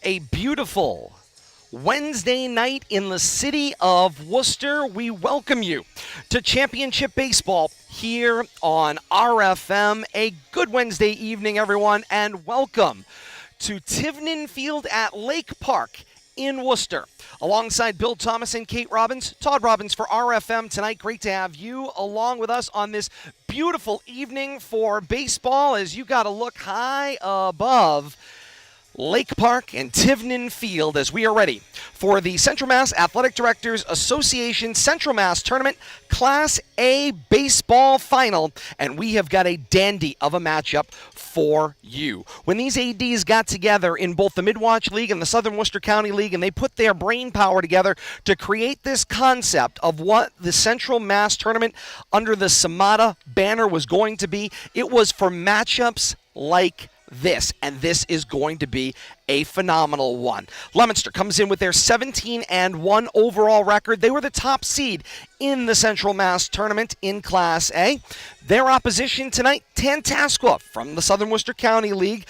A beautiful Wednesday night in the city of Worcester. We welcome you to Championship Baseball here on RFM. A good Wednesday evening, everyone, and welcome to Tivnan Field at Lake Park in Worcester. Alongside Bill Thomas and Kate Robbins, Todd Robbins for RFM tonight. Great to have you along with us on this beautiful evening for baseball as you got to look high above Lake Park and Tivnan Field as we are ready for the Central Mass Athletic Directors Association Central Mass Tournament Class A Baseball Final, and we have got a dandy of a matchup for you. When these ADs got together in both the Midland Wachusett League and the Southern Worcester County League, and they put their brain power together to create this concept of what the Central Mass Tournament under the CMADA banner was going to be, it was for matchups like this, and this is going to be a phenomenal one. Leominster comes in with their 17-1 overall record. They were the top seed in the Central Mass Tournament in Class A. Their opposition tonight, Tantasqua from the Southern Worcester County League,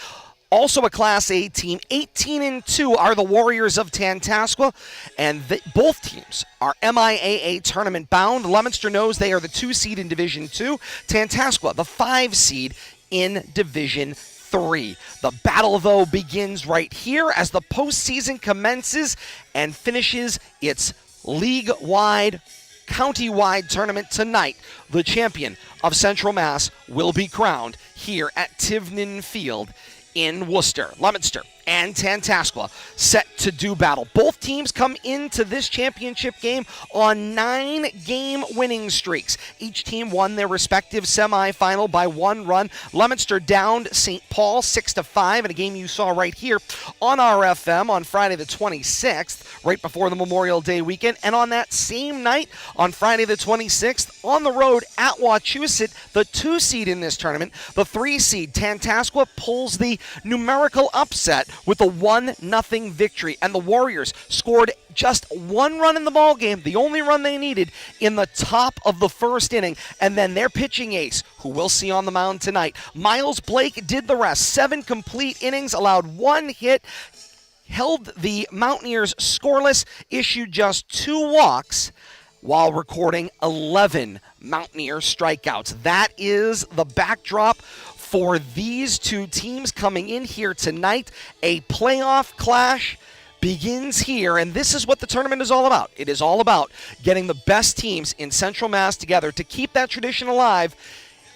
also a Class A team. 18-2 are the Warriors of Tantasqua, and both teams are MIAA tournament bound. Leominster knows they are the 2 seed in Division 2. Tantasqua, the 5 seed in Division 3. The battle, though, begins right here as the postseason commences and finishes its league-wide, county-wide tournament tonight. The champion of Central Mass will be crowned here at Tivnan Field in Worcester. Leominster and Tantasqua set to do battle. Both teams come into this championship game on 9-game winning streaks. Each team won their respective semifinal by 1 run. Leominster downed St. Paul 6-5 in a game you saw right here on RFM on Friday the 26th, right before the Memorial Day weekend. And on that same night, on Friday the 26th, on the road at Wachusett, the 2 seed in this tournament, the 3 seed Tantasqua pulls the numerical upset with a 1-0 victory, and the Warriors scored just 1 run in the ball game, the only run they needed, in the top of the first inning. And then their pitching ace, who we'll see on the mound tonight, Miles Blake, did the rest. 7 complete innings, allowed 1 hit, held the Mountaineers scoreless, issued just 2 walks, while recording 11 Mountaineer strikeouts. That is the backdrop for these 2 teams coming in here tonight. A playoff clash begins here, and this is what the tournament is all about. It is all about getting the best teams in Central Mass together to keep that tradition alive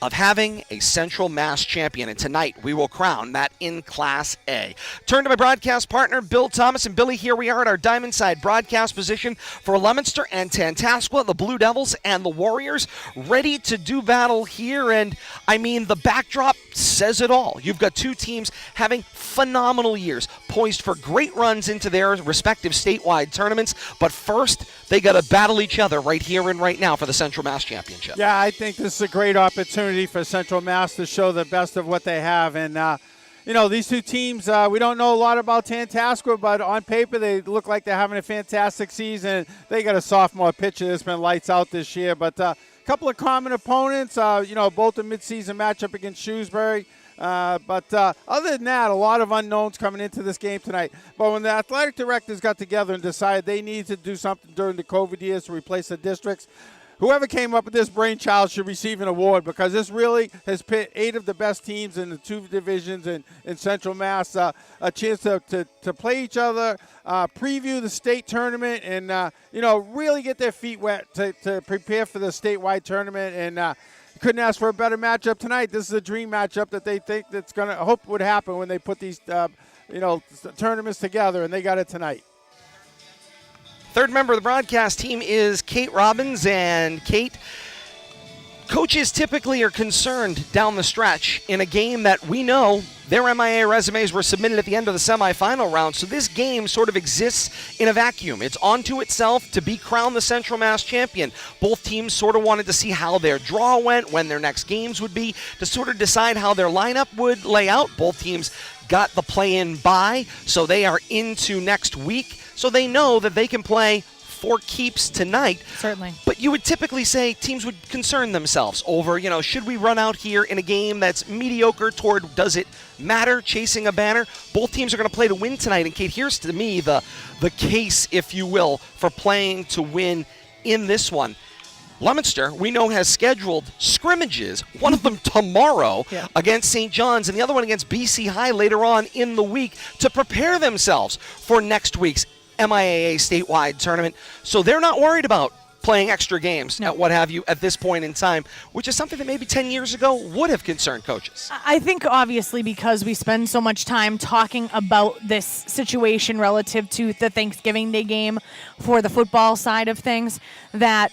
of having a Central Mass champion. And tonight we will crown that in Class A. Turn to my broadcast partner, Bill Thomas. And Billy, here we are at our diamond side broadcast position for Leominster and Tantasqua, the Blue Devils and the Warriors, ready to do battle here. And I mean, the backdrop says it all. You've got 2 teams having phenomenal years, poised for great runs into their respective statewide tournaments. But first, they got to battle each other right here and right now for the Central Mass Championship. Yeah, I think this is a great opportunity for Central Mass to show the best of what they have. And, these 2 teams, we don't know a lot about Tantasqua, but on paper they look like they're having a fantastic season. They got a sophomore pitcher that's been lights out this year. But a couple of common opponents, both a midseason matchup against Shrewsbury. But other than that, a lot of unknowns coming into this game tonight. But when the athletic directors got together and decided they needed to do something during the COVID years to replace the districts, whoever came up with this brainchild should receive an award, because this really has pit 8 of the best teams in the 2 divisions in Central Mass, a chance to play each other, preview the state tournament, and, really get their feet wet to prepare for the statewide tournament. And couldn't ask for a better matchup tonight. This is a dream matchup that they think that's going to hope would happen when they put these, tournaments together, and they got it tonight. Third member of the broadcast team is Kate Robbins. And Kate, coaches typically are concerned down the stretch in a game that we know their MIA resumes were submitted at the end of the semifinal round. So this game sort of exists in a vacuum. It's onto itself to be crowned the Central Mass champion. Both teams sort of wanted to see how their draw went, when their next games would be, to sort of decide how their lineup would lay out. Both teams got the play-in bye, so they are into next week. So they know that they can play for keeps tonight. Certainly. But you would typically say teams would concern themselves over, should we run out here in a game that's mediocre toward does it matter chasing a banner? Both teams are going to play to win tonight. And Kate, here's to me the case, if you will, for playing to win in this one. Leominster, we know, has scheduled scrimmages, one of them tomorrow against St. John's and the other one against BC High later on in the week to prepare themselves for next week's MIAA statewide tournament. So they're not worried about playing extra games at what have you at this point in time, which is something that maybe 10 years ago would have concerned coaches. I think obviously because we spend so much time talking about this situation relative to the Thanksgiving Day game for the football side of things, that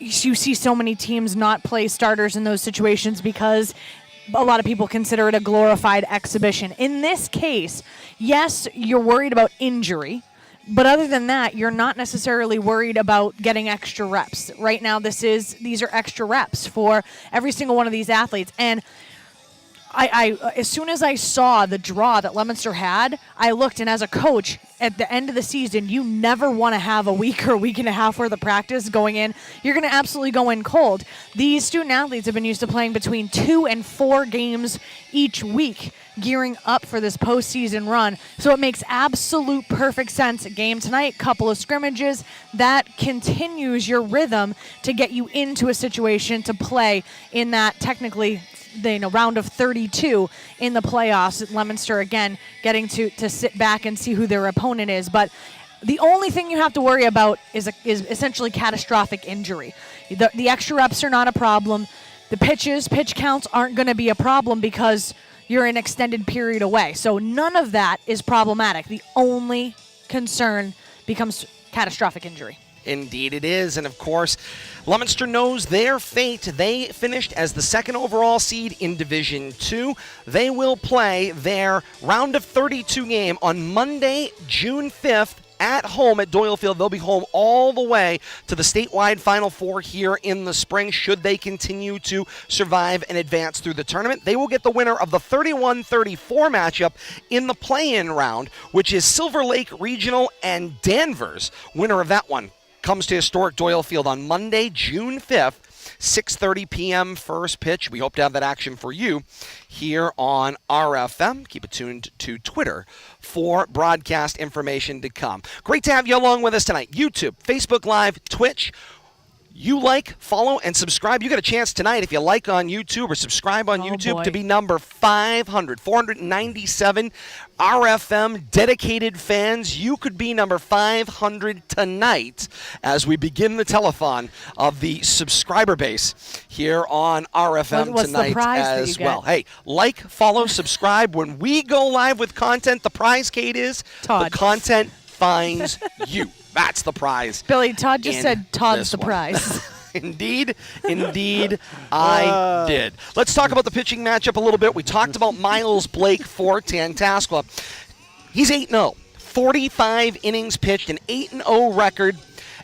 you see so many teams not play starters in those situations because a lot of people consider it a glorified exhibition. In this case, yes, you're worried about injury, but other than that, you're not necessarily worried about getting extra reps. Right now, these are extra reps for every single one of these athletes. And I as soon as I saw the draw that Leominster had, I looked, and as a coach, at the end of the season, you never want to have a week or a week and a half worth of practice going in. You're going to absolutely go in cold. These student athletes have been used to playing between 2 and 4 games each week, gearing up for this postseason run. So it makes absolute perfect sense. A game tonight, couple of scrimmages, that continues your rhythm to get you into a situation to play in that technically round of 32 in the playoffs. Leominster, again, getting to sit back and see who their opponent is. But the only thing you have to worry about is essentially catastrophic injury. The extra reps are not a problem. The pitch counts aren't going to be a problem because you're an extended period away. So none of that is problematic. The only concern becomes catastrophic injury. Indeed it is. And, of course, Leominster knows their fate. They finished as the second overall seed in Division II. They will play their round of 32 game on Monday, June 5th, at home at Doyle Field. They'll be home all the way to the statewide Final Four here in the spring should they continue to survive and advance through the tournament. They will get the winner of the 31-34 matchup in the play-in round, which is Silver Lake Regional and Danvers. Winner of that one comes to historic Doyle Field on Monday, June 5th, 6:30 p.m. first pitch. We hope to have that action for you here on RFM. Keep it tuned to Twitter for broadcast information to come. Great to have you along with us tonight. YouTube, Facebook Live, Twitch. You like, follow, and subscribe. You got a chance tonight if you like on YouTube or subscribe on YouTube to be number 497 RFM dedicated fans. You could be number 500 tonight as we begin the telethon of the subscriber base here on RFM tonight as well. Hey, like, follow, subscribe. When we go live with content, the prize, Kate, is Todd. The content finds you. That's the prize. Billy, Todd just said Todd's the prize. Indeed, I did. Let's talk about the pitching matchup a little bit. We talked about Miles Blake for Tantasqua. He's 8-0, 45 innings pitched, an 8-0 record,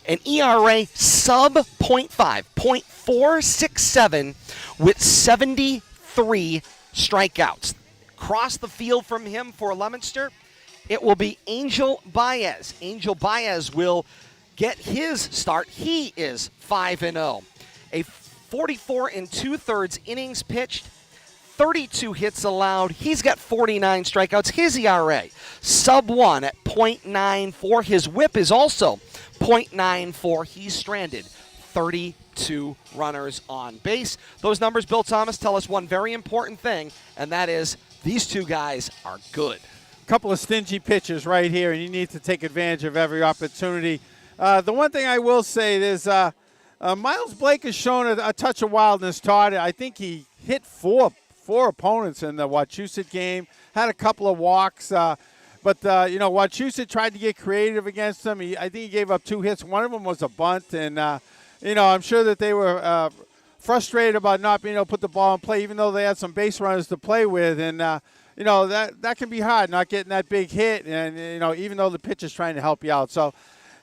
an ERA sub .5, .467 with 73 strikeouts. Across the field from him for Leominster, it will be Angel Baez. Angel Baez will get his start. He is 5-0. A 44 2/3 innings pitched, 32 hits allowed. He's got 49 strikeouts. His ERA, sub 1 at .94. His whip is also .94. He's stranded 32 runners on base. Those numbers, Bill Thomas, tell us one very important thing, and that is these two guys are good. Couple of stingy pitchers right here, and you need to take advantage of every opportunity. The one thing I will say is Miles Blake has shown a touch of wildness, Todd. I think he hit four opponents in the Wachusett game, had a couple of walks. But Wachusett tried to get creative against him. I think he gave up 2 hits. One of them was a bunt, and, I'm sure that they were frustrated about not being able to put the ball in play, even though they had some base runners to play with. And, that can be hard, not getting that big hit, and, even though the pitcher's trying to help you out. So,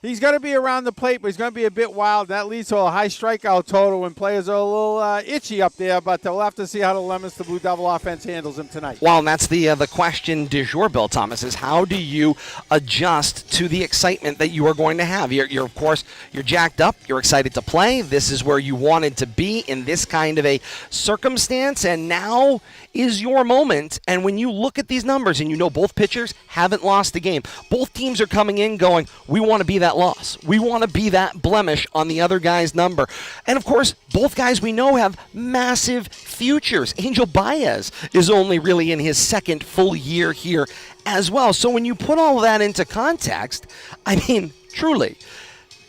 he's going to be around the plate, but he's going to be a bit wild. That leads to a high strikeout total when players are a little itchy up there, but we'll have to see how the Leominster Blue Devil offense handles him tonight. Well, and that's the question du jour, Bill Thomas, is how do you adjust to the excitement that you are going to have? You're of course, you're jacked up. You're excited to play. This is where you wanted to be in this kind of a circumstance, and now is your moment. And when you look at these numbers and you know both pitchers haven't lost the game, both teams are coming in going, we want to be that loss. We want to be that blemish on the other guy's number. And of course, both guys we know have massive futures. Angel Baez is only really in his second full year here as well. So when you put all that into context, I mean, truly,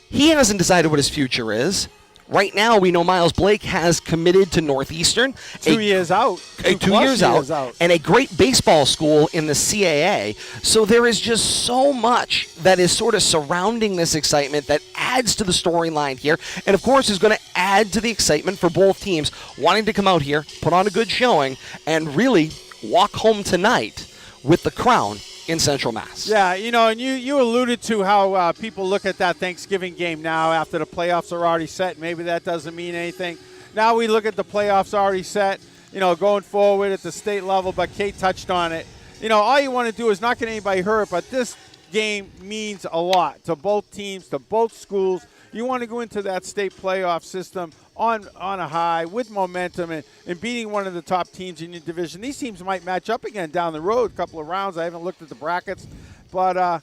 he hasn't decided what his future is. Right now, we know Miles Blake has committed to Northeastern. 2 years out. 2 years out. And a great baseball school in the CAA. So there is just so much that is sort of surrounding this excitement that adds to the storyline here. And, of course, is going to add to the excitement for both teams wanting to come out here, put on a good showing, and really walk home tonight with the crown in Central Mass. Yeah, you know, and you alluded to how people look at that Thanksgiving game now after the playoffs are already set. Maybe that doesn't mean anything. Now we look at the playoffs already set, you know, going forward at the state level, but Kate touched on it. You know, all you want to do is not get anybody hurt, but this game means a lot to both teams, to both schools. You want to go into that state playoff system on a high with momentum and beating one of the top teams in your division. These teams might match up again down the road, a couple of rounds. I haven't looked at the brackets, but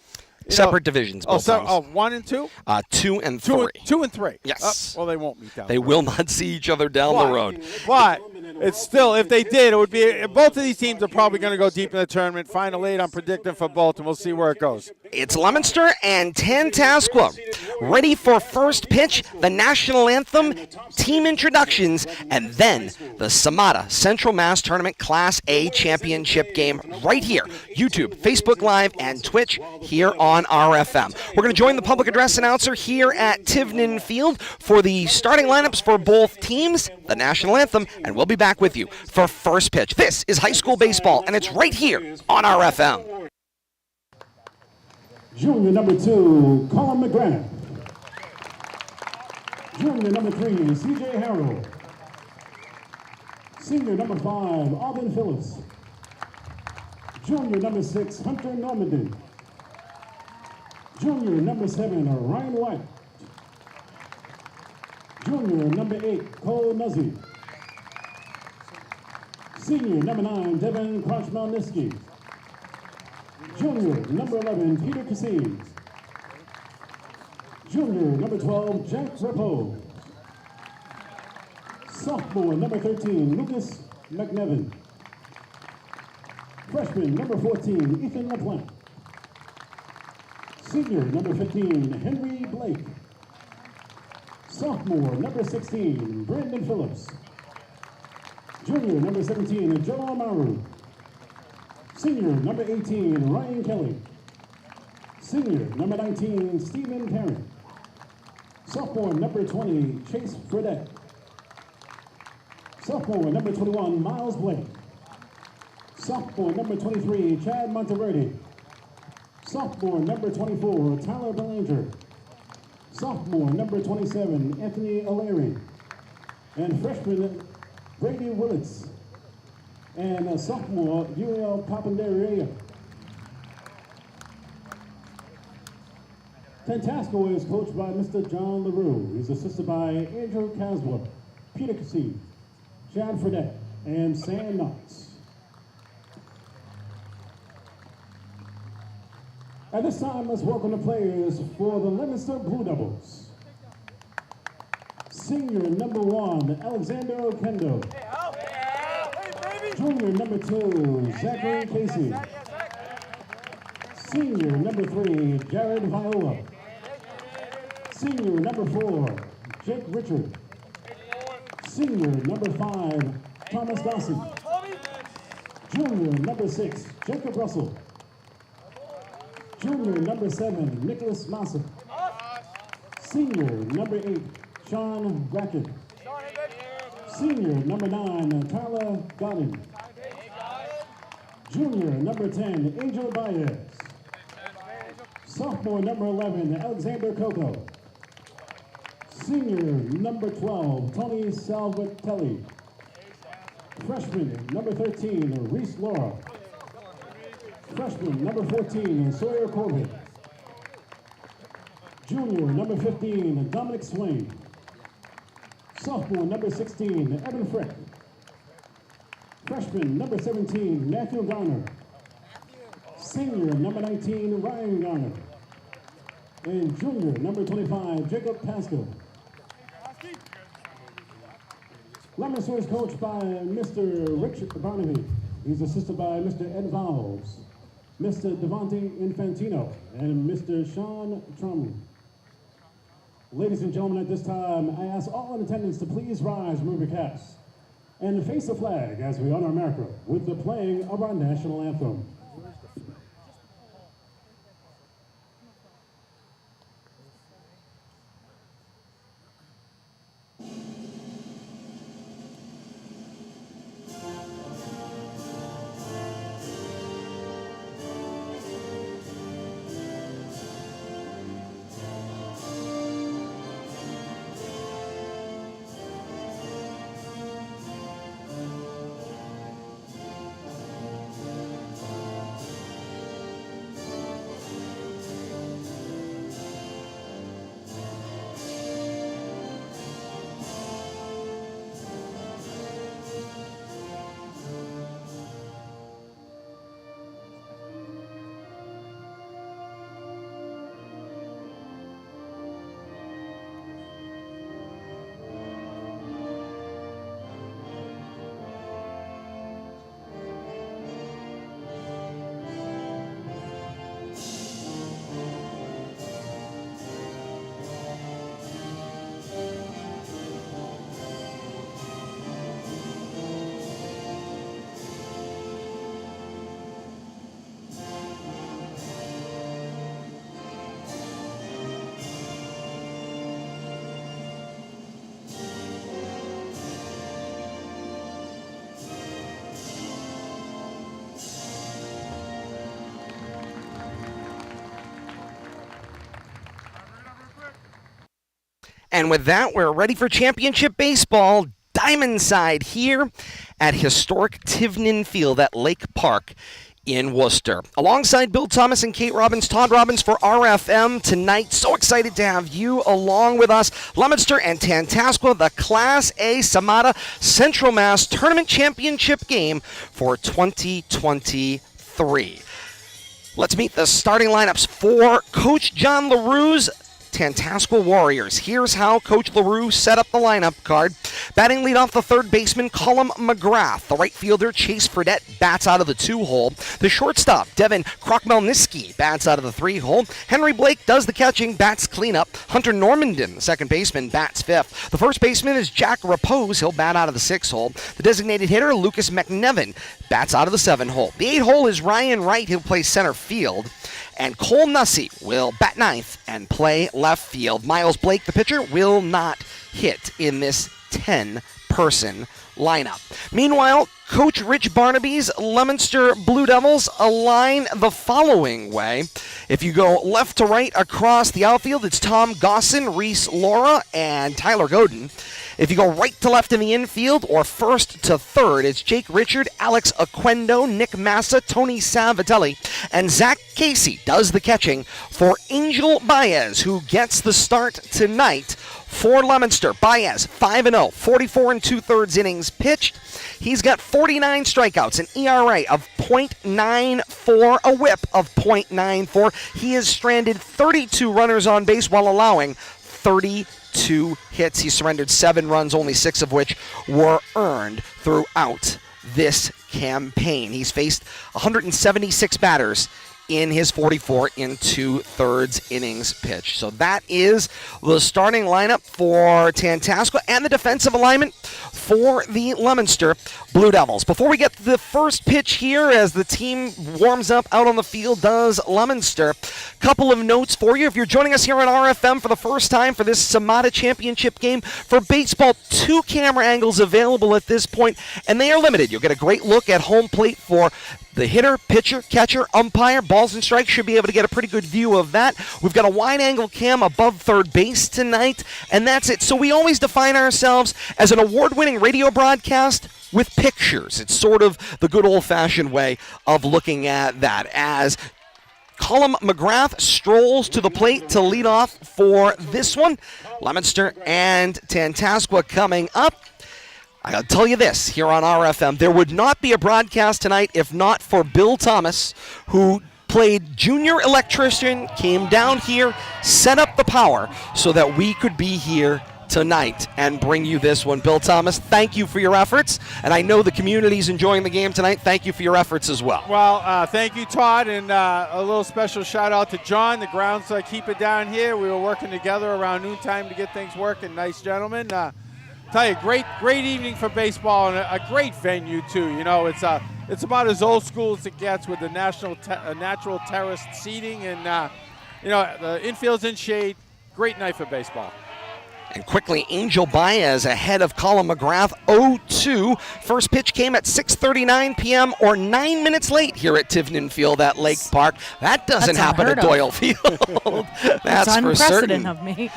separate divisions. Both so 1 and 2, 2 and 3, 2 and 3. Yes. Well, they won't meet down. They will not see each other down the road. But it's still, if they did, it would be both of these teams are probably going to go deep in the tournament. Final 8, I'm predicting for both, and we'll see where it goes. It's Leominster and Tantasqua ready for first pitch, the national anthem, team introductions, and then the CMADA Central Mass Tournament Class A Championship game right here. YouTube, Facebook Live, and Twitch here on RFM. We're going to join the public address announcer here at Tivnan Field for the starting lineups for both teams, the national anthem, and we'll be back with you for first pitch. This is high school baseball, and it's right here on RFM. Junior number 2, Colin McGrath. Junior number 3, C.J. Harrell. Senior number 5, Alvin Phillips. Junior number 6, Hunter Normandy. Junior number 7, Ryan White. Junior number 8, Cole Muzzy. Senior number 9, Devin Krachmalniski. Junior number 11, Peter Cassis. Junior number 12, Jack Repo. Sophomore number 13, Lucas McNevin. Freshman number 14, Ethan LaPlante. Senior number 15, Henry Blake. Sophomore number 16, Brandon Phillips. Junior number 17, Joe Amaru. Senior number 18, Ryan Kelly. Senior number 19, Stephen Parent. Sophomore number 20, Chase Fredette. Sophomore number 21, Miles Blake. Sophomore number 23, Chad Monteverde. Sophomore number 24, Tyler Belanger. Sophomore number 27, Anthony O'Leary. And freshman, Brady Willits. And sophomore, Uriel Papandaria. Tantasqua is coached by Mr. John LaRue. He's assisted by Andrew Caswell, Peter Cassis, Chad Fredette, and Sam Knox. At this time, let's welcome the players for the Leominster Blue Devils. Senior number 1, Alexander Okendo. Junior number 2, Zachary Casey. Senior number 3, Jared Viola. Senior number 4, Jake Richard. Senior number 5, Thomas Dawson. Junior number 6, Jacob Russell. Junior number 7, Nicholas Massa. Senior number 8, Sean Brackett. Senior number 9, Tyler Godin. Junior number 10, Angel Baez. Sophomore number 11, Alexander Coco. Senior number 12, Tony Salvatelli. Freshman number 13, Reese Laura. Freshman number 14, Sawyer Corbett. Junior number 15, Dominic Swain. Sophomore number 16, Evan Frick. Freshman number 17, Matthew Garner. Senior number 19, Ryan Garner. And junior number 25, Jacob Pascal. Leominster is coached by Mr. Richard Barnaby. He's assisted by Mr. Ed Valves, Mr. Devontae Infantino, and Mr. Sean Trumley. Ladies and gentlemen, at this time, I ask all in attendance to please rise, remove your caps, and face the flag as we honor America with the playing of our national anthem. And with that, we're ready for championship baseball. Diamond side here at historic Tivnan Field at Lake Park in Worcester. Alongside Bill Thomas and Kate Robbins, Todd Robbins for RFM tonight. So excited to have you along with us. Leominster and Tantasqua, the Class A CMADA Central Mass Tournament Championship game for 2023. Let's meet the starting lineups for Coach John LaRue's Tantasqua Warriors. Here's how Coach LaRue set up the lineup card. Batting lead off the third baseman, Colum McGrath. The right fielder, Chase Fredette, bats out of the 2-hole. The shortstop, Devin Krochmelniski, bats out of the 3-hole. Henry Blake does the catching, bats cleanup. Hunter Normandin, the second baseman, bats fifth. The first baseman is Jack Repose. He'll bat out of the 6-hole. The designated hitter, Lucas McNevin, bats out of the 7-hole. The 8-hole is Ryan Wright. He'll play center field. And Cole Nussey will bat ninth and play left field. Miles Blake, the pitcher, will not hit in this 10-person lineup. Meanwhile, Coach Rich Barnaby's Leominster Blue Devils align the following way. If you go left to right across the outfield, it's Tom Gosson, Reese Laura, and Tyler Godin. If you go right to left in the infield or first to third, it's Jake Richard, Alex Aquendo, Nick Massa, Tony Savatelli, and Zach Casey does the catching for Angel Baez, who gets the start tonight for Leominster. Baez, 5-0, 44 2/3 innings pitched. He's got 49 strikeouts, an ERA of .94, a whip of .94. He has stranded 32 runners on base while allowing 32 hits. He surrendered 7 runs, only 6 of which were earned throughout this campaign. He's faced 176 batters in his 44 2/3 innings pitched. So that is the starting lineup for Tantasqua and the defensive alignment for the Leominster Blue Devils. Before we get to the first pitch here, as the team warms up out on the field, does Leominster. Couple of notes for you. If you're joining us here on RFM for the first time for this CMADA Championship game for baseball, 2 camera angles available at this point, and they are limited. You'll get a great look at home plate for the hitter, pitcher, catcher, umpire, ball balls and strikes. Should be able to get a pretty good view of that. We've got a wide-angle cam above third base tonight, and that's it. So we always define ourselves as an award-winning radio broadcast with pictures. It's sort of the good old-fashioned way of looking at that, as Colin McGrath strolls to the plate to lead off for this one. Leominster and Tantasqua coming up. I gotta tell you this, here on RFM, there would not be a broadcast tonight if not for Bill Thomas, who played junior electrician, came down here, set up the power so that we could be here tonight and bring you this one. Bill Thomas, thank you for your efforts, and I know the community's enjoying the game tonight. Thank you for your efforts as well. Well, thank you, Todd, and a little special shout out to John, the groundskeeper down here. We were working together around noontime to get things working. Nice gentleman. Tell you, great evening for baseball, and a great venue too. You know, it's about as old school as it gets with the natural terraced seating, and you know, the infield's in shade. Great night for baseball. And quickly, Angel Baez ahead of Colin McGrath, 0-2. First pitch came at 6:39 p.m. or 9 minutes late here at Tivnan Field at Lake Park. That doesn't happen at Doyle Field. That's for certain. Of me.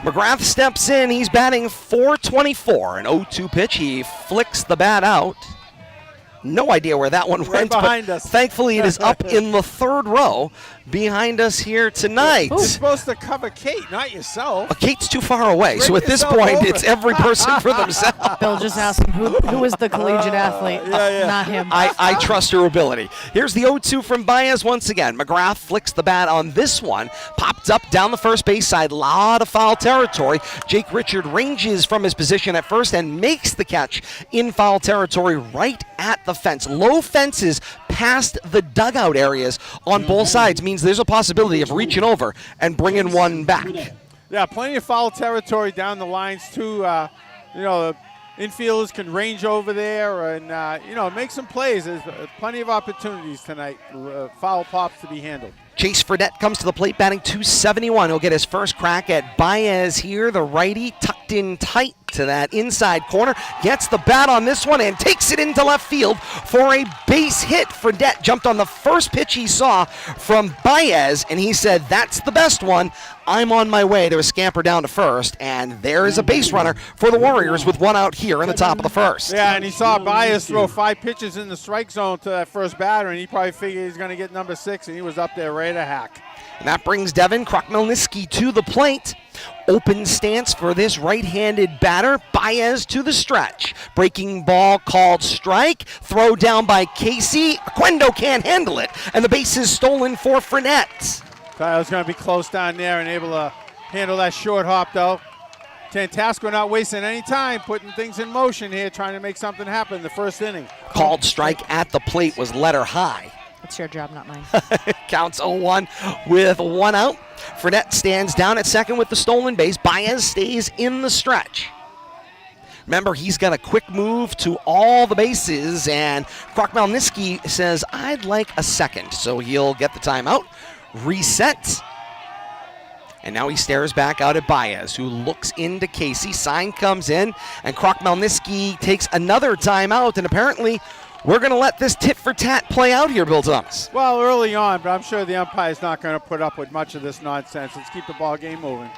McGrath steps in. He's batting .424. An 0-2 pitch. He flicks the bat out. No idea where that one went, behind but us. Thankfully it is up in the third row behind us here tonight. You're supposed to cover Kate, not yourself. Well, Kate's too far away, Bring so at this yourself point over. it's every person for themselves. Bill just asked him who was the collegiate athlete, not him. I trust her ability. Here's the 0-2 from Baez once again. McGrath flicks the bat on this one. Popped up down the first base side. Lot of foul territory. Jake Richard ranges from his position at first and makes the catch in foul territory right at the fence. Low fences past the dugout areas on both sides means there's a possibility of reaching over and bringing one back. Yeah, plenty of foul territory down the lines too. You know, the infielders can range over there and you know, make some plays. There's plenty of opportunities tonight. Foul pops to be handled. Chase Fredette comes to the plate batting .271. He'll get his first crack at Baez here. The righty tucked in tight to that inside corner. Gets the bat on this one and takes it into left field for a base hit. Fredette jumped on the first pitch he saw from Baez, and he said, "That's the best one. I'm on my way to a scamper down to first." And there is a base runner for the Warriors with one out here in the top of the first. Yeah, and he saw Baez throw 5 pitches in the strike zone to that first batter, and he probably figured he's going to get number 6, and he was up there ready to hack. And that brings Devin Krokmelniski to the plate. Open stance for this right-handed batter. Baez to the stretch. Breaking ball called strike. Throw down by Casey. Aquendo can't handle it, and the base is stolen for Fredette. Kyle's going to be close down there and able to handle that short hop, though. Tantasqua not wasting any time, putting things in motion here, trying to make something happen in the first inning. Called strike at the plate was letter high. It's your job, not mine. Counts 0-1 with one out. Fredette stands down at second with the stolen base. Baez stays in the stretch. Remember, he's got a quick move to all the bases, and Krokmelniski says, "I'd like a second." So he'll get the timeout, reset, and now he stares back out at Baez, who looks into Casey. Sign comes in, and Krokmelniski takes another timeout, and apparently we're going to let this tit-for-tat play out here, Bill Thomas. Well, early on, but I'm sure the umpire's not going to put up with much of this nonsense. Let's keep the ball game moving.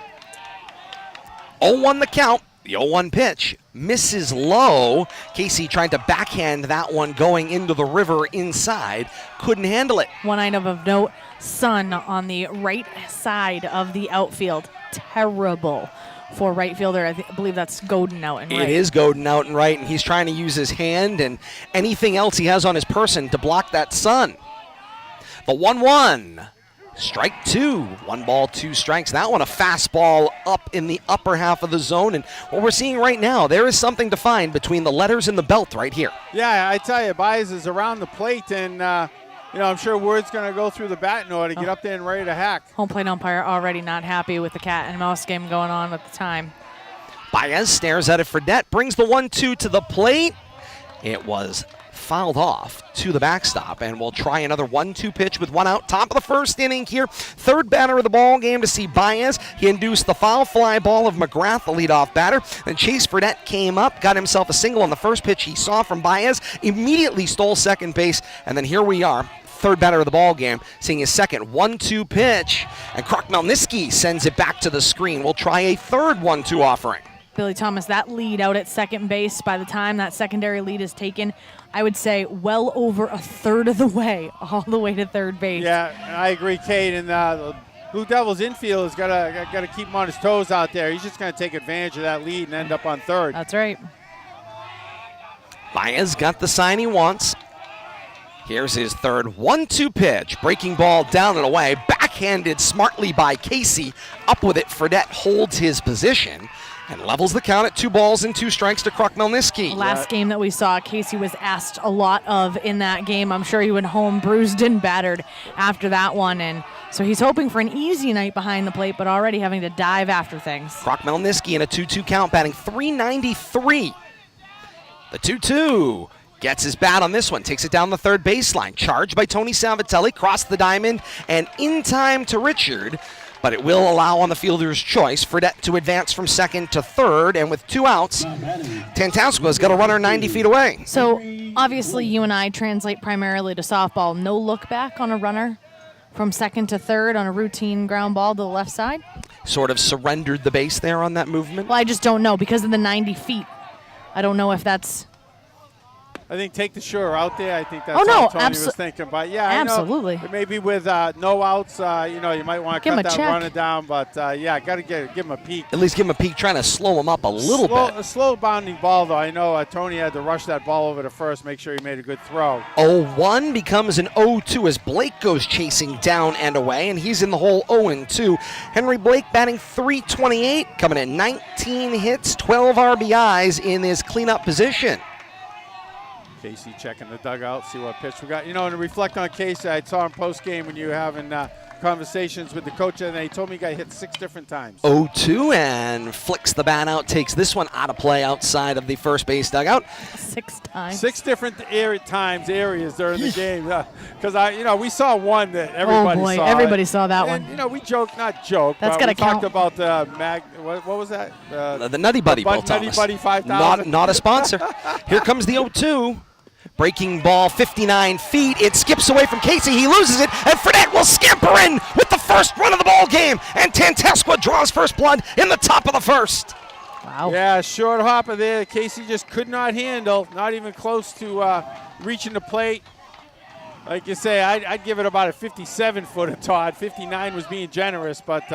0-1 the count. The 0-1 pitch misses low. Casey tried to backhand that one going into the river inside. Couldn't handle it. One item of note, sun on the right side of the outfield. Terrible for right fielder. I believe that's Godin out and right. It is Godin out and right, and he's trying to use his hand and anything else he has on his person to block that sun. The 1-1. Strike 2. 1 ball, 2 strikes. That one a fastball up in the upper half of the zone. And what we're seeing right now, there is something to find between the letters and the belt right here. Yeah, I tell you, Baez is around the plate, and you know, I'm sure word's going to go through the bat in order to get up there and ready to hack. Home plate umpire already not happy with the cat and mouse game going on at the time. Baez stares at it. Fredette brings the 1-2 to the plate. It was fouled off to the backstop, and we'll try another 1-2 pitch with one out. Top of the first inning here. Third batter of the ball game to see Baez. He induced the foul fly ball of McGrath, the leadoff batter. Then Chase Fredette came up, got himself a single on the first pitch he saw from Baez, immediately stole second base, and then here we are. third batter of the ball game, seeing his second 1-2 pitch, and Krok-Melniski sends it back to the screen. We'll try a third 1-2 offering. Billy Thomas, that lead out at second base, by the time that secondary lead is taken, I would say well over a third of the way, all the way to third base. Yeah, I agree, Kate. And the Blue Devils infield has got to keep him on his toes out there. He's just going to take advantage of that lead and end up on third. That's right. Baez got the sign he wants. Here's his third 1-2 pitch. Breaking ball down and away. Backhanded smartly by Casey. Up with it. Fredette holds his position and levels the count at 2 balls and 2 strikes to Krok-Melniski. Last game that we saw, Casey was asked a lot of in that game. I'm sure he went home bruised and battered after that one. And so he's hoping for an easy night behind the plate, but already having to dive after things. Krok-Melniski in a 2-2 count, batting .393. The 2-2. Gets his bat on this one, takes it down the third baseline. Charged by Tony Savatelli, crossed the diamond, and in time to Richard. But it will allow on the fielder's choice Fredette to advance from second to third, and with 2 outs, Tantasqua's got a runner 90 feet away. So obviously you and I translate primarily to softball. No look back on a runner from second to third on a routine ground ball to the left side? Sort of surrendered the base there on that movement. Well, I just don't know because of the 90 feet. I don't know if that's... I think take the sure out there. I think that's Oh, no, what Tony was thinking. But yeah, absolutely. I know, maybe with no outs, you might want to cut that runner down. But yeah, got to give him a peek. At least give him a peek, trying to slow him up a little bit. A slow bounding ball, though. I know Tony had to rush that ball over to first, make sure he made a good throw. 0-1 becomes an 0-2 as Blake goes chasing down and away, and he's in the hole 0-2. Henry Blake batting .328, coming in 19 hits, 12 RBIs in his cleanup position. Casey checking the dugout, see what pitch we got. And to reflect on Casey, I saw him post-game when you were having conversations with the coach, and he told me he got hit 6 different times. 0-2 and flicks the bat out, takes this one out of play outside of the first base dugout. 6 times. 6 different areas during the game. Because we saw one that everybody saw. Oh boy, everybody saw that one. We joked, not joke. That's got to count. Talked about the what was that? The Nutty Buddy, Bill Thomas. Nutty Buddy 5000. Not a sponsor. Here comes the 0-2. Breaking ball 59 feet. It skips away from Casey. He loses it, and Fredette will scamper in with the first run of the ball game. And Tantasqua draws first blood in the top of the first. Wow. Yeah, short hopper there. Casey just could not handle, not even close to reaching the plate. Like you say, I'd give it about a 57-footer, Todd. 59 was being generous, but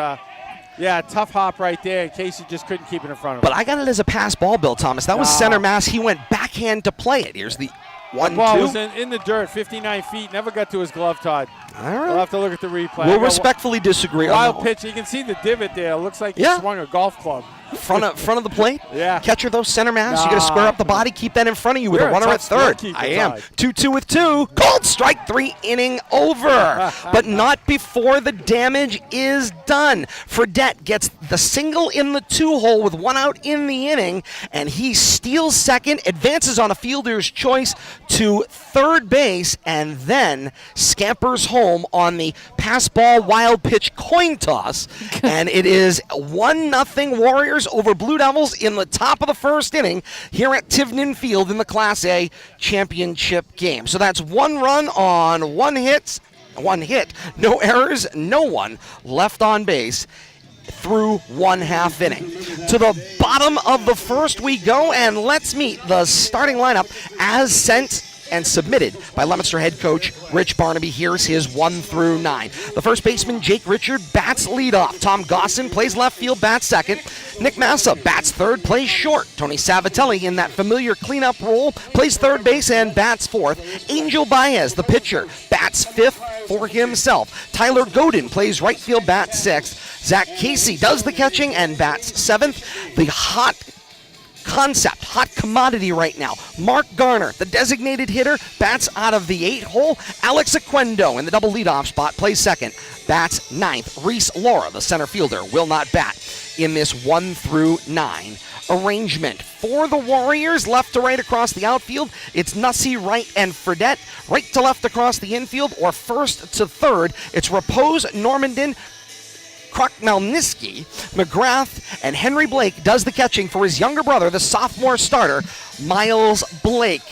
yeah, tough hop right there, and Casey just couldn't keep it in front of him. But I got it as a pass ball, Bill Thomas. That was center mass. He went backhand to play it. Here's the 1-2. The ball was in the dirt, 59 feet. Never got to his glove, Todd. All right. We'll have to look at the replay. We'll respectfully disagree. Wild pitch. You can see the divot there. It looks like he swung a golf club. Front of the plate? Yeah. Catcher, though, center mass. You got to square up the body, keep that in front of you with a runner at third. I am. 2-2 with 2. Cold strike 3, inning over. But not before the damage is done. Fredette gets the single in the 2-hole with 1 out in the inning, and he steals second, advances on a fielder's choice to third base, and then scampers home on the pass ball wild pitch coin toss. And it is 1-0 Warriors over Blue Devils in the top of the first inning here at Tivnan Field in the Class A Championship game. So that's 1 run on 1 hit, no errors, no one left on base through 1/2 inning. To the bottom of the first we go, and let's meet the starting lineup as sent and submitted by Leominster head coach Rich Barnaby. Here's his 1 through 9. The first baseman, Jake Richard, bats leadoff. Tom Gosson plays left field, bats second. Nick Massa bats third, plays short. Tony Savatelli, in that familiar cleanup role, plays third base and bats fourth. Angel Baez, the pitcher, bats fifth for himself. Tyler Godin plays right field, bats sixth. Zach Casey does the catching and bats seventh. The hot commodity right now, Mark Garner, the designated hitter, bats out of the 8-hole. Alex Aquendo in the double leadoff spot plays second, bats ninth. Reese Laura, the center fielder, will not bat in this 1 through 9 arrangement. For the Warriors, left to right across the outfield, it's Nussey, right, and Fredette. Right to left across the infield, or first to third, it's Repose, Normandin, Krok-Melniski, McGrath, and Henry Blake does the catching for his younger brother, the sophomore starter, Miles Blake.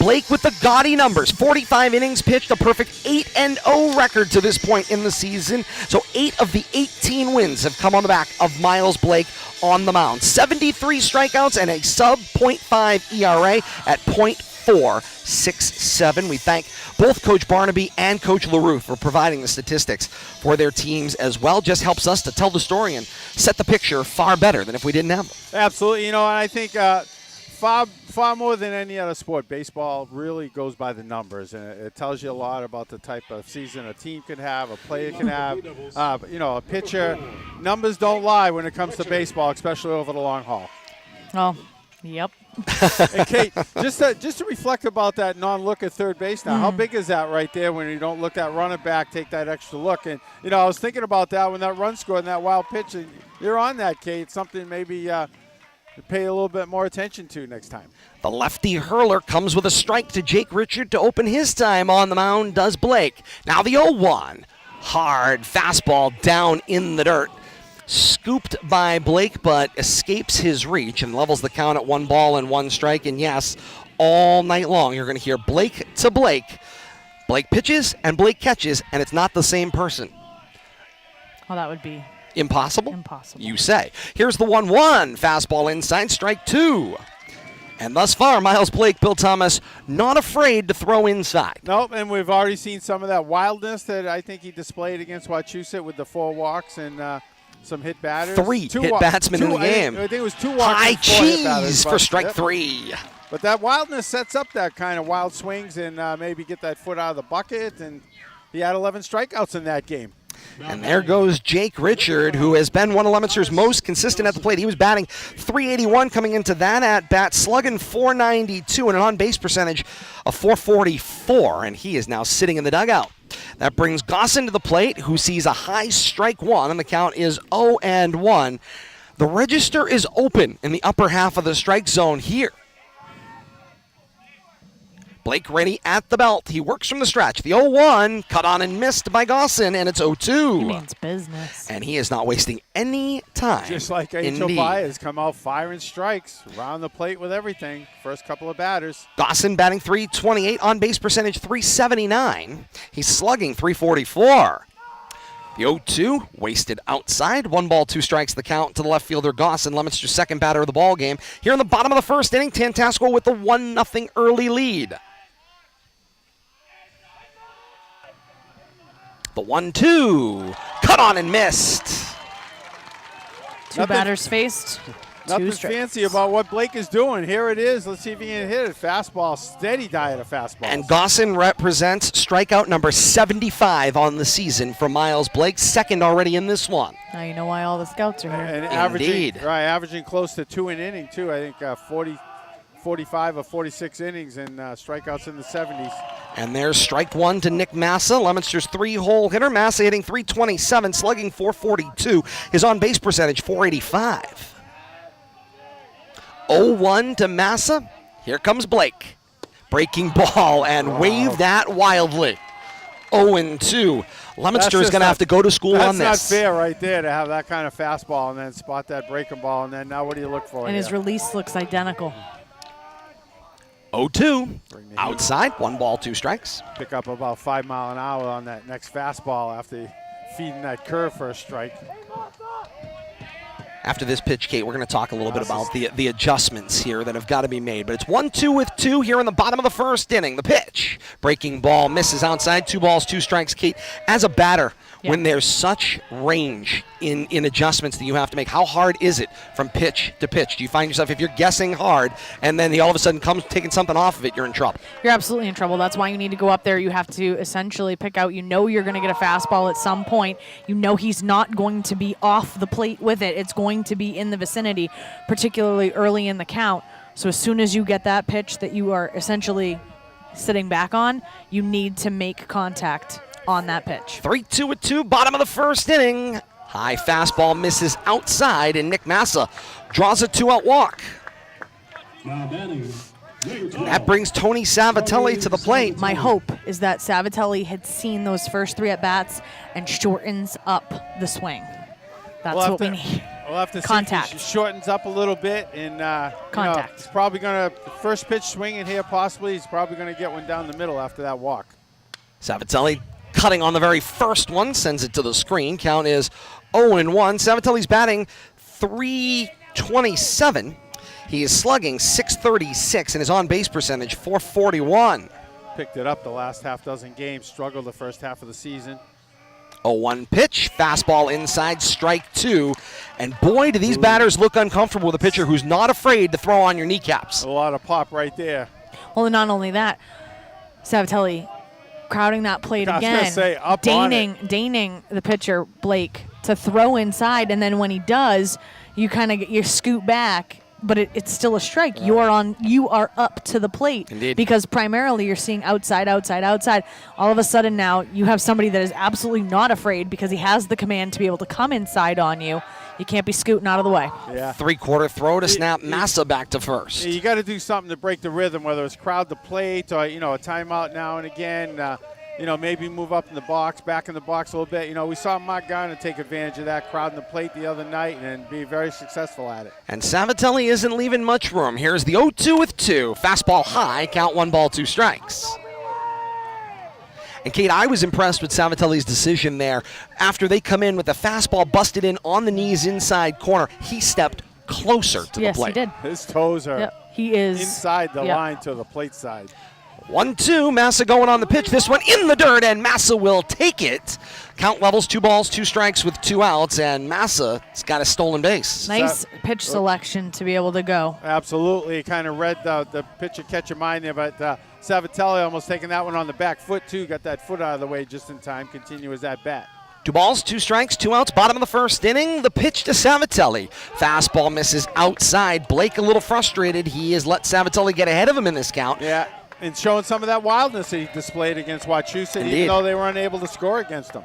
Blake with the gaudy numbers. 45 innings pitched, a perfect 8-0 record to this point in the season. So 8 of the 18 wins have come on the back of Miles Blake on the mound. 73 strikeouts and a sub-.5 ERA at .467. We thank both Coach Barnaby and Coach LaRue for providing the statistics for their teams as well. Just helps us to tell the story and set the picture far better than if we didn't have them. Absolutely. And I think far more than any other sport, baseball really goes by the numbers, and it tells you a lot about the type of season a team can have, a player can have, a pitcher. Numbers don't lie when it comes to baseball, especially over the long haul. Oh, yep. And Kate, just to reflect about that non-look at third base now, how big is that right there when you don't look that running back, take that extra look? And, I was thinking about that when that run scored and that wild pitch, and you're on that, Kate, something maybe to pay a little bit more attention to next time. The lefty hurler comes with a strike to Jake Richard to open his time on the mound, does Blake. Now the 0-1. Hard fastball down in the dirt. Scooped by Blake, but escapes his reach and levels the count at 1-1 And yes, all night long you're going to hear Blake to Blake. Blake pitches and Blake catches, and it's not the same person. Well, that would be impossible? Impossible. You say. Here's the 1-1. Fastball inside, strike 2. And thus far, Miles Blake, Bill Thomas, not afraid to throw inside. Nope, and we've already seen some of that wildness that I think he displayed against Wachusett with the 4 walks and some hit batters. 3 hit batsmen in the game. I think it was 2 walks. High and 4 hit batters, cheese for strike 3. But that wildness sets up that kind of wild swings and maybe get that foot out of the bucket. And he had 11 strikeouts in that game. And there goes Jake Richard, who has been one of Leominster's most consistent at the plate. He was batting .381 coming into that at-bat, slugging .492 and an on-base percentage of .444, and he is now sitting in the dugout. That brings Gossin to the plate, who sees a high strike 1, and the count is 0-1. The register is open in the upper half of the strike zone here. Blake ready at the belt. He works from the stretch. The 0-1, cut on and missed by Gossin, and it's 0-2. He means business. And he is not wasting any time. Just like Angel Baez come out firing strikes, around the plate with everything. First couple of batters. Gossin batting .328, on-base percentage .379. He's slugging .344. The 0-2, wasted outside. 1 ball, 2 strikes, the count to the left fielder, Gossin, Leominster's second batter of the ball game. Here in the bottom of the first inning, Tantasqua with the 1-0 early lead. The 1-2, cut on and missed. 2 batters faced. Nothing fancy about what Blake is doing. Here it is. Let's see if he can hit it. Fastball, steady diet of fastballs. And Gossin represents strikeout number 75 on the season for Miles Blake, second already in this one. Now you know why all the scouts are here. And averaging close to 2 an inning, too. I think 45 or 46 innings and strikeouts in the 70s. And there's strike 1 to Nick Massa, Leominster's 3-hole hitter. Massa hitting .327, slugging .442. His on-base percentage, .485. 0-1 to Massa. Here comes Blake. Breaking ball and wave that wildly. 0-2. Leominster is going to have to go to school on this. That's not fair right there to have that kind of fastball and then spot that breaking ball. And then now what do you look for? And his release looks identical. 0-2. Outside. 1 ball, 2 strikes. Pick up about 5 miles an hour on that next fastball after feeding that curve for a strike. After this pitch, Kate, we're going to talk a little bit about the adjustments here that have got to be made. But it's 1-2 with 2 here in the bottom of the first inning. The pitch. Breaking ball misses outside. 2 balls, 2 strikes. Kate, as a batter, when there's such range in adjustments that you have to make, how hard is it from pitch to pitch? Do you find yourself, if you're guessing hard and then he all of a sudden comes taking something off of it, you're in trouble? You're absolutely in trouble. That's why you need to go up there. You have to essentially pick out, you're going to get a fastball at some point. You know he's not going to be off the plate with it. It's going to be in the vicinity, particularly early in the count. So as soon as you get that pitch that you are essentially sitting back on, you need to make contact on that pitch. 3-2 with 2, bottom of the first inning. High fastball misses outside, and Nick Massa draws a 2-out walk. That brings Tony Savatelli to the plate. My hope is that Savatelli had seen those first 3 at-bats and shortens up the swing. That's what we need. We'll have to Contact. see if he shortens up a little bit. And Contact. he's probably going to, first pitch swinging here possibly, he's probably going to get one down the middle after that walk. Savatelli cutting on the very first one, sends it to the screen. Count is 0-1. Savatelli's batting .327. He is slugging .636 and his on-base percentage .441. Picked it up the last half dozen games, struggled the first half of the season. 0-1 pitch, fastball inside, strike 2. And boy, do these batters look uncomfortable with a pitcher who's not afraid to throw on your kneecaps. A lot of pop right there. Well, and not only that, Savatelli crowding that plate I was again, gonna say, up on it. deigning the pitcher, Blake, to throw inside, and then when he does, you kind of get your scoot back, but it's still a strike. You are up to the plate. Indeed. Because primarily you're seeing outside. All of a sudden now you have somebody that is absolutely not afraid because he has the command to be able to come inside on you. You can't be scooting out of the way. Yeah. Three-quarter throw to snap Massa back to first. You got to do something to break the rhythm, whether it's crowd the plate or, a timeout now and again. Maybe move up in the box, back in the box a little bit. We saw Mark Garner take advantage of that crowd in the plate the other night and be very successful at it. And Savatelli isn't leaving much room. Here's the 0-2 with 2. Fastball high, count 1 ball, 2 strikes. And Kate, I was impressed with Savatelli's decision there. After they come in with the fastball busted in on the knees inside corner, he stepped closer to the plate. Yes, he did. His toes are He is inside the line to the plate side. 1-2, Massa going on the pitch. This one in the dirt, and Massa will take it. Count levels 2 balls, 2 strikes with 2 outs, and Massa's got a stolen base. Nice pitch selection to be able to go. Absolutely. Kind of read the pitcher catch your mind there, but Savatelli almost taking that one on the back foot, too. Got that foot out of the way just in time. Continues that bat. 2 balls, 2 strikes, 2 outs, bottom of the first inning. The pitch to Savatelli. Fastball misses outside. Blake a little frustrated. He has let Savatelli get ahead of him in this count. Yeah. And showing some of that wildness that he displayed against Wachusett, even though they were unable to score against him.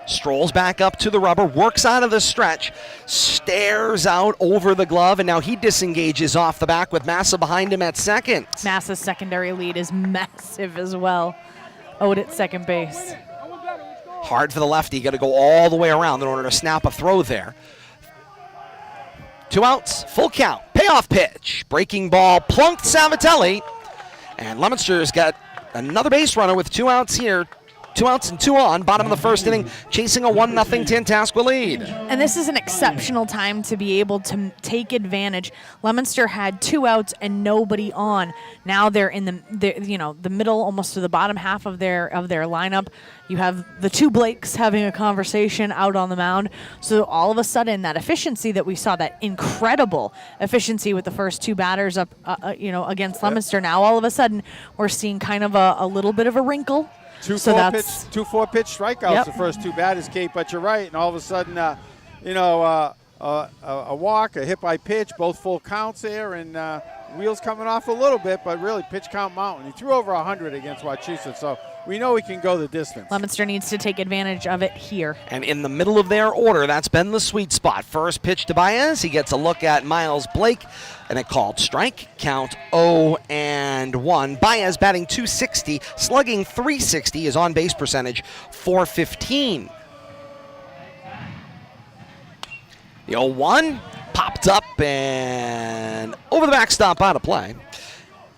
Strolls back up to the rubber, works out of the stretch, stares out over the glove, and now he disengages off the back with Massa behind him at second. Massa's secondary lead is massive as well. Owed at second base. Hard for the lefty, got to go all the way around in order to snap a throw there. 2 outs, full count, payoff pitch, breaking ball, plunked Savatelli, and Leominster's got another base runner with 2 outs here. 2 outs and 2 on, bottom of the first inning, chasing a 1-0 Tantasqua lead. And this is an exceptional time to be able to take advantage. Leominster had 2 outs and nobody on. Now they're in the middle, almost to the bottom half of their lineup. You have the 2 Blakes having a conversation out on the mound. So all of a sudden, that efficiency that we saw, that incredible efficiency with the first 2 batters up, against Leominster. Now all of a sudden, we're seeing kind of a little bit of a wrinkle. 2 4-pitch strikeouts the first 2 batters, Kate. But you're right, and all of a sudden, a walk, a hit by pitch, both full counts there, and wheels coming off a little bit, but really pitch count mountain. He threw over 100 against Wachusett, so we know he can go the distance. Leominster needs to take advantage of it here. And in the middle of their order, that's been the sweet spot. First pitch to Baez. He gets a look at Miles Blake, and a called strike. Count 0-1. Baez batting .260, slugging .360. His on-base percentage .415. The 0-1 popped up and over the backstop, out of play.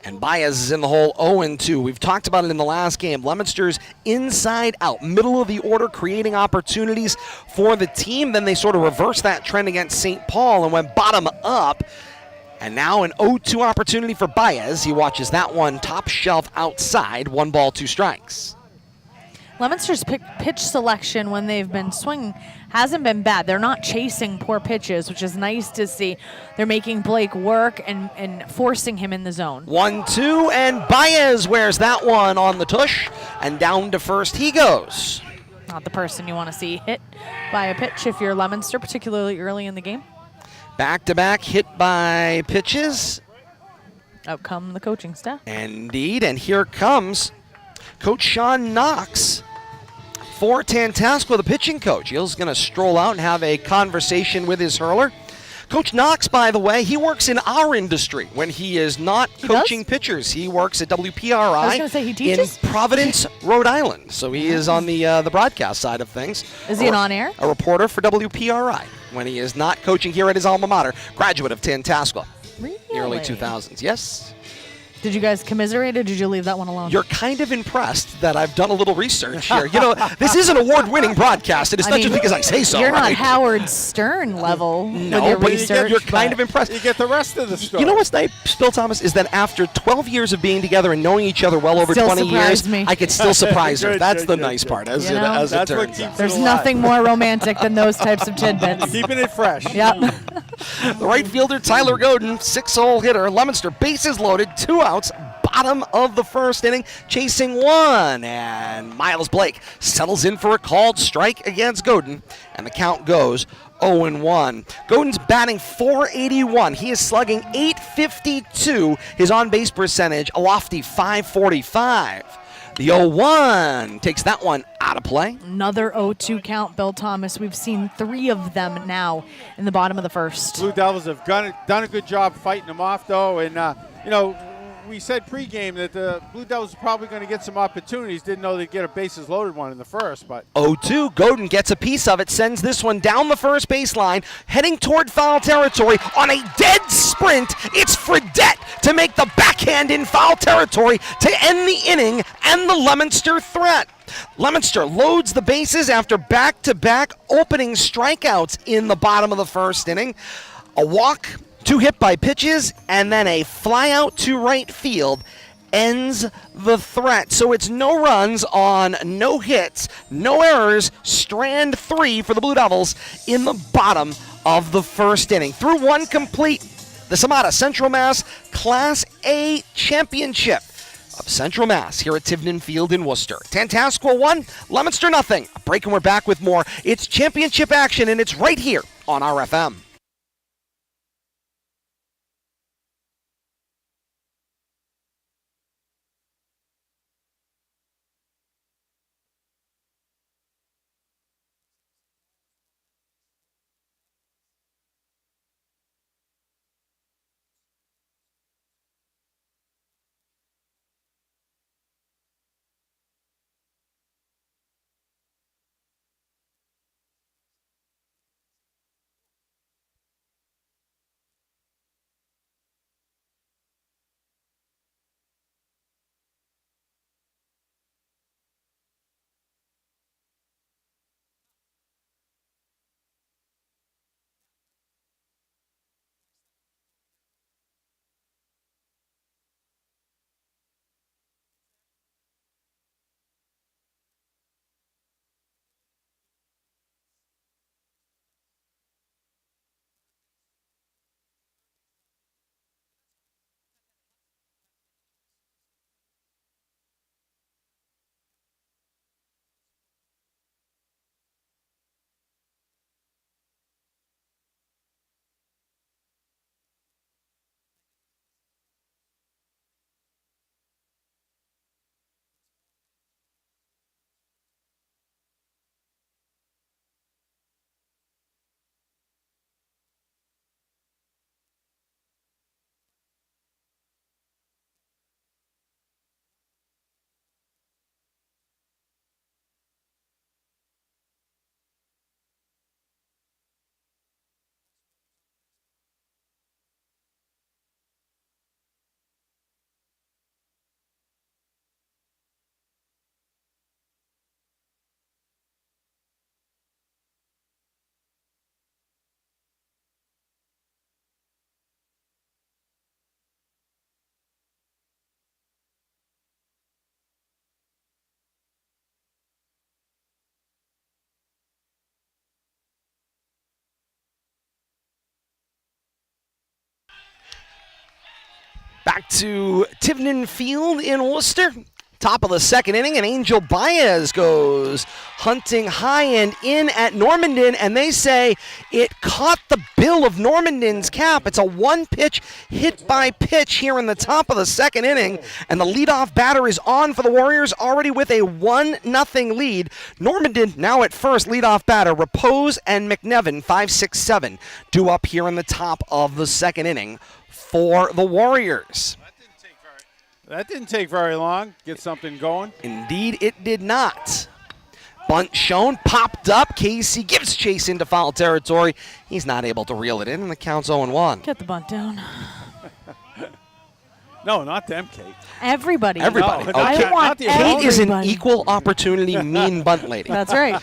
And Baez is in the hole 0-2. We've talked about it in the last game. Leominster's inside out, middle of the order, creating opportunities for the team. Then they sort of reversed that trend against St. Paul and went bottom up. And now an 0-2 opportunity for Baez. He watches that one top shelf outside. 1 ball, 2 strikes. Leominster's pitch selection when they've been swinging hasn't been bad. They're not chasing poor pitches, which is nice to see. They're making Blake work and forcing him in the zone. 1-2, and Baez wears that one on the tush, and down to first he goes. Not the person you want to see hit by a pitch if you're Leominster, particularly early in the game. Back-to-back hit by pitches. Out come the coaching staff. Indeed, and here comes Coach Sean Knox for Tantasqua, the pitching coach. He's going to stroll out and have a conversation with his hurler. Coach Knox, by the way, he works in our industry when he is not coaching does? pitchers. He works at WPRI I was gonna say, he teaches? in Providence, Rhode Island. So he is on the broadcast side of things. Is he an on-air? A reporter for WPRI when he is not coaching here at his alma mater. Graduate of Tantasqua, Really? the early 2000s. Yes. Did you guys commiserate, or did you leave that one alone? You're kind of impressed that I've done a little research here. You know, this is an award-winning broadcast, and it's not just because I say so. You're not right? Howard Stern level No, with your but research. you're kind of impressed. You get the rest of the story. You know what's nice, Bill Thomas, is that after 12 years of being together and knowing each other well over Still 20 years, surprised me. I could still surprise her. Good, That's good, the good, nice good. part, as You it, know? as it That's what turns keeps out. There's it alive. nothing more romantic than those types of tidbits. Keeping it fresh. Yep. The right fielder, Tyler Godin, 6-hole hitter. Leominster, bases loaded, 2 outs, bottom of the first inning, chasing 1. And Miles Blake settles in for a called strike against Godin, and the count goes 0-1. Godin's batting .481. He is slugging .852. His on-base percentage, a lofty .545. The 0-1 takes that one out of play. Another 0-2 count, Bill Thomas. We've seen 3 of them now in the bottom of the first. Blue Devils have done a good job fighting them off, though. And, you know, we said pregame that the Blue Devils are probably going to get some opportunities. Didn't know they'd get a bases loaded one in the first, but 0-2. Godin gets a piece of it, sends this one down the first baseline, heading toward foul territory on a dead sprint. It's Fredette to make the backhand in foul territory to end the inning and the Leominster threat. Leominster loads the bases after back-to-back opening strikeouts in the bottom of the first inning. A walk, 2 hit by pitches, and then a fly out to right field ends the threat. So it's no runs on no hits, no errors, strand 3 for the Blue Devils in the bottom of the first inning. Through 1 complete, the CMADA Central Mass Class A Championship of Central Mass here at Tivnan Field in Worcester. Tantasqua 1, Leominster nothing. A break and we're back with more. It's championship action, and it's right here on RFM. Back to Tivnan Field in Worcester. Top of the second inning, and Angel Baez goes hunting high and in at Normandin, and they say it caught the bill of Normandin's cap. It's a one-pitch hit-by-pitch here in the top of the second inning, and the leadoff batter is on for the Warriors, already with a 1-0 lead. Normandin now at first, leadoff batter. Repose and McNevin, 5-6-7, due up here in the top of the second inning for the Warriors. That didn't take very long. Get something going. Indeed, it did not. Bunt shown, popped up. Casey gives chase into foul territory. He's not able to reel it in, and the count's 0-1. Get the bunt down. No, not them, Kate. Everybody. Everybody. No, Okay. I want Kate is an everybody. equal opportunity mean bunt lady. That's right.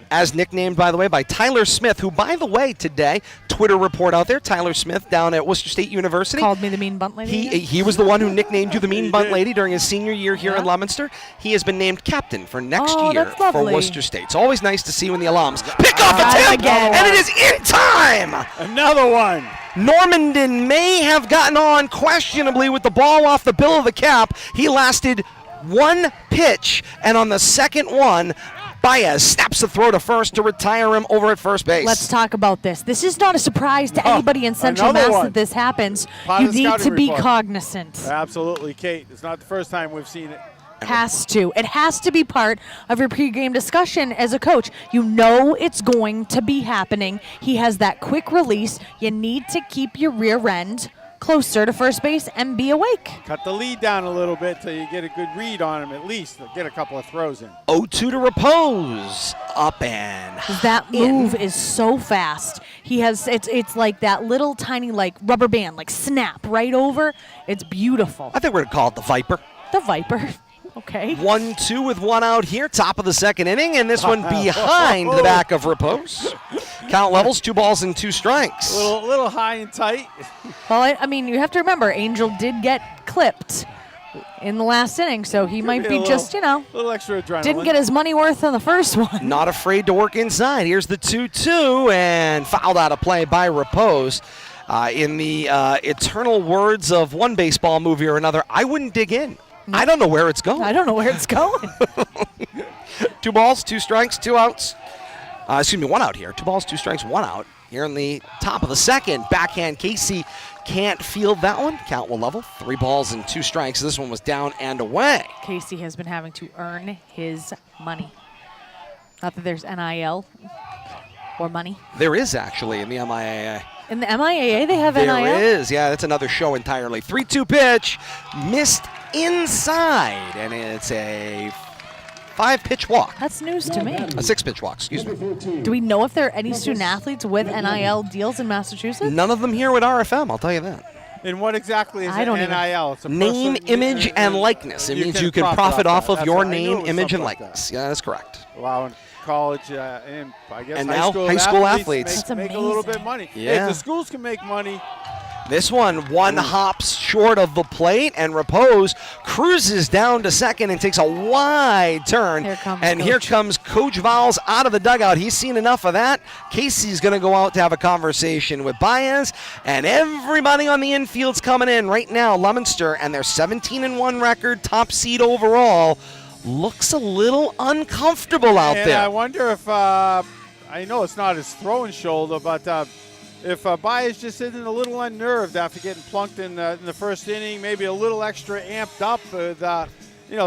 As nicknamed, by the way, by Tyler Smith, who, by the way, today, Twitter report out there, Tyler Smith down at Worcester State University. Called me the mean bunt lady. He was the one who nicknamed you the mean bunt lady during his senior year here in Leominster. He has been named captain for next year that's for lovely. Worcester State. It's always nice to see when the alums pick off a Got it tip, again. and it is in time. Another one. Normandin may have gotten on questionably with the ball off the bill of the cap. He lasted one pitch, and on the second one, Baez snaps the throw to first to retire him over at first base. Let's talk about this. This is not a surprise to anybody in Central another Mass one. that this happens. Part You of the need scouting to be report. cognizant. Absolutely, Kate. It's not the first time we've seen it. Has to. It has to be part of your pregame discussion as a coach. You know it's going to be happening. He has that quick release. You need to keep your rear end closer to first base and be awake. Cut the lead down a little bit till you get a good read on him at least. Get a couple of throws in. 0-2 to Repose. Up and That in. move is so fast. He has it's like that little tiny like rubber band, like snap right over. It's beautiful. I think we're going to call it the Viper. The Viper. Okay. 1-2 with one out here, top of the second inning, and this one behind the back of Repose. Count levels, 2 balls and 2 strikes. A little high and tight. Well, I mean, you have to remember, Angel did get clipped in the last inning, so he might be just, A little extra adrenaline. didn't get his money worth on the first one. Not afraid to work inside. Here's the 2-2, and fouled out of play by Repose. In the eternal words of one baseball movie or another, I wouldn't dig in. I don't know where it's going. I don't know where it's going. 2 balls, 2 strikes, 2 outs. 1 out here. 2 balls, 2 strikes, 1 out. Here in the top of the second, backhand Casey can't field that one. Count will level. 3 balls and 2 strikes. This one was down and away. Casey has been having to earn his money. Not that there's NIL or money. There is actually in the MIAA. In the MIAA, they have NIL? There is. Yeah, that's another show entirely. 3-2 pitch. Missed inside. And it's a 5-pitch walk. That's news to me. A 6-pitch walk, excuse me. Do we know if there are any student athletes with NIL deals in Massachusetts? None of them here with RFM, I'll tell you that. And what exactly is I don't NIL? even- It's a Name, person- image, and likeness. It means you can profit off of That's your what I knew it name, was image, and something like likeness. Yeah, that's correct. that. Allowing college and I guess And high now school high school athletes athletes. make That's a little bit amazing. of money. Yeah. If the schools can make money, This one hops short of the plate, and Repose cruises down to second and takes a wide turn. Here comes and Coach. here comes Coach Vowles out of the dugout. He's seen enough of that. Casey's going to go out to have a conversation with Baez, and everybody on the infield's coming in right now. Leominster and their 17-1 record, top seed overall, looks a little uncomfortable out and there. I wonder if I know it's not his throwing shoulder, but if Baez just isn't a little unnerved after getting plunked in the first inning, maybe a little extra amped up with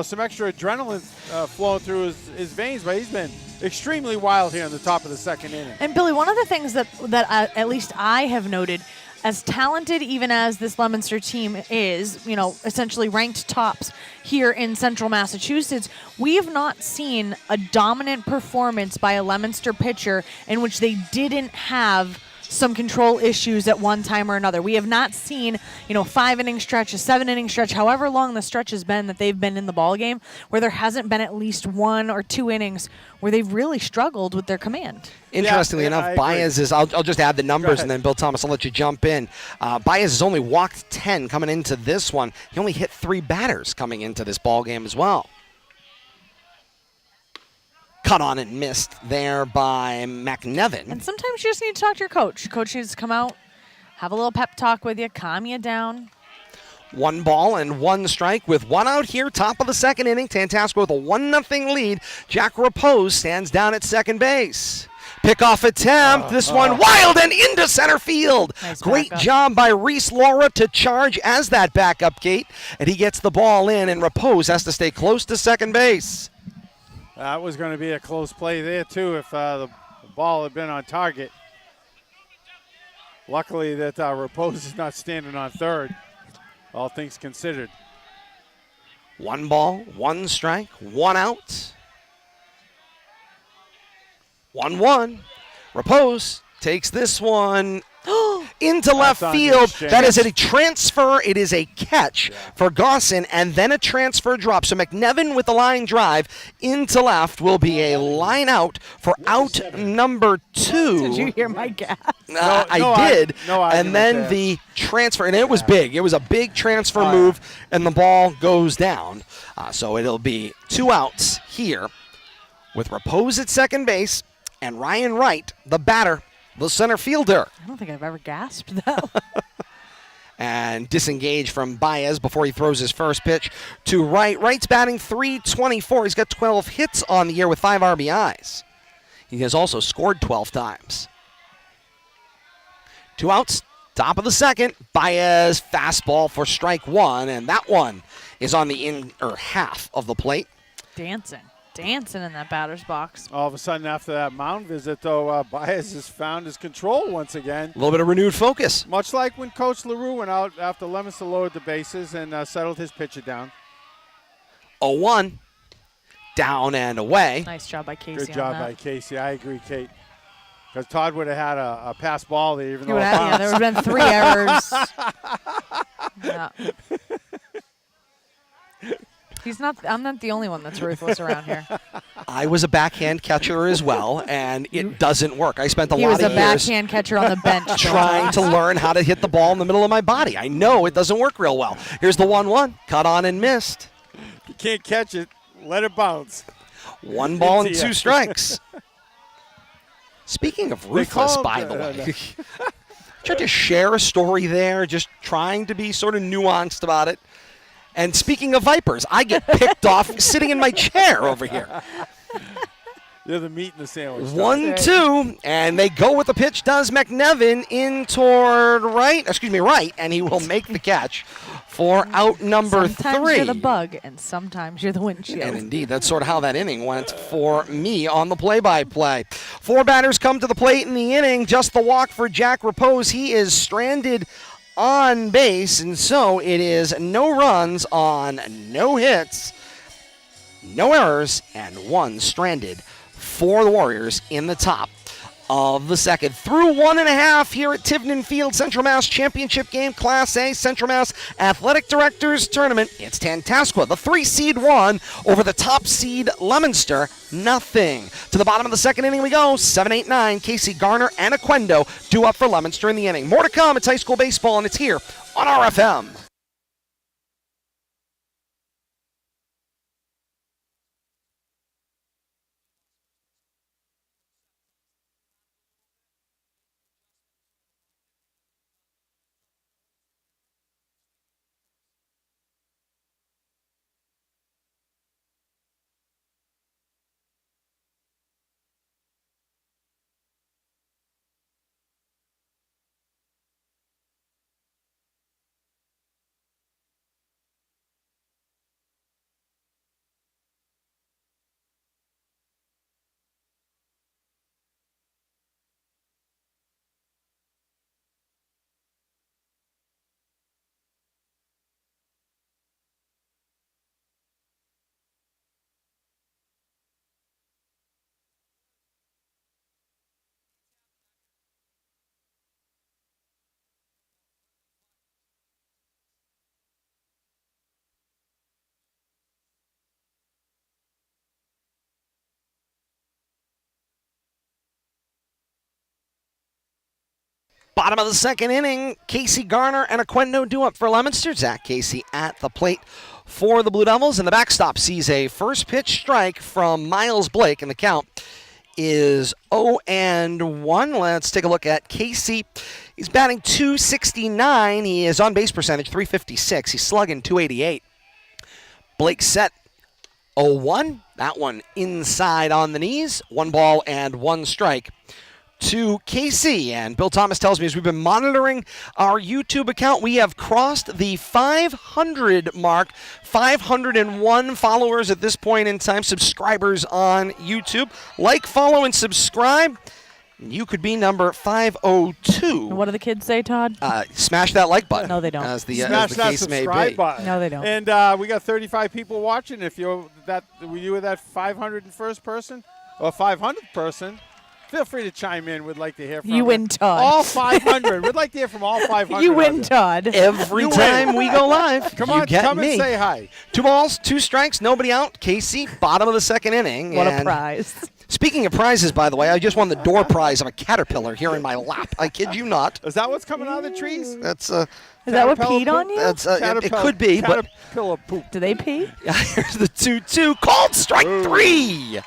some extra adrenaline flowing through his veins, but he's been extremely wild here in the top of the second inning. And Billy, one of the things that at least I have noted, as talented even as this Leominster team is, essentially ranked tops here in Central Massachusetts, we have not seen a dominant performance by a Leominster pitcher in which they didn't have some control issues at one time or another. We have not seen, 5-inning stretch, a 7-inning stretch, however long the stretch has been that they've been in the ball game, where there hasn't been at least 1 or 2 innings where they've really struggled with their command. Interestingly I enough, agree. Baez is, I'll just add the numbers, ahead. and then Bill Thomas, I'll let you jump in. Baez has only walked 10 coming into this one. He only hit 3 batters coming into this ball game as well. Cut on and missed there by McNevin. And sometimes you just need to talk to your coach. Coach needs to come out, have a little pep talk with you, calm you down. 1 ball and 1 strike with 1 out here, top of the second inning. Tantasqua with a 1-0 lead. Jack Repose stands down at second base. Pickoff attempt. This one wild and into center field. Nice Great backup. job by Reese Laura to charge as that backup gate. And he gets the ball in, and Repose has to stay close to second base. That was going to be a close play there, too, if the ball had been on target. Luckily that Repose is not standing on third, all things considered. 1 ball, 1 strike, 1 out. 1-1. Repose takes this one into left on field. exchange. That is a transfer. It is a catch for Gosson, and then a transfer drop. So McNevin with the line drive into left will be a line out for out number 2. Did you hear my gas? I did. no and argument then there. the transfer, and it was big. It was a big transfer move, and the ball goes down. So it'll be 2 outs here with Repose at second base and Ryan Wright, the batter, the center fielder. I don't think I've ever gasped that. And disengaged from Baez before he throws his first pitch to Wright. Wright's batting .324. He's got 12 hits on the year with 5 RBIs. He has also scored 12 times. 2 outs, top of the second. Baez fastball for strike 1, and that one is on the inner half of the plate. Dancing in that batter's box. All of a sudden, after that mound visit, though, Baez has found his control once again. A little bit of renewed focus. Much like when Coach LaRue went out after Leominster lowered the bases and settled his pitcher down. 0-1, down and away. Nice job by Casey. Good job by Casey. I agree, Kate. Because Todd would have had a pass ball there, even though it There would have been 3 errors. Yeah. I'm not the only one that's ruthless around here. I was a backhand catcher as well, and it doesn't work. I spent a He lot was a of years backhand catcher on the bench. trying to learn how to hit the ball in the middle of my body. I know it doesn't work real well. Here's the 1-1, cut on and missed. You can't catch it. Let it bounce. 1 ball and Into 2 you. strikes. Speaking of ruthless, call- by the way, tried to share a story there, just trying to be sort of nuanced about it. And speaking of Vipers, I get picked off sitting in my chair over here. You're the meat in the sandwich. 1-2, and they go with the pitch. Does McNevin in toward right, and he will make the catch for out number 3. Sometimes you're the bug, and sometimes you're the windshield. And indeed, that's sort of how that inning went for me on the play-by-play. 4 batters come to the plate in the inning. Just the walk for Jack Repose. He is stranded on base, and so it is no runs on no hits, no errors, and 1 stranded for the Warriors in the top of the second. Through 1.5 here at Tivnan Field, Central Mass Championship game, Class A Central Mass Athletic Directors Tournament. It's Tantasqua, the 3-seed won over the top seed Leominster, nothing. To the bottom of the second inning we go. 7-8-9, Casey Garner and Aquendo due up for Leominster in the inning. More to come. It's high school baseball, and it's here on RFM. Bottom of the second inning, Casey Garner and Aquendo due up for Leominster. Zach Casey at the plate for the Blue Devils, and the backstop sees a first pitch strike from Miles Blake, and the count is 0-1. Let's take a look at Casey He's batting .269. He is on base percentage .356. He's slugging .288. Blake set 0-1. That one inside on the knees. 1 ball and 1 strike to Casey. And Bill Thomas tells me as we've been monitoring our YouTube account, we have crossed the 500 mark. 501 followers at this point in time, subscribers on YouTube. Like, follow, and subscribe. You could be number 502. And what do the kids say, Todd? Smash that like button. No, they don't. As the Smash that case may subscribe be. button. No, they don't. And we got 35 people watching. If you were that 501st person or 500th person, feel free to chime in. We'd like to hear from You win, Todd. all 500. We'd like to hear from all 500. You win, of you. Todd. Every time we go live, Come you on, get come me. and say hi. 2 balls, 2 strikes, nobody out. Casey, bottom of the 2nd inning. What a And prize. speaking of prizes, by the way, I just won the door prize of a caterpillar here in my lap. I kid you not. Is that what's coming out of the trees? That's Is that what Caterpillar peed on poop? you? that's it could be, but Caterpillar poop. Do they pee? here's the 2-2 called strike Ooh. 3.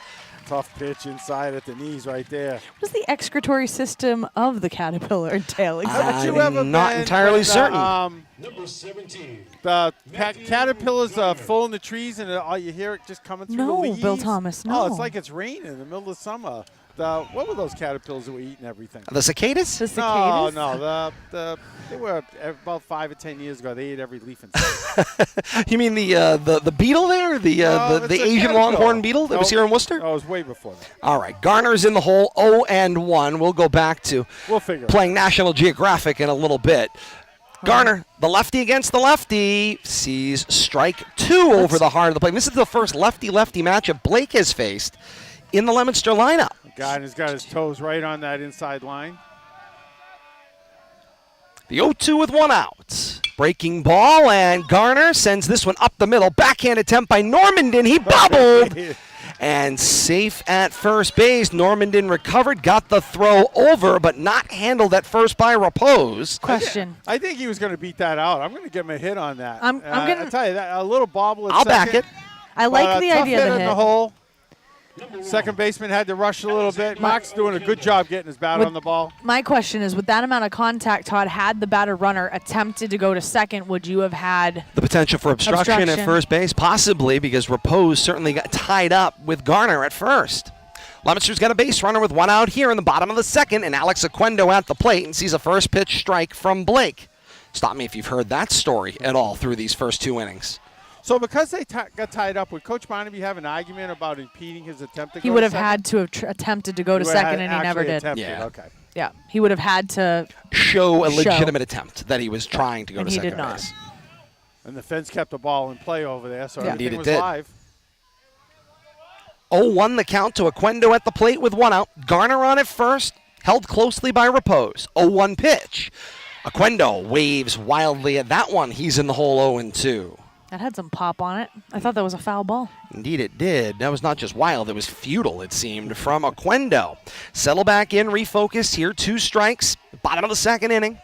Tough pitch inside at the knees right there. What does the excretory system of the caterpillar entail exactly? Haven't you ever I'm not been entirely when, certain. Number 17. The caterpillars are full in the trees, and all you hear it just coming through the No, leaves. Bill Thomas, Oh, no. it's like it's raining in the middle of summer. What were those caterpillars that were eating everything? The cicadas? The No, cicadas? no. They were about 5 or 10 years ago. They ate every leaf inside. You mean the beetle there? No, The it's a Asian caterpillar. longhorn beetle that was Nope. here in Worcester? Oh, it was way before that. All right, Garner's in the hole, 0-1. We'll go back to We'll figure it playing National Geographic in a little bit. Garner, the lefty against the lefty, sees strike 2 over the heart of the plate. This is the first lefty-lefty matchup Blake has faced in the Leominster lineup. out. Guy has got his toes right on that inside line. The 0-2 with 1 out. Breaking ball, and Garner sends this one up the middle. Backhand attempt by Normandin. He bobbled. And safe at first base. Normandin recovered, got the throw over, but not handled at first by Repose. Question. I think he was going to beat that out. I'm going to give him a hit on that. I'm gonna- I tell you, that a little bobble at I'll second. back it. I like the tough idea hit of the in hit. the hole. Second baseman had to rush a little bit. Mark's doing a good job getting his bat on the ball. My question is, with that amount of contact, Todd, had the batter runner attempted to go to second, would you have had The potential for obstruction at first base, possibly, because Repose certainly got tied up with Garner at first. Leominster's got a base runner with 1 out here in the bottom of the 2nd, and Alex Oquendo at the plate and sees a first pitch strike from Blake. Stop me if you've heard that story at all through these first 2 innings. So because they got tied up, would Coach Barnaby have an argument about impeding his attempt to go he would to have second? had to have attempted to go to He would have second, and he never actually did. attempted, Yeah. Okay. Yeah, he would have had to. Show a Show. legitimate attempt that he was trying to go And to he second did not. base. And the fence kept the ball in play over there, so Yeah. everything Indeed it was did. live. 0-1 the count to Oquendo at the plate with 1 out. Garner on at first, held closely by Repose. 0-1 pitch. Oquendo waves wildly at that one. He's in the hole 0-2. That had some pop on it. I thought that was a foul ball. Indeed it did. That was not just wild, it was futile, it seemed, from Oquendo. Settle back in, refocus here. 2 strikes, bottom of the 2nd inning.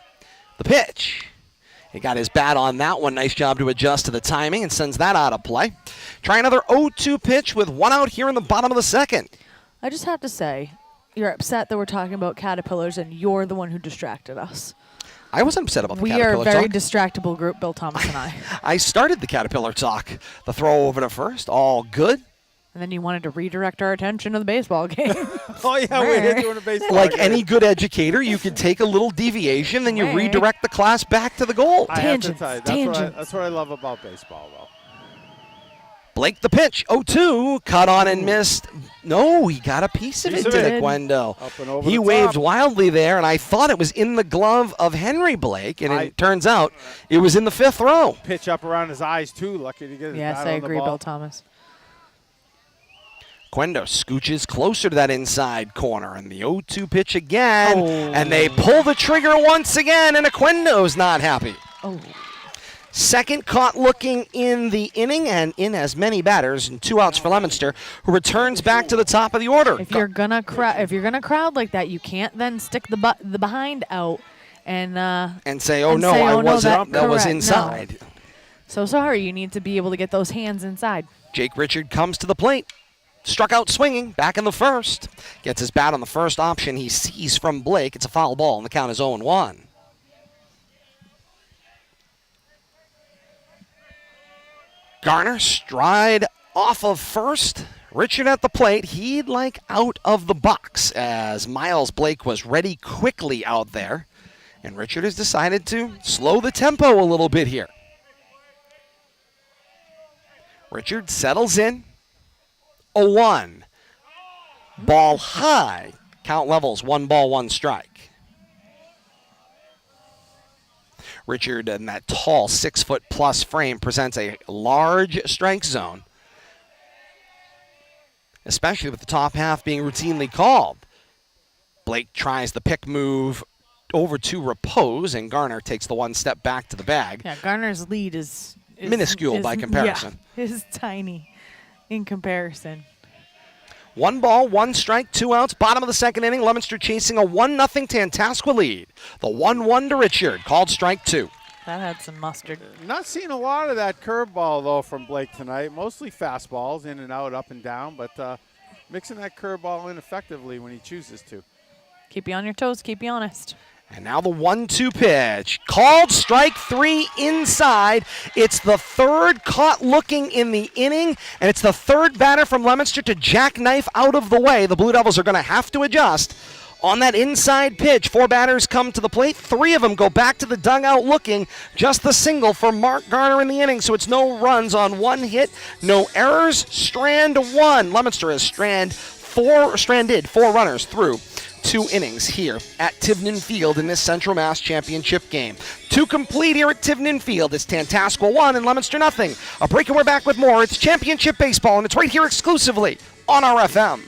The pitch. He got his bat on that one. Nice job to adjust to the timing and sends that out of play. Try another 0-2 pitch with 1 out here in the bottom of the 2nd. I just have to say, you're upset that we're talking about caterpillars, and you're the one who distracted us. I wasn't upset about the We are Caterpillar a very talk. distractible group, Bill Thomas and I. I started the Caterpillar talk. The throw over to first, all good. And then you wanted to redirect our attention to the baseball game. Oh, yeah, we're here doing a baseball Like game. any good educator, you could take a little deviation, then you Right. redirect the class back to the goal. I have to Tangents, tell you, tangents. that's what I love about baseball, though. Blake the pitch, 0-2, cut on and missed. No, he got a piece of Piece it, of did it. Oquendo. Up and over He the waved top. wildly there, and I thought it was in the glove of Henry Blake, and I- it turns out it was in the 5th row. Pitch up around his eyes, too. Lucky to get his Yes, bat I on the agree, ball. Bill Thomas. Oquendo scooches closer to that inside corner, and the 0-2 pitch again, Oh. and they pull the trigger once again, and Oquendo's not happy. Oh, Second caught looking in the inning, and in as many batters, and 2 outs for Leominster, who returns back to the top of the order. if you're gonna crowd like that, you can't then stick the behind out and And say, oh and no, say, I "Oh, no, wasn't, that was correct." No. inside. So sorry, you need to be able to get those hands inside. Jake Richard comes to the plate. Struck out swinging, back in the first. Gets his bat on the first option he sees from Blake. It's a foul ball, and the count is 0-1. Garner stride off of first. Richard at the plate. He'd like out of the box as Miles Blake was ready quickly out there. And Richard has decided to slow the tempo a little bit here. Richard settles in. 0-1. Ball high. Count levels 1 ball, 1 strike. Richard in that tall 6-foot-plus frame presents a large strike zone, especially with the top half being routinely called. Blake tries the pick move over to repose, and Garner takes the 1 step back to the bag. Yeah, Garner's lead is minuscule by comparison. Yeah, is tiny in comparison. 1 ball, 1 strike, 2 outs. Bottom of the second inning, Leominster chasing a 1-0 Tantasqua lead. The 1-1 to Richard, called strike 2. That had some mustard. Not seeing a lot of that curveball, though, from Blake tonight. Mostly fastballs, in and out, up and down, but mixing that curveball in effectively when he chooses to. Keep you on your toes, keep you honest. And now the 1-2 pitch. Called strike 3 inside. It's the 3rd caught looking in the inning, and it's the 3rd batter from Leominster to jackknife out of the way. The Blue Devils are going to have to adjust on that inside pitch. 4 batters come to the plate. 3 of them go back to the dugout looking. Just the single for Mark Garner in the inning, so it's no runs on 1 hit, no errors. Strand 1. Leominster has stranded 4 runners through 2 innings here at Tivnan Field in this Central Mass Championship game. 2 complete here at Tivnan Field. It's Tantasqua 1 and Leominster nothing. A break and we're back with more. It's Championship Baseball, and it's right here exclusively on RFM.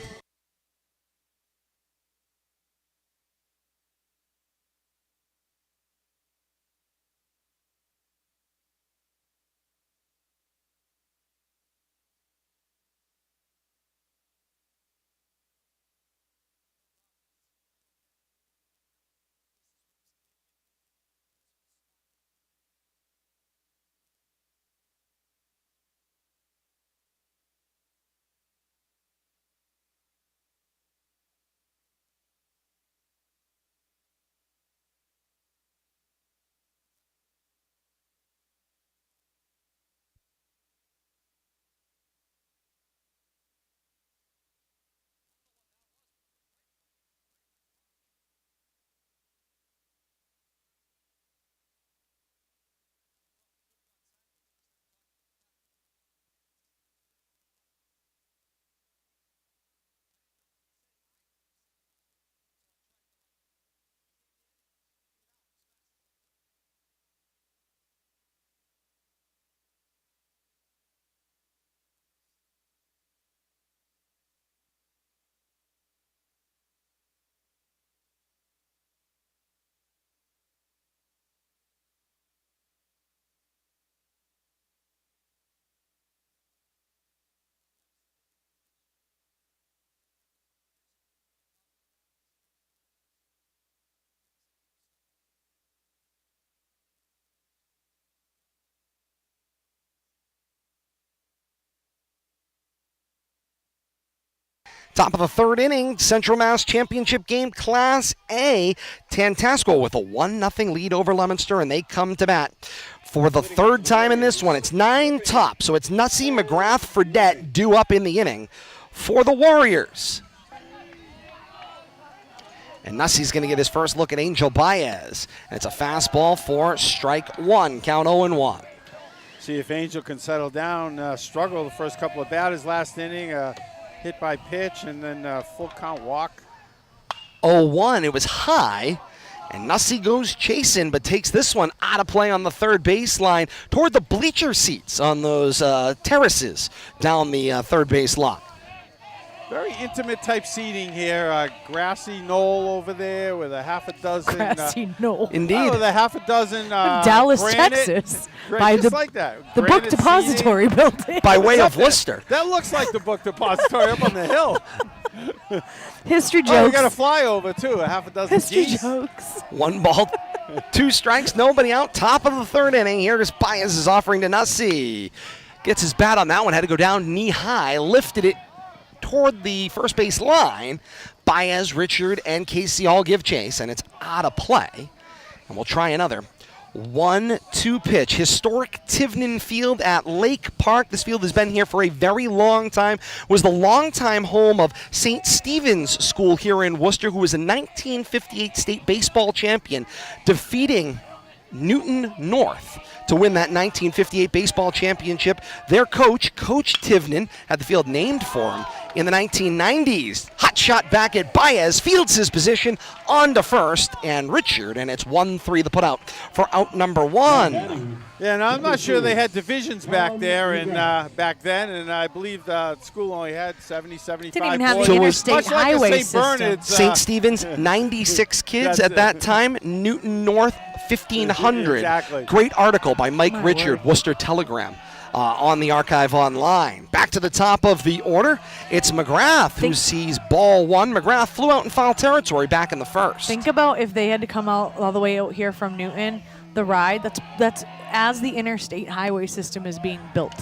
Top of the 3rd inning, Central Mass Championship game, Class A. Tantasqua with a 1-0 lead over Leominster, and they come to bat for the 3rd time in this one. It's 9 top, so it's Nussey, McGrath, Fredette due up in the inning for the Warriors. And Nussey's going to get his first look at Angel Baez. And it's a fastball for strike 1, count 0-1. See if Angel can settle down, struggle the first couple of batters last inning, hit by pitch, and then full count walk. 0-1, it was high, and Nussey goes chasing, but takes this one out of play on the 3rd baseline toward the bleacher seats on those terraces down the 3rd base lot. Very intimate type seating here. Grassy knoll over there with a half a dozen. Grassy knoll. Indeed. With a half a dozen. Dallas, granite, Texas. By just like that. The Book Depository building. By way of Worcester. That looks like the Book Depository up on the hill. History jokes. Oh, we got a flyover too. A half a dozen History geese. jokes. 1 ball, 2 strikes, nobody out. Top of the 3rd inning. Here's Baez is offering to Nussey. Gets his bat on that one. Had to go down knee high. Lifted it toward the first base line. Baez, Richard, and Casey all give chase, and it's out of play. And we'll try another 1-2 pitch. Historic Tivnan Field at Lake Park. This field has been here for a very long time. Was the longtime home of St. Stephen's School here in Worcester, who was a 1958 state baseball champion, defeating Newton North to win that 1958 baseball championship. Their coach, Coach Tivnan, had the field named for him in the 1990s. Hot shot back at Baez, fields his position on to first, and Richard, and it's 1-3 the put out for out number 1. Yeah, and I'm not sure they had divisions back there and back then, and I believe the school only had 70, 75 Didn't even have boys. the So it was interstate much like a highway St. system. Bernard's, St. Stephen's, 96 kids That's at that it. time. Newton North, 1,500. Exactly. Great article by Mike My Richard, word. Worcester Telegram, on the archive online. Back to the top of the order, it's McGrath who sees ball 1. McGrath flew out in foul territory back in the first. Think about if they had to come out all the way out here from Newton, the ride, that's as the interstate highway system is being built.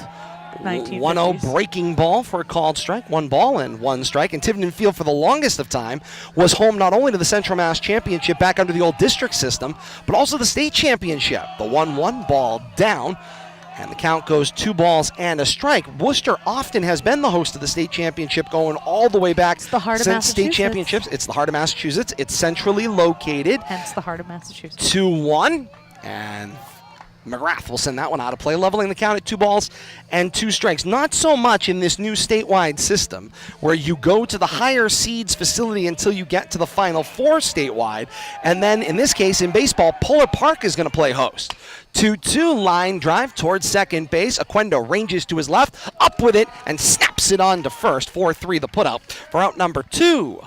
1950s. 1-0 breaking ball for a called strike. 1 ball and 1 strike. And Tivnan Field, for the longest of time, was home not only to the Central Mass Championship back under the old district system, but also the state championship. The 1-1 ball down, and the count goes 2 balls and a strike. Worcester often has been the host of the state championship going all the way back the heart of since state Massachusetts. championships. It's the heart of Massachusetts. It's centrally located. Hence the heart of Massachusetts. 2-1, and McGrath will send that one out of play, leveling the count at 2 balls and 2 strikes. Not so much in this new statewide system where you go to the higher seeds facility until you get to the Final Four statewide, and then in this case in baseball, Polar Park is going to play host. 2-2 line drive towards second base. Aquendo ranges to his left, up with it, and snaps it on to first. 4-3 the putout for out number 2.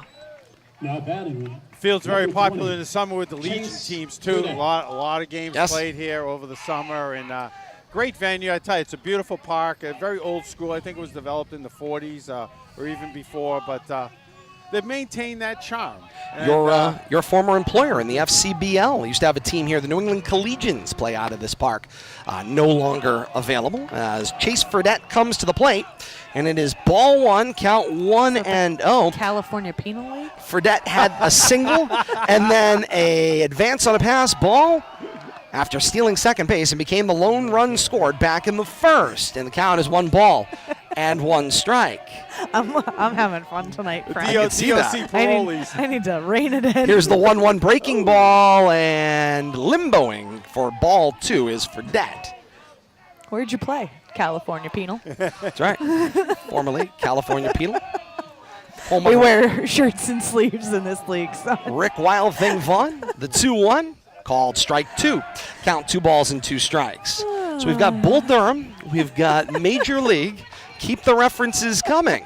Now batting. Field's very Number popular 20. in the summer with the Legion Chase teams too. A lot of games Yes. played here over the summer, and great venue. I tell you, it's a beautiful park, very old school. I think it was developed in the 40s or even before, but they've maintained that charm. And, Your former employer in the FCBL used to have a team here. The New England Collegians play out of this park. No longer available as Chase Fredette comes to the plate, and it is ball 1, count 1-0. California Penal League? Fredette had a single and then a advance on a pass ball after stealing second base and became the lone run scored back in the first. And the count is 1 ball and 1 strike. I'm having fun tonight, Frank. can see that. DOC I parolees. need to rein it in. Here's the 1-1 breaking ball, and limboing for ball 2 is Fredette. Where'd you play? California Penal. That's right. Formerly California Penal. Home We of wear shirts and sleeves in this league. So. Rick Wild Thing Vaughn. The 2-1 called strike 2. Count 2 balls and 2 strikes. So we've got Bull Durham. We've got Major League. Keep the references coming.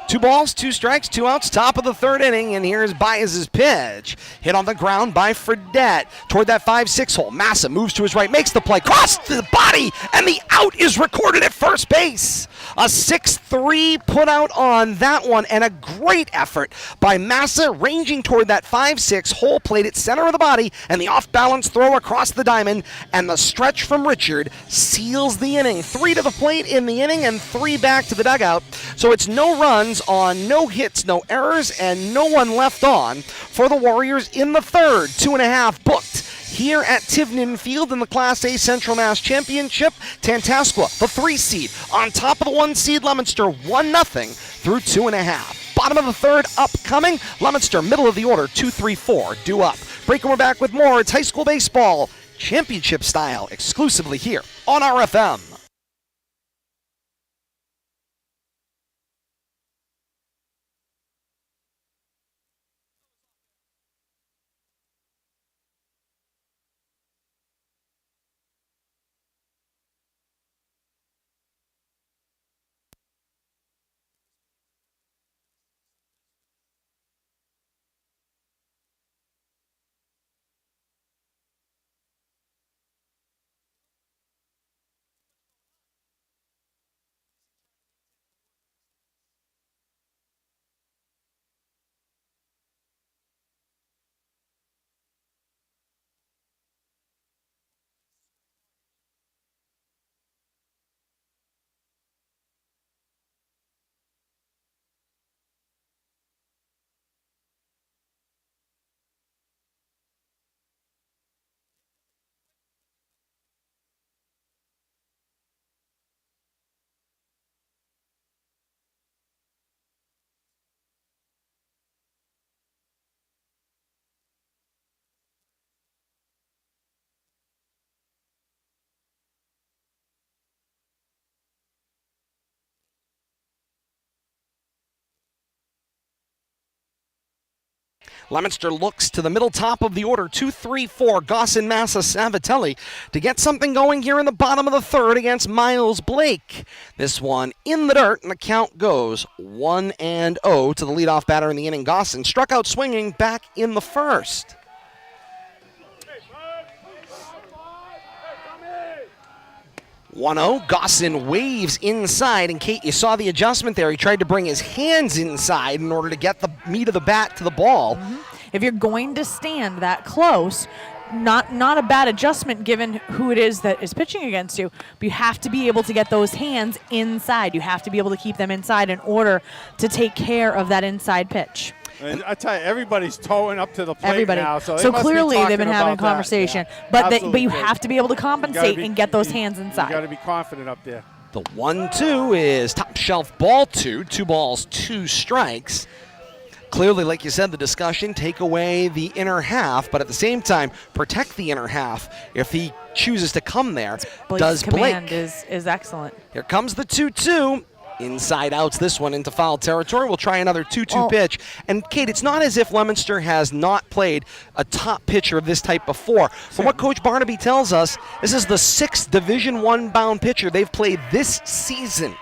2 balls, 2 strikes, 2 outs, top of the 3rd inning, and here's Baez's pitch. Hit on the ground by Fredette toward that 5-6 hole. Massa moves to his right, makes the play, cross to the body, and the out is recorded at first base. A 6-3 put out on that one, and a great effort by Massa, ranging toward that 5-6 hole, played at center of the body, and the off-balance throw across the diamond, and the stretch from Richard seals the inning. 3 to the plate in the inning, and 3 back to the dugout. So it's no runs on no hits, no errors, and no one left on for the Warriors in the 3rd. 2.5 booked here at Tivnan Field in the Class A Central Mass Championship. Tantasqua, the 3 seed, on top of the 1 seed Leominster, 1-0 through 2.5. Bottom of the 3rd upcoming. Leominster, middle of the order, 2-3-4 due up. Break, and we're back with more. It's high school baseball, championship style, exclusively here on RFM. Leominster looks to the middle top of the order, 2-3-4, Gossin, Massa, Savatelli, to get something going here in the bottom of the third against Miles Blake. This one in the dirt, and the count goes 1-0 to the leadoff batter in the inning. Gossin struck out swinging back in the first. 1-0, Gossin waves inside, and Kate, you saw the adjustment there. He tried to bring his hands inside in order to get the meat of the bat to the ball. If you're going to stand that close, not a bad adjustment given who it is that is pitching against you, but you have to be able to get those hands inside. You have to be able to keep them inside in order to take care of that inside pitch. And I tell you, everybody's towing up to the plate now. So clearly they've been having a conversation. Yeah, but you have to be able to compensate and get those hands inside. You got to be confident up there. The 1-2 is top shelf ball 2. 2 balls, 2 strikes. Clearly, like you said, the discussion, take away the inner half, but at the same time, protect the inner half if he chooses to come there. Blake's command is excellent. Here comes the 2-2. Inside outs this one into foul territory. We'll try another 2-2 pitch. And, Kate, it's not as if Leominster has not played a top pitcher of this type before. From what Coach Barnaby tells us, this is the 6th Division I bound pitcher they've played this season.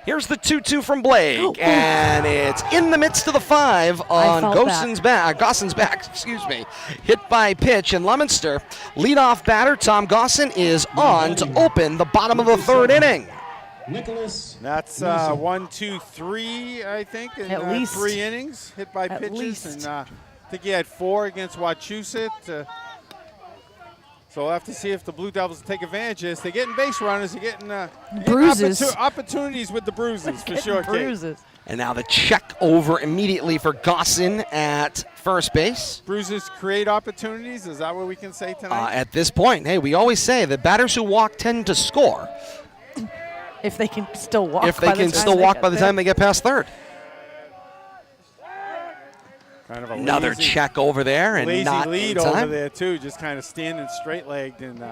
Here's the 2-2 from Blake, and it's in the midst of the 5 on Gossin's back, excuse me. Hit by pitch, and Leominster, leadoff batter Tom Gossin is on to open the bottom of the 3rd inning. That's 1, 2, 3, I think, in at least 3 innings hit by pitches. And I think he had 4 against Wachusett. So we'll have to see if the Blue Devils take advantage of this. They're getting base runners. They're getting bruises. Opportunities with the bruises, for sure, bruises. Kate. And now the check over immediately for Gossin at first base. Bruises create opportunities. Is that what we can say tonight? At this point, hey, we always say that batters who walk tend to score. If they can still walk. By the time they get past third. Kind of another check over there, and lazy not lead in time. over there too, just kind of standing straight-legged and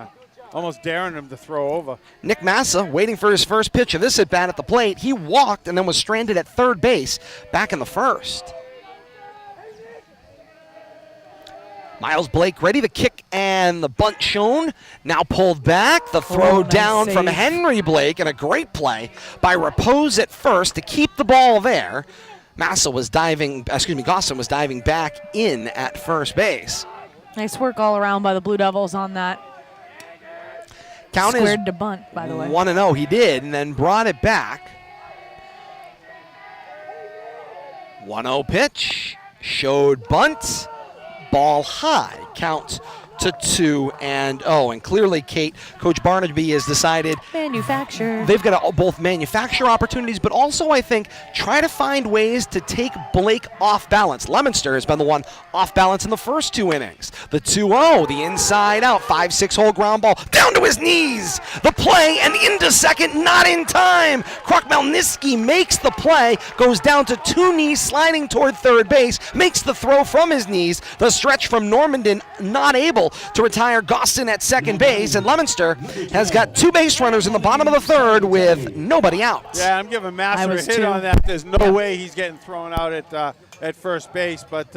almost daring him to throw over. Nick Massa waiting for his first pitch of this at bat at the plate. He walked and then was stranded at third base back in the first. Miles Blake ready, the kick and the bunt shown. Now pulled back, the throw down from Henry Blake, and a great play by Repose at first to keep the ball there. Gossin was diving back in at first base. Nice work all around by the Blue Devils on that. Count squared to bunt, by the way. 1-0, he did, and then brought it back. 1-0 pitch, showed bunt, ball high, count to 2-0. And clearly, Kate, Coach Barnaby has decided they've got to both manufacture opportunities, but also, I think, try to find ways to take Blake off balance. Leominster has been the one off balance in the first 2 innings. The 2-0, the inside out, 5-6 hole ground ball down to his knees. The play and into second, not in time. Krok-Melniski makes the play, goes down to 2 knees, sliding toward third base, makes the throw from his knees. The stretch from Normandin not able to retire Gossin at second base, and Leominster has got 2 base runners in the bottom of the 3rd with nobody out. Yeah, I'm giving Massa a hit on that. There's no way he's getting thrown out at first base, but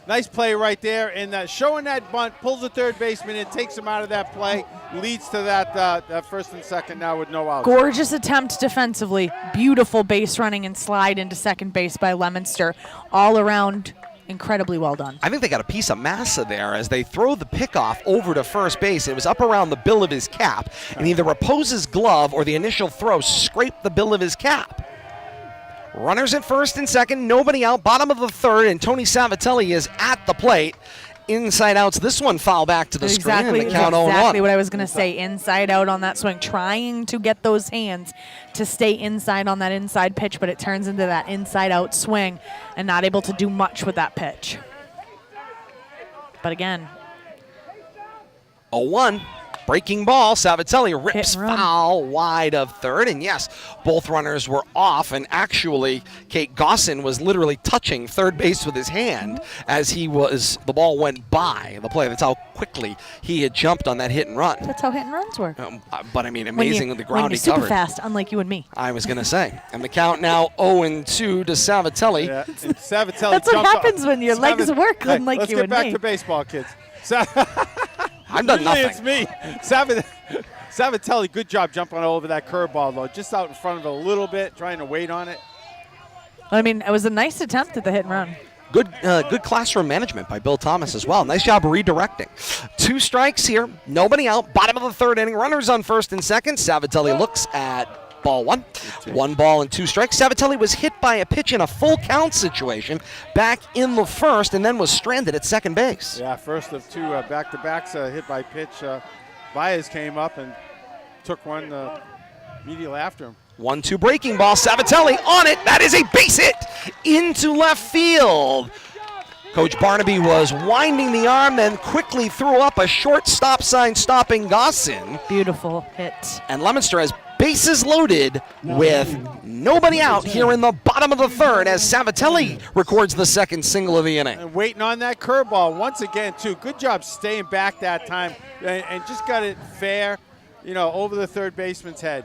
nice play right there, and showing that bunt, pulls the third baseman and takes him out of that play, leads to that first and second now with no outs. Gorgeous attempt defensively, beautiful base running and slide into second base by Leominster, all around incredibly well done. I think they got a piece of Massa there as they throw the pickoff over to first base. It was up around the bill of his cap, and either Repose's glove or the initial throw scraped the bill of his cap. Runners at first and second, nobody out, bottom of the 3rd, and Tony Savatelli is at the plate. Inside outs, this one foul back to the screen, and the count 0-1. Exactly what I was going to say, inside out on that swing, trying to get those hands to stay inside on that inside pitch, but it turns into that inside out swing and not able to do much with that pitch. But again, 0-1. Breaking ball, Savatelli rips Hit and run. foul wide of third, and yes, both runners were off, and actually, Kate Gossin was literally touching third base with his hand as the ball went by the play. That's how quickly he had jumped on that hit and run. That's how hit and runs work. But I mean, amazing the when ground you're he super covered. fast, unlike you and me. I was going to say. And the count now 0-2 to Savatelli. Yeah, and Savatelli That's what jumped happens when your legs work, Hey, unlike you and Let's get back me. to baseball, kids. I've done Usually nothing. It's me. Savatelli, good job jumping over that curveball, though. Just out in front of it a little bit, trying to wait on it. I mean, it was a nice attempt at the hit and run. Good classroom management by Bill Thomas as well. Nice job redirecting. 2 strikes here, nobody out. Bottom of the third inning, runners on first and second. Savatelli looks at ball 1. 1 ball and 2 strikes. Savatelli was hit by a pitch in a full count situation back in the first and then was stranded at second base. Yeah, first of 2 back-to-backs hit by pitch. Baez came up and took one immediately after him. 1-2 breaking ball. Savatelli on it. That is a base hit into left field. Coach Barnaby was winding the arm, then quickly threw up a short stop sign stopping Gossin. Beautiful hit. And Leominster has bases loaded with nobody out here in the bottom of the third as Savatelli records the second single of the inning. And waiting on that curveball once again, too. Good job staying back that time and just got it fair, over the third baseman's head.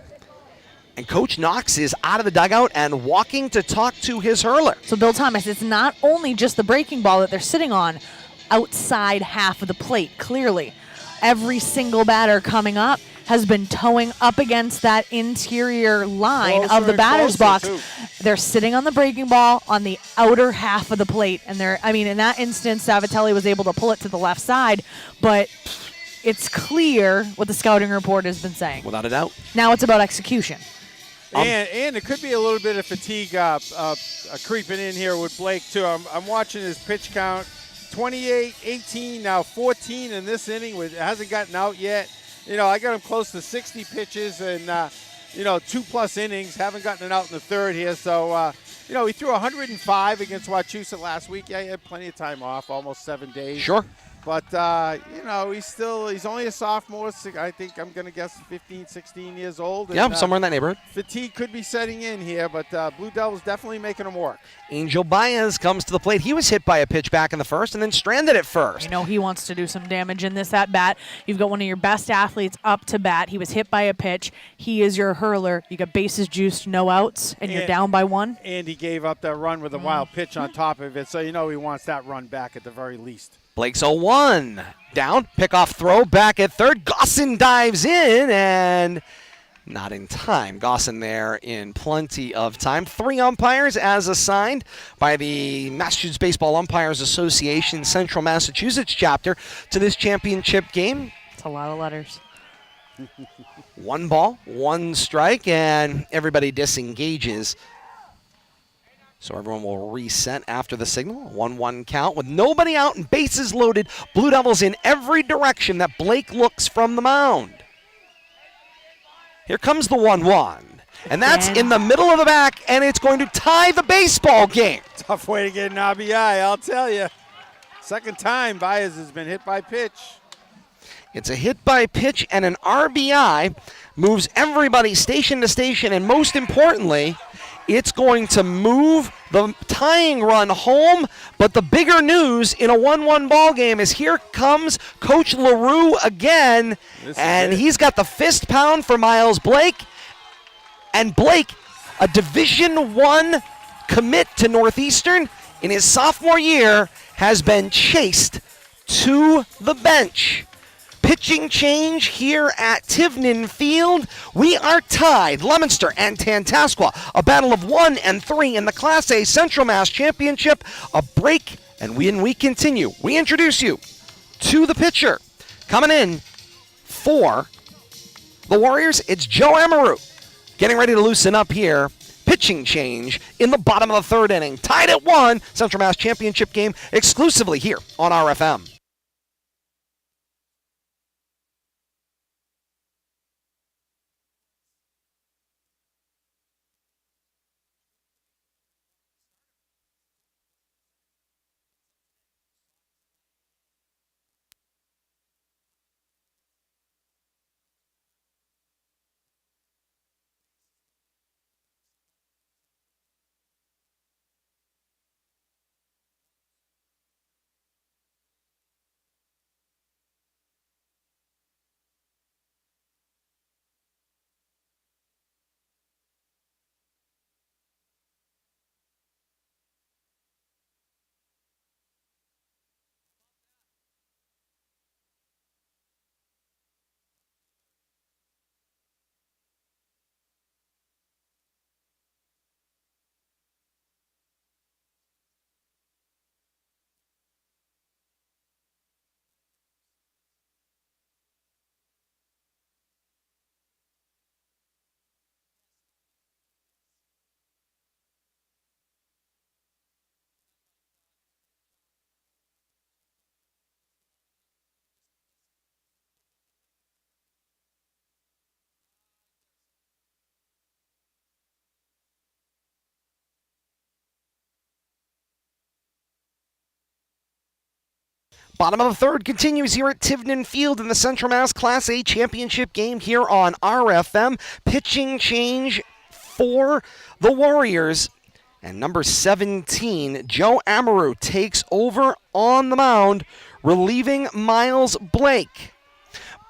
And Coach Knox is out of the dugout and walking to talk to his hurler. So Bill Thomas, it's not only just the breaking ball that they're sitting on outside half of the plate, clearly. Every single batter coming up has been towing up against that interior line Closer of the and batter's closer, box. too. They're sitting on the breaking ball on the outer half of the plate. And in that instance, Savatelli was able to pull it to the left side, but it's clear what the scouting report has been saying. Without a doubt. Now it's about execution. And it could be a little bit of fatigue creeping in here with Blake, too. I'm watching his pitch count. 28, 18, now 14 in this inning. It hasn't gotten out yet. I got him close to 60 pitches and, 2+ innings. Haven't gotten it out in the third here. So, he threw 105 against Wachusett last week. Yeah, he had plenty of time off, almost 7 days. Sure. But, he's only a sophomore. I think I'm going to guess 15, 16 years old. Yeah, And, somewhere in that neighborhood. fatigue could be setting in here, but Blue Devils definitely making him work. Angel Baez comes to the plate. He was hit by a pitch back in the first and then stranded at first. He wants to do some damage in this at bat. You've got one of your best athletes up to bat. He was hit by a pitch. He is your hurler. You got bases juiced, no outs, and you're down by 1. And he gave up that run with a wild pitch on top of it, so he wants that run back at the very least. Blake's 0-1. Down, pickoff throw back at third. Gossin dives in and not in time. Gossin there in plenty of time. 3 umpires as assigned by the Massachusetts Baseball Umpires Association Central Massachusetts chapter to this championship game. It's a lot of letters. 1 ball, 1 strike, and everybody disengages. So everyone will reset after the signal. 1-1 count with nobody out and bases loaded. Blue Devils in every direction that Blake looks from the mound. Here comes the 1-1. And that's in the middle of the back, and it's going to tie the baseball game. Tough way to get an RBI, I'll tell you. Second time Baez has been hit by pitch. It's a hit by pitch and an RBI. Moves everybody station to station, and most importantly, it's going to move the tying run home. But the bigger news in a 1-1 ball game is here comes Coach LaRue again, and he's got the fist pound for Miles Blake. And Blake, a Division I commit to Northeastern in his sophomore year, has been chased to the bench. Pitching change here at Tivnan Field. We are tied, Leominster and Tantasqua. A battle of 1 and 3 in the Class A Central Mass Championship. A break, and when we continue, we introduce you to the pitcher. Coming in for the Warriors, it's Joe Amaru. Getting ready to loosen up here. Pitching change in the bottom of the third inning. Tied at 1, Central Mass Championship game exclusively here on RFM. Bottom of the third continues here at Tivnan Field in the Central Mass Class A Championship game here on RFM. Pitching change for the Warriors. And number 17, Joe Amaru, takes over on the mound, relieving Miles Blake.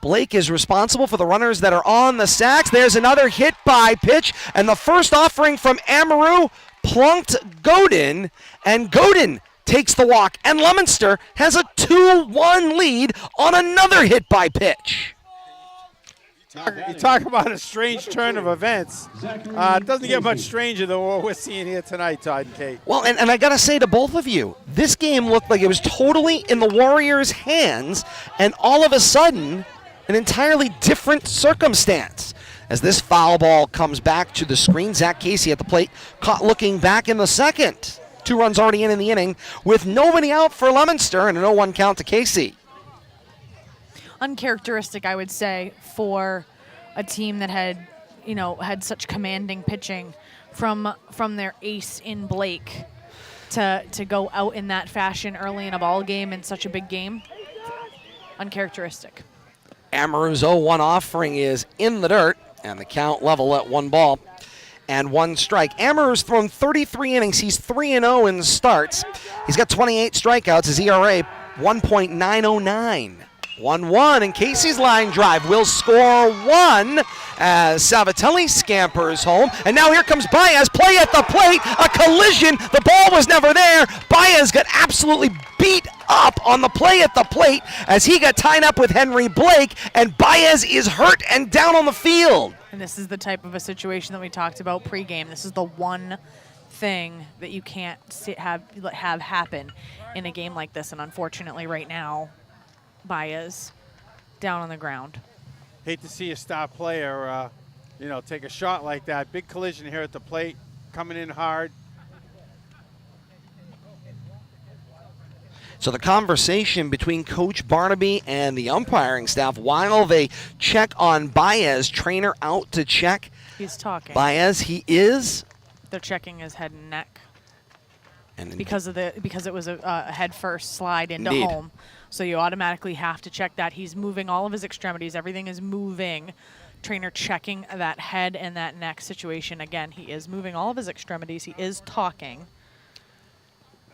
Blake is responsible for the runners that are on the sacks. There's another hit by pitch, and the first offering from Amaru plunked Godin, and Godin takes the walk, and Leominster has a 2-1 lead on another hit by pitch. You talk about a strange turn of events. It doesn't get much stranger than what we're seeing here tonight, Todd and Kate. Well, and I got to say to both of you, this game looked like it was totally in the Warriors' hands, and all of a sudden, an entirely different circumstance. As this foul ball comes back to the screen, Zach Casey at the plate, caught looking back in the second. 2 runs already in the inning, with nobody out for Leominster and a 0-1 count to Casey. Uncharacteristic, I would say, for a team that had such commanding pitching from their ace in Blake to go out in that fashion early in a ball game in such a big game. Uncharacteristic. Amaru's 0-1 offering is in the dirt, and the count level at 1 ball and 1 strike. Amaru's thrown 33 innings. He's 3-0 in starts. He's got 28 strikeouts. His ERA 1.909. 1-1, and Casey's line drive will score 1 as Savatelli scampers home. And now here comes Baez. Play at the plate. A collision. The ball was never there. Baez got absolutely beat up on the play at the plate as he got tied up with Henry Blake, and Baez is hurt and down on the field. And this is the type of a situation that we talked about pregame. This is the one thing that you can't have happen in a game like this, and unfortunately right now, Baez down on the ground. Hate to see a star player, take a shot like that. Big collision here at the plate, coming in hard. So the conversation between Coach Barnaby and the umpiring staff while they check on Baez, trainer out to check. He's talking. Baez, he is. They're checking his head and neck. And because it was a head first slide into Indeed. home. So you automatically have to check that. He's moving all of his extremities. Everything is moving. Trainer checking that head and that neck situation. Again, he is moving all of his extremities. He is talking.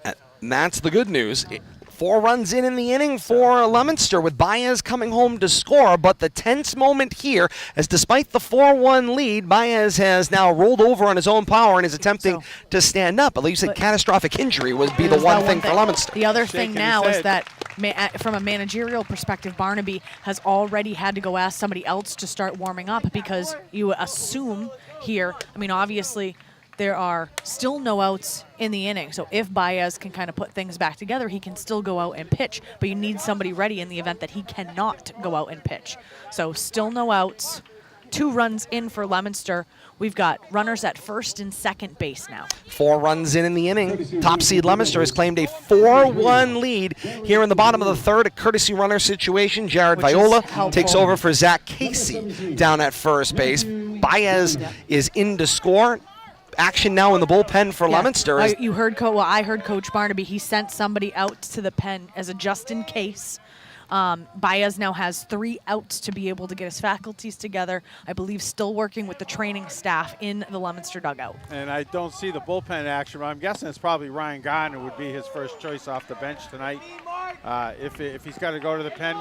And that's the good news. 4 runs in the inning for Leominster with Baez coming home to score, but the tense moment here, as despite the 4-1 lead, Baez has now rolled over on his own power and is attempting to stand up. At least a catastrophic injury would be the one thing for Leominster. The other thing now is that from a managerial perspective, Barnaby has already had to go ask somebody else to start warming up because you assume here, obviously, there are still no outs in the inning. So if Baez can kind of put things back together, he can still go out and pitch. But you need somebody ready in the event that he cannot go out and pitch. So still no outs. 2 runs in for Leominster. We've got runners at first and second base now. 4 runs in the inning. Top seed Leominster has claimed a 4-1 lead here in the bottom of the third. A courtesy runner situation. Jared Viola takes over for Zach Casey down at first base. Baez is in to score. Action now in the bullpen for Leominster. I heard Coach Barnaby. He sent somebody out to the pen as a just in case. Baez now has 3 outs to be able to get his faculties together. I believe still working with the training staff in the Leominster dugout. And I don't see the bullpen action, but I'm guessing it's probably Ryan Garner would be his first choice off the bench tonight. If he's got to go to the pen,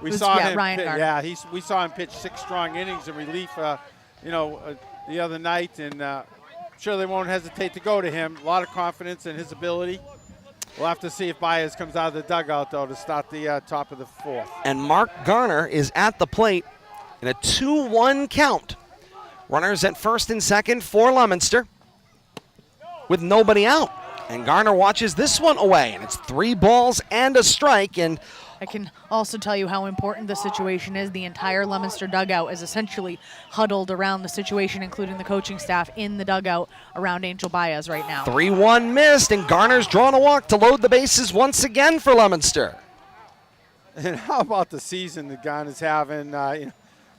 we saw him. Ryan Garner. We saw him pitch 6 strong innings in relief, the other night, and. Sure, they won't hesitate to go to him. A lot of confidence in his ability. We'll have to see if Baez comes out of the dugout, though, to start the top of the 4th. And Mark Garner is at the plate in a 2-1 count. Runners at first and second for Leominster with nobody out. And Garner watches this one away, and it's 3 balls and a strike. And I can also tell you how important the situation is. The entire Leominster dugout is essentially huddled around the situation, including the coaching staff in the dugout around Angel Baez right now. 3-1 missed, and Garner's drawn a walk to load the bases once again for Leominster. And how about the season that Garner's having?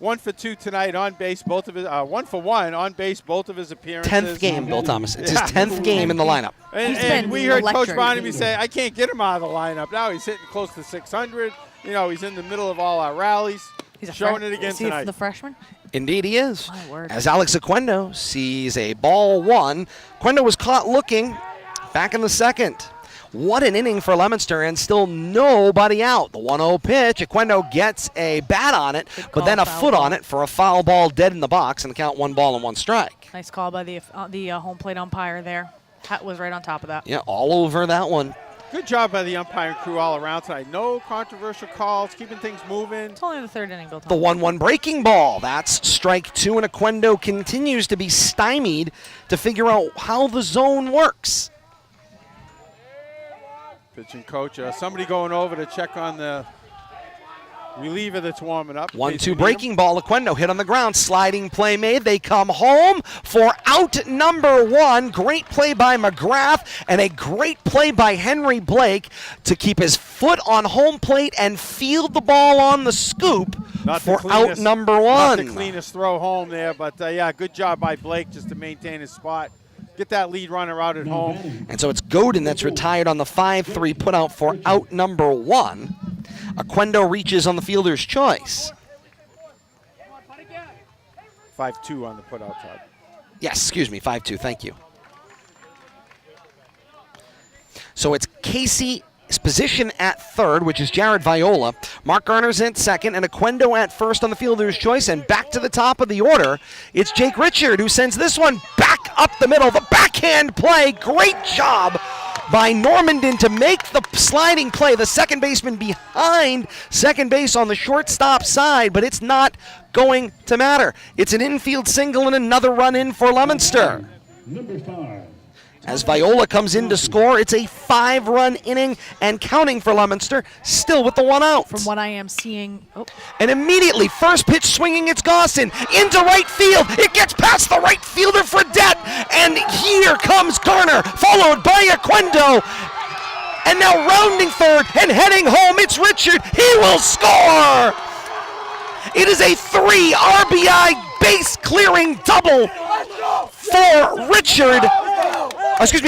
1 for 2 tonight on base. Both of his 1 for 1 on base. Both of his appearances. 10th game, Bill Thomas. It's his 10th game in the lineup. And we heard Coach Barnaby say, I can't get him out of the lineup. Now he's hitting close to 600. You know, he's in the middle of all our rallies. He's showing it again tonight. Is he the freshman? Indeed he is. My word. As Alex Aquendo sees a ball 1. Aquendo was caught looking back in the second. What an inning for Leominster, and still nobody out. The 1-0 pitch, Aquendo gets a bat on it, but then a foot on it for a foul ball dead in the box, and the count 1 ball and 1 strike. Nice call by the home plate umpire there. Hat was right on top of that. Yeah, all over that one. Good job by the umpiring crew all around tonight. No controversial calls, keeping things moving. It's only the 3rd inning, Bill Thomas. The 1-1 breaking ball. That's strike 2, and Aquendo continues to be stymied to figure out how the zone works. Pitching coach, somebody going over to check on the reliever that's warming up. 1-2 breaking ball. Aquendo hit on the ground. Sliding play made. They come home for out number 1. Great play by McGrath and a great play by Henry Blake to keep his foot on home plate and field the ball on the scoop for out number 1. Not the cleanest throw home there, but yeah, good job by Blake just to maintain his spot. Get that lead runner out at home. And so it's Godin that's retired on the 5-3 put out for out number 1. Aquendo reaches on the fielder's choice. 5-2 on the put out, Todd. Yes, excuse me, 5-2, thank you. So it's Casey's position at 3rd, which is Jared Viola. Mark Garner's at 2nd, and Aquendo at 1st on the fielder's choice. And back to the top of the order, it's Jake Richard who sends this one back up the middle. The backhand play, great job by Normandin to make the sliding play. The second baseman behind second base on the shortstop side, but it's not going to matter. It's an infield single and another run in for Leominster. Number 5. As Viola comes in to score, it's a 5-run inning and counting for Leominster, still with the 1 out. From what I am seeing. Oh. And immediately, first pitch swinging, it's Gossin into right field. It gets past the right fielder, Fredette, and here comes Garner, followed by Aquendo. And now rounding 3rd and heading home, it's Richard. He will score! It is a 3 RBI base clearing double for Richard.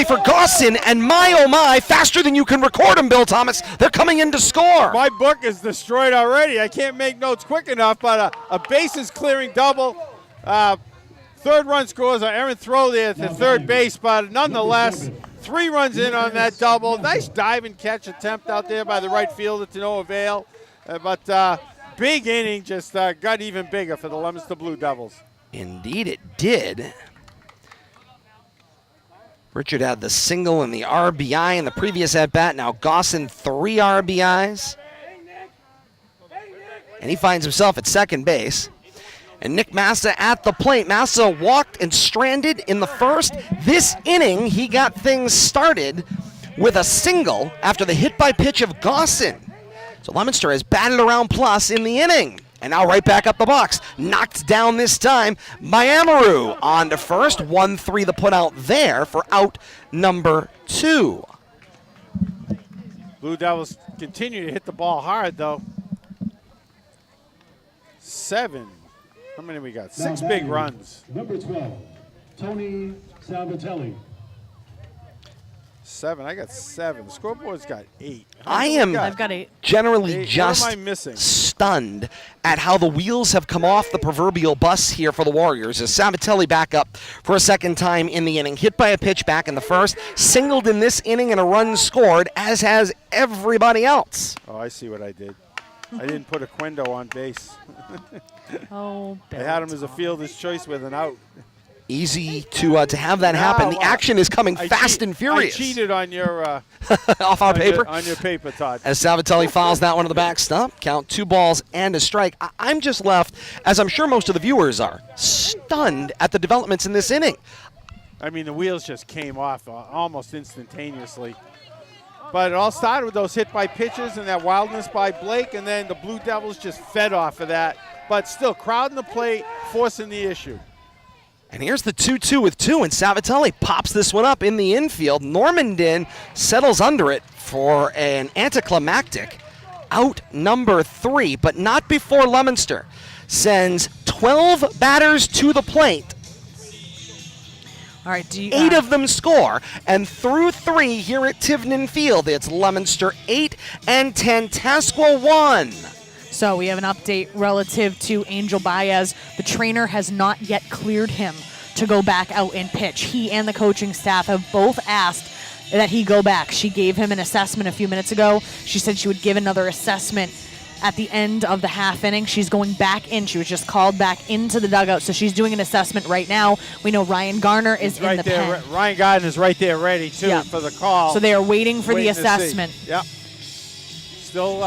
For Gossin, and my oh my, faster than you can record them, Bill Thomas. They're coming in to score. My book is destroyed already. I can't make notes quick enough, but a bases clearing double. 3rd run scores are errant throw there at the 3rd base, but nonetheless, 3 runs in on that double. Nice dive and catch attempt out there by the right fielder to no avail. But big inning, just got even bigger for the Leominster Blue Devils. Indeed it did. Richard had the single and the RBI in the previous at-bat. Now Gossin 3 RBIs. And he finds himself at second base. And Nick Massa at the plate. Massa walked and stranded in the first. This inning, he got things started with a single after the hit by pitch of Gossin. So Leominster has batted around plus in the inning. And now right back up the box. Knocked down this time by Amaru. On to first. 1-3 the put out there for out number 2. Blue Devils continue to hit the ball hard, though. 7. How many we got? 6 big runs. Number 12, Tony Salvatelli. 7. I got 7. The scoreboard's got 8. I've got 8. Generally 8. just What am I missing? stunned at how the wheels have come off the proverbial bus here for the Warriors. As Salvatelli back up for a second time in the inning. Hit by a pitch back in the first. Singled in this inning and a run scored, as has everybody else. Oh, I see what I did. I didn't put Aquendo on base. Oh, I had him as a fielder's choice with an out. Easy to have that happen. The action is coming fast and furious. I cheated on your off our paper. on your paper, Todd. As Salvatelli fouls that one to the back stump, count 2 balls and a strike. I'm just left, as I'm sure most of the viewers are, stunned at the developments in this inning. I mean, the wheels just came off almost instantaneously. But it all started with those hit by pitches and that wildness by Blake, and then the Blue Devils just fed off of that. But still, crowding the plate, forcing the issue. And here's the 2-2 with 2, and Salvatelli pops this one up in the infield. Normandin settles under it for an anticlimactic out number 3, but not before Leominster sends 12 batters to the plate. All right, 8 of them score, and through 3 here at Tivnan Field, it's Leominster 8 and Tantasqua 1. So we have an update relative to Angel Baez. The trainer has not yet cleared him to go back out and pitch. He and the coaching staff have both asked that he go back. She gave him an assessment a few minutes ago. She said she would give another assessment at the end of the half inning. She's going back in. She was just called back into the dugout, so she's doing an assessment right now. We know Ryan Garner is in the pen. Ryan Garner is right there ready, too, for the call. So they are waiting for the assessment. Yep. Still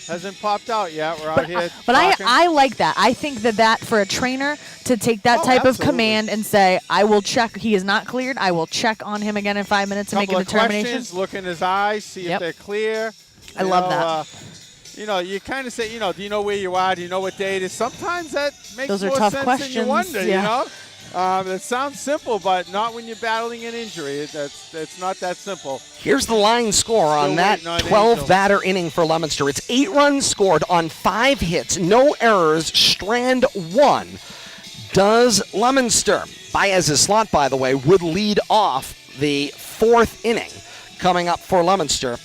hasn't popped out yet. We're out here But talking. I like that. I think that for a trainer to take that type of command and say, I will check, he is not cleared, I will check on him again in 5 minutes to make a determination. Questions, look in his eyes, see if they're clear. I love that. You kind of say, do you know where you are? Do you know what day it is? Sometimes that makes Those are more tough sense questions. than you wonder, It sounds simple, but not when you're battling an injury. It's not that simple. Here's the line score on that 12-batter inning for Leominster. It's 8 runs scored on 5 hits, no errors, strand 1. Does Leominster, Baez's slot, by the way, would lead off the 4th inning coming up for Leominster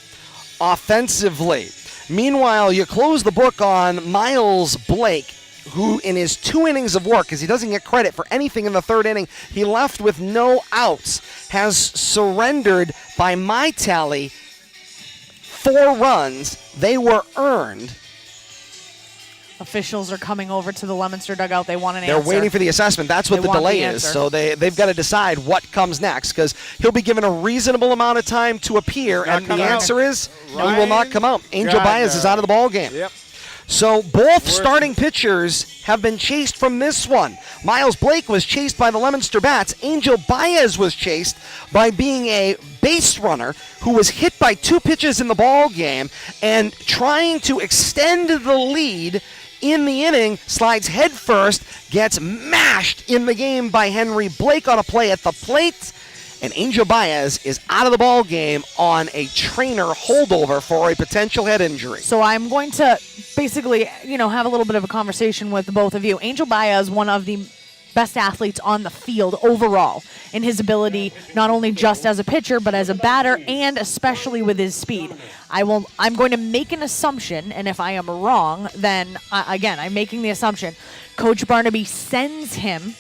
offensively. Meanwhile, you close the book on Miles Blake, who in his 2 innings of work, because he doesn't get credit for anything in the 3rd inning, he left with no outs, has surrendered, by my tally, 4 runs. They were earned. Officials are coming over to the Leominster dugout. They want an answer. They're waiting for the assessment. That's what the delay is. So they've got to decide what comes next, because he'll be given a reasonable amount of time to appear, and the answer is he will not come out. Angel Baez is out of the ball game. Yep. So both starting pitchers have been chased from this one. Miles Blake was chased by the Leominster Bats. Angel Baez was chased by being a base runner who was hit by 2 pitches in the ball game and trying to extend the lead in the inning, slides headfirst, gets mashed in the game by Henry Blake on a play at the plate, and Angel Baez is out of the ball game on a trainer holdover for a potential head injury. So I'm going to basically, have a little bit of a conversation with both of you. Angel Baez, one of the best athletes on the field overall in his ability, not only just as a pitcher, but as a batter, and especially with his speed. I'm going to make an assumption, and if I am wrong, then, again, I'm making the assumption. Coach Barnaby sends him,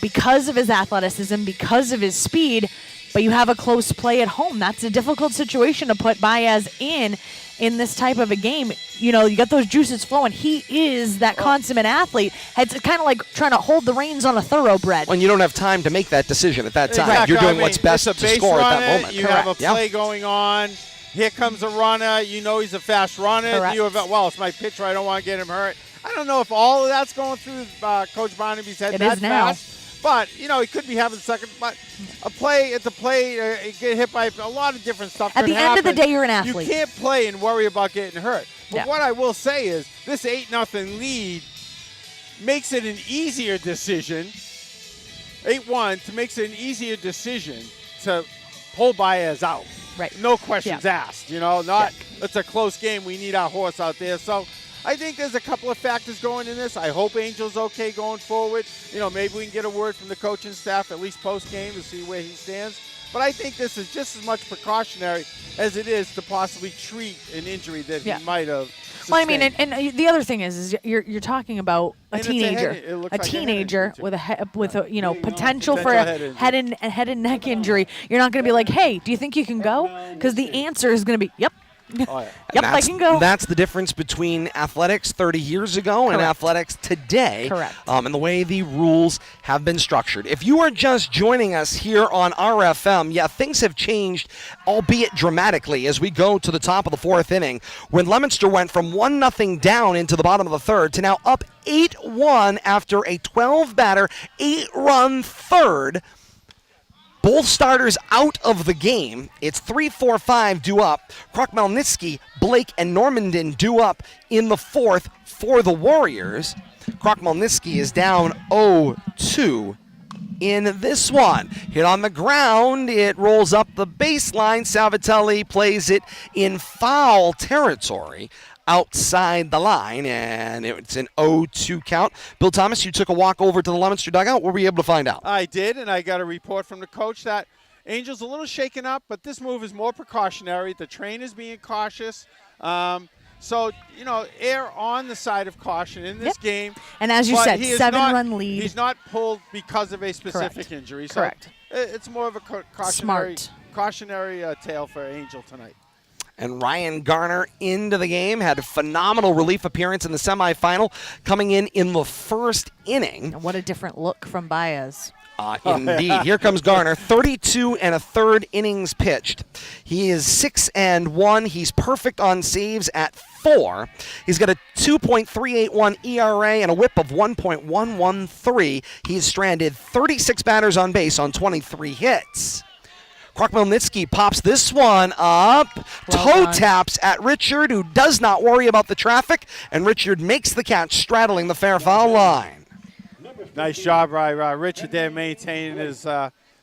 because of his athleticism, because of his speed, but you have a close play at home. That's a difficult situation to put Baez in this type of a game. You got those juices flowing. He is that consummate athlete. It's kind of like trying to hold the reins on a thoroughbred. When you don't have time to make that decision at that time. Exactly. You're doing what's best to score at that moment. You have a play going on. Here comes a runner. He's a fast runner. Correct. It's my pitcher. I don't want to get him hurt. I don't know if all of that's going through Coach Barnaby's head that fast. But, he could be having second. But it's a play. You get hit by a lot of different stuff. At the end of the day, you're an athlete. You can't play and worry about getting hurt. But what I will say is this 8-0 lead makes it an easier decision. 8-1 makes it an easier decision to pull Baez out. Right. No questions asked. It's a close game. We need our horse out there. So I think there's a couple of factors going in this. I hope Angel's okay going forward. Maybe we can get a word from the coaching staff, at least post-game, to see where he stands. But I think this is just as much precautionary as it is to possibly treat an injury that he might have sustained. Well, I mean, and the other thing is you're talking about a teenager, with a potential for a head and neck injury. You're not going to be like, hey, do you think you can go? Because the answer is going to be, yep. Oh, yeah. Yep, I can go. That's the difference between athletics 30 years ago and athletics today. Correct. And the way the rules have been structured. If you are just joining us here on RFM, things have changed, albeit dramatically, as we go to the top of the 4th inning, when Leominster went from 1-0 down into the bottom of the 3rd to now up 8-1 after a 12-batter, 8-run 3rd. Both starters out of the game. It's 3-4-5 due up. Krok-Malnitsky, Blake, and Normandin due up in the 4th for the Warriors. Krok-Malnitsky is down 0-2 in this one. Hit on the ground, it rolls up the baseline. Salvatelli plays it in foul territory outside the line, and it's an 0-2 count. Bill Thomas, you took a walk over to the Leominster dugout. What were you able to find out? I did, and I got a report from the coach that Angel's a little shaken up, but this move is more precautionary. The trainer's being cautious. So, err on the side of caution in this game. And as you said, 7-run lead. He's not pulled because of a specific injury. So Correct. It's more of a cautionary tale for Angel tonight. And Ryan Garner into the game, had a phenomenal relief appearance in the semifinal, coming in the first inning. And what a different look from Baez. Indeed. Here comes Garner, 32 1/3 innings pitched. He is 6-1. He's perfect on saves at 4. He's got a 2.381 ERA and a whip of 1.113. He's stranded 36 batters on base on 23 hits. Krok-Melnitsky pops this one up. Toe taps at Richard, who does not worry about the traffic, and Richard makes the catch straddling the fair foul line. Nice job by Richard there maintaining his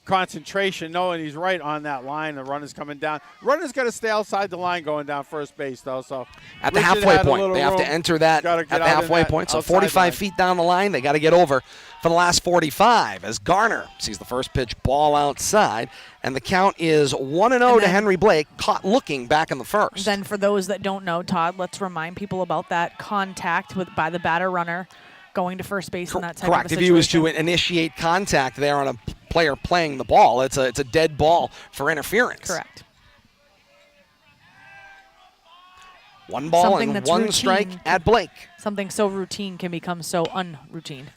concentration, knowing he's right on that line. The runner's coming down. Runner's got to stay outside the line going down first base, though. So at the halfway point, they have to enter that at the halfway point. So 45 feet down the line, they got to get over for the last 45 as Garner sees the first pitch ball outside. And the count is 1-0 to Henry Blake, caught looking back in the first. Then for those that don't know, Todd, let's remind people about that contact by the batter runner going to first base in that type of a situation. Correct. If he was to initiate contact there on a player playing the ball, it's a dead ball for interference. Correct. 1 ball Something and 1 routine. strike at Blake. Something so routine can become so unroutine.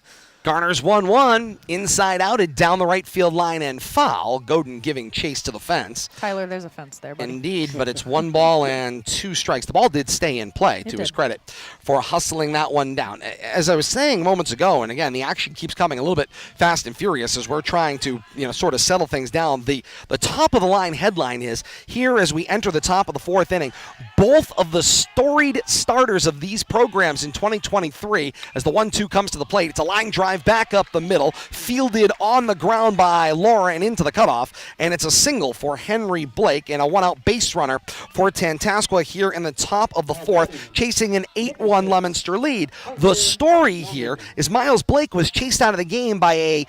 Garner's 1-1, inside outed down the right field line and foul. Godin giving chase to the fence. Tyler, there's a fence there, buddy. Indeed, but it's 1 ball and 2 strikes. The ball did stay in play, to his credit, for hustling that one down. As I was saying moments ago, and again, the action keeps coming a little bit fast and furious as we're trying to, sort of settle things down. The top of the line headline is, here as we enter the top of the 4th inning, both of the storied starters of these programs in 2023, as the 1-2 comes to the plate, it's a line drive back up the middle, fielded on the ground by Laura and into the cutoff, and it's a single for Henry Blake and a 1-out base runner for Tantasqua here in the top of the 4th, chasing an 8-1 Leominster lead. The story here is Miles Blake was chased out of the game by a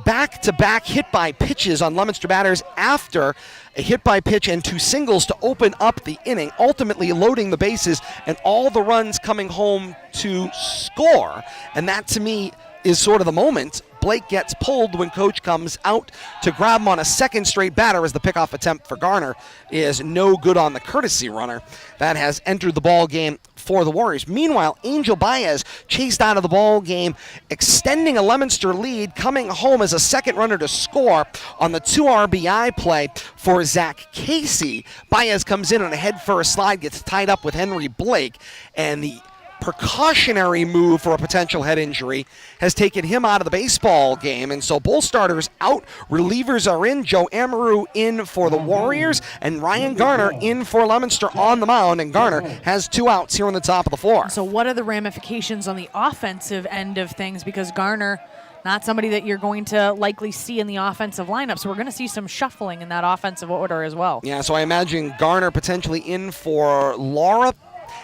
back-to-back hit by pitches on Leominster batters after a hit by pitch and 2 singles to open up the inning, ultimately loading the bases and all the runs coming home to score. And that, to me, is sort of the moment Blake gets pulled when coach comes out to grab him on a second straight batter, as the pickoff attempt for Garner is no good on the courtesy runner that has entered the ball game for the Warriors. Meanwhile, Angel Baez chased out of the ball game, extending a Leominster lead, coming home as a second runner to score on the 2 RBI play for Zach Casey. Baez comes in on a head-first slide, gets tied up with Henry Blake, and the precautionary move for a potential head injury has taken him out of the baseball game. And so both starters out, relievers are in. Joe Amaru in for the Warriors, and Ryan Garner in for Leominster on the mound. And Garner has 2 outs here in the top of the 4th. So what are the ramifications on the offensive end of things? Because Garner, not somebody that you're going to likely see in the offensive lineup. So we're going to see some shuffling in that offensive order as well. Yeah, so I imagine Garner potentially in for Laura,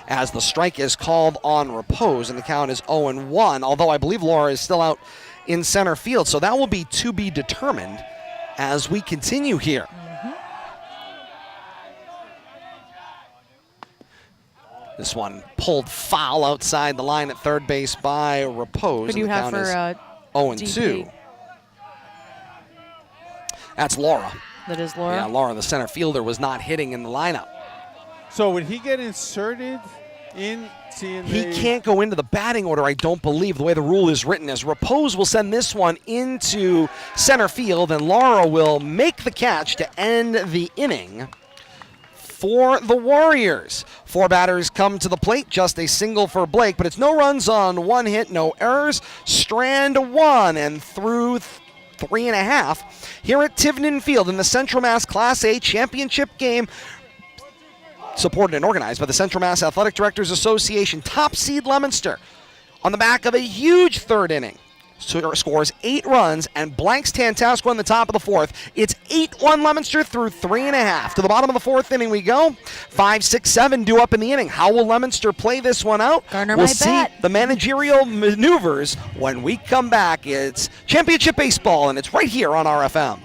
as the strike is called on Repose, and the count is 0-1, although I believe Laura is still out in center field. So that will be to be determined as we continue here. This one pulled foul outside the line at third base by Repose. Who do you have for 0-2. That's Laura. That is Laura? Yeah, Laura, the center fielder, was not hitting in the lineup. So would he get inserted in? He can't go into the batting order, I don't believe, the way the rule is written, as Repose will send this one into center field, and Laura will make the catch to end the inning for the Warriors. 4 batters come to the plate, just a single for Blake, but it's no runs on 1 hit, no errors. Strand 1, and through 3.5 here at Tivnan Field in the Central Mass Class A Championship game, supported and organized by the Central Mass Athletic Directors Association. Top seed Leominster on the back of a huge 3rd inning. scores 8 runs and blanks Tantasqua in the top of the 4th. It's 8-1 Leominster through 3.5. To the bottom of the 4th inning we go. 5, 6, 7 due up in the inning. How will Leominster play this one out? Garner We'll might see bet. the managerial maneuvers when we come back. It's Championship Baseball, and it's right here on RFM.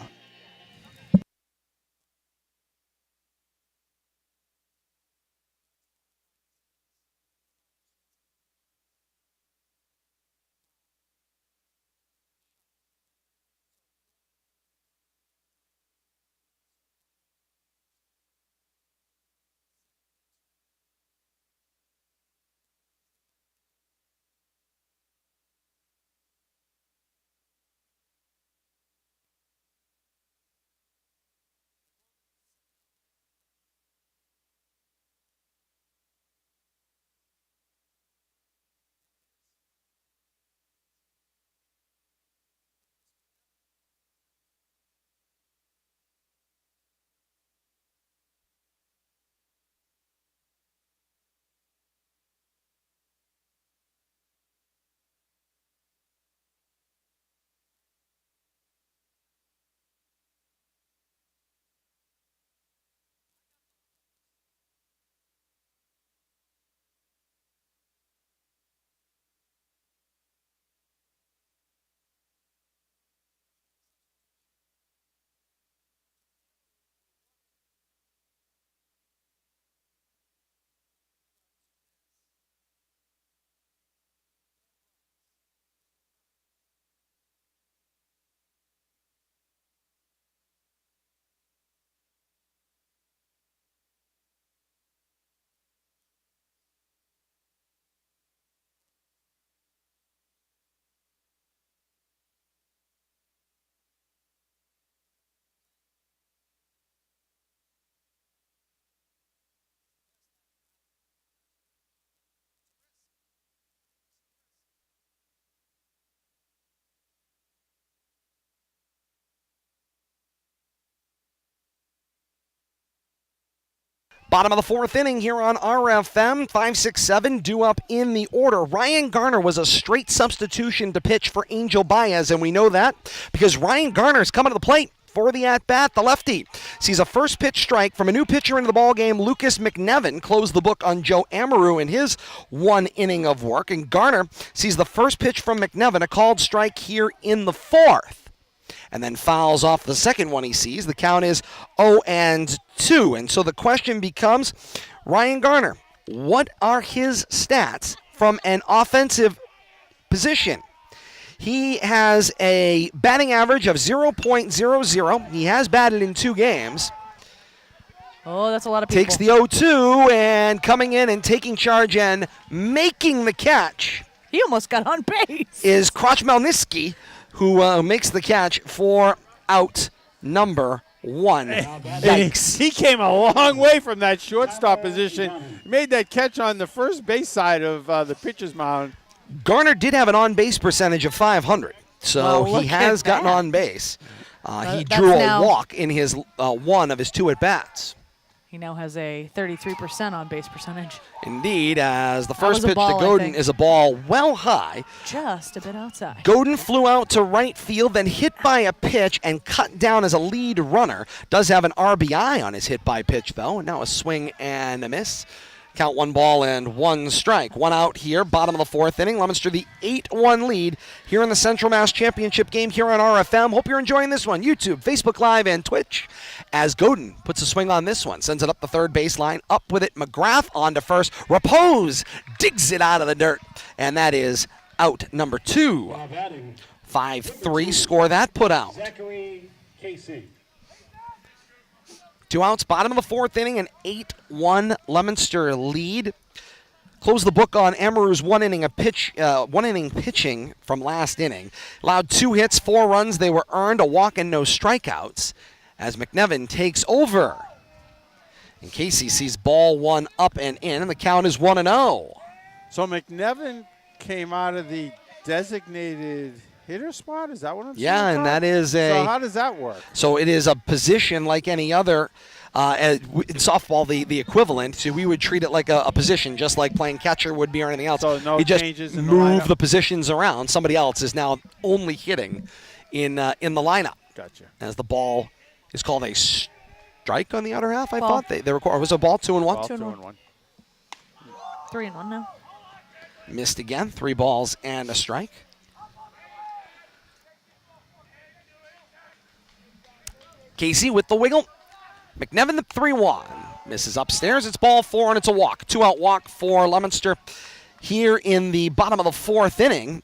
Bottom of the 4th inning here on RFM. 5, 6, 7 due up in the order. Ryan Garner was a straight substitution to pitch for Angel Baez, and we know that because Ryan Garner's coming to the plate for the at-bat. The lefty sees a first pitch strike from a new pitcher into the ballgame. Lucas McNevin closed the book on Joe Amaru in his 1 inning of work, and Garner sees the first pitch from McNevin, a called strike here in the 4th. And then fouls off the second one he sees. The count is 0-2. And so the question becomes, Ryan Garner, what are his stats from an offensive position? He has a batting average of 0.00. He has batted in 2 games. Oh, that's a lot of people. Takes the 0-2 and coming in and taking charge and making the catch. He almost got on base. Is Krach Melniski, who makes the catch for out number 1. Yikes. He came a long way from that shortstop position. Made that catch on the first base side of the pitcher's mound. Garner did have an on-base percentage of 500, so Well, he has at gotten that. on base. He That's drew a now- walk in his 1 of his 2 at-bats. He now has a 33% on base percentage. Indeed, as the That first was a pitch ball, to I Godin think. is a ball well high. Just a bit outside. Godin flew out to right field, then hit by a pitch and cut down as a lead runner. Does have an RBI on his hit by pitch, though, and now a swing and a miss. Count 1 ball and 1 strike. 1 out here, bottom of the 4th inning. Leominster the 8-1 lead here in the Central Mass Championship game here on RFM. Hope you're enjoying this one. YouTube, Facebook Live, and Twitch. As Godin puts a swing on this one. Sends it up the third baseline. Up with it, McGrath on to first. Repose digs it out of the dirt. And that is out number 2. 5-3 score that put out. Zachary Casey. 2 outs, bottom of the 4th inning, an 8-1 Leominster lead. Close the book on Amaru's 1 inning pitching from last inning. Allowed 2 hits, 4 runs. They were earned, a walk and no strikeouts. As McNevin takes over. And Casey sees ball 1 up and in, and the count is 1-0. So McNevin came out of the designated hitter spot? Is that what I'm saying? Yeah, and that is So how does that work? So it is a position like any other. In softball, the equivalent, so we would treat it like a position, just like playing catcher would be or anything else. So no you just changes in the move lineup? the positions around. Somebody else is now only hitting in the lineup. Gotcha. As the ball is called a strike on the outer half, I Ball. thought. They record, was it a ball 2-1? Ball 2-1. 3-1 now. Missed again. 3 balls and a strike. Casey with the wiggle. McNevin the 3-1. Misses upstairs. It's ball 4 and it's a walk. 2-out walk for Leominster here in the bottom of the 4th inning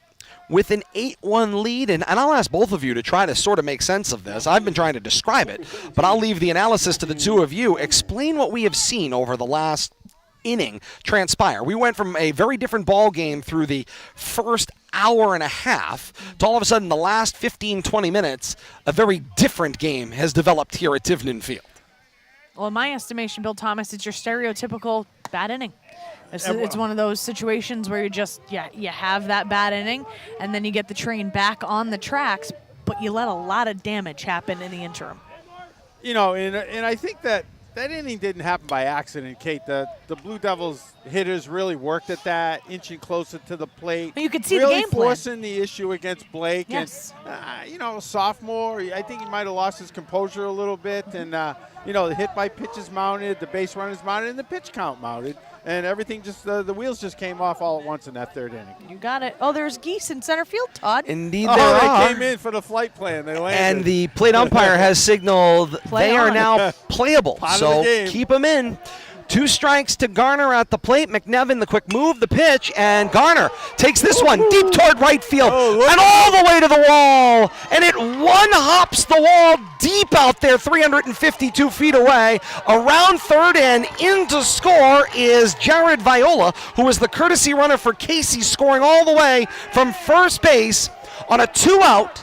with an 8-1 lead. And I'll ask both of you to try to sort of make sense of this. I've been trying to describe it, but I'll leave the analysis to the two of you. Explain what we have seen over the last inning transpire. We went from a very different ball game through the first hour and a half to all of a sudden the last 15, 20 minutes, a very different game has developed here at Tivnan Field. Well, in my estimation, Bill Thomas, it's your stereotypical bad inning. It's one of those situations where you have that bad inning, and then you get the train back on the tracks, but you let a lot of damage happen in the interim. You know, and I think that inning didn't happen by accident, Kate. The Blue Devils hitters really worked at that, inching closer to the plate. You could see really the game plan. forcing the issue against Blake. Yes. And, sophomore, I think he might have lost his composure a little bit. And, the hit by pitches mounted, the base runners mounted, and the pitch count mounted. And everything just, the wheels just came off all at once in that 3rd inning. You got it. Oh, there's geese in center field, Todd. Indeed Oh, there they are. came in for the flight plan. They landed. And the plate umpire has signaled they are on. now playable. Part of So the game. keep them in. 2 strikes to Garner at the plate. McNevin, the quick move, the pitch, and Garner takes this one deep toward right field and all the way to the wall. And it one-hops the wall deep out there, 352 feet away. Around third and in to score is Jared Viola, who is the courtesy runner for Casey, scoring all the way from first base on a 2-out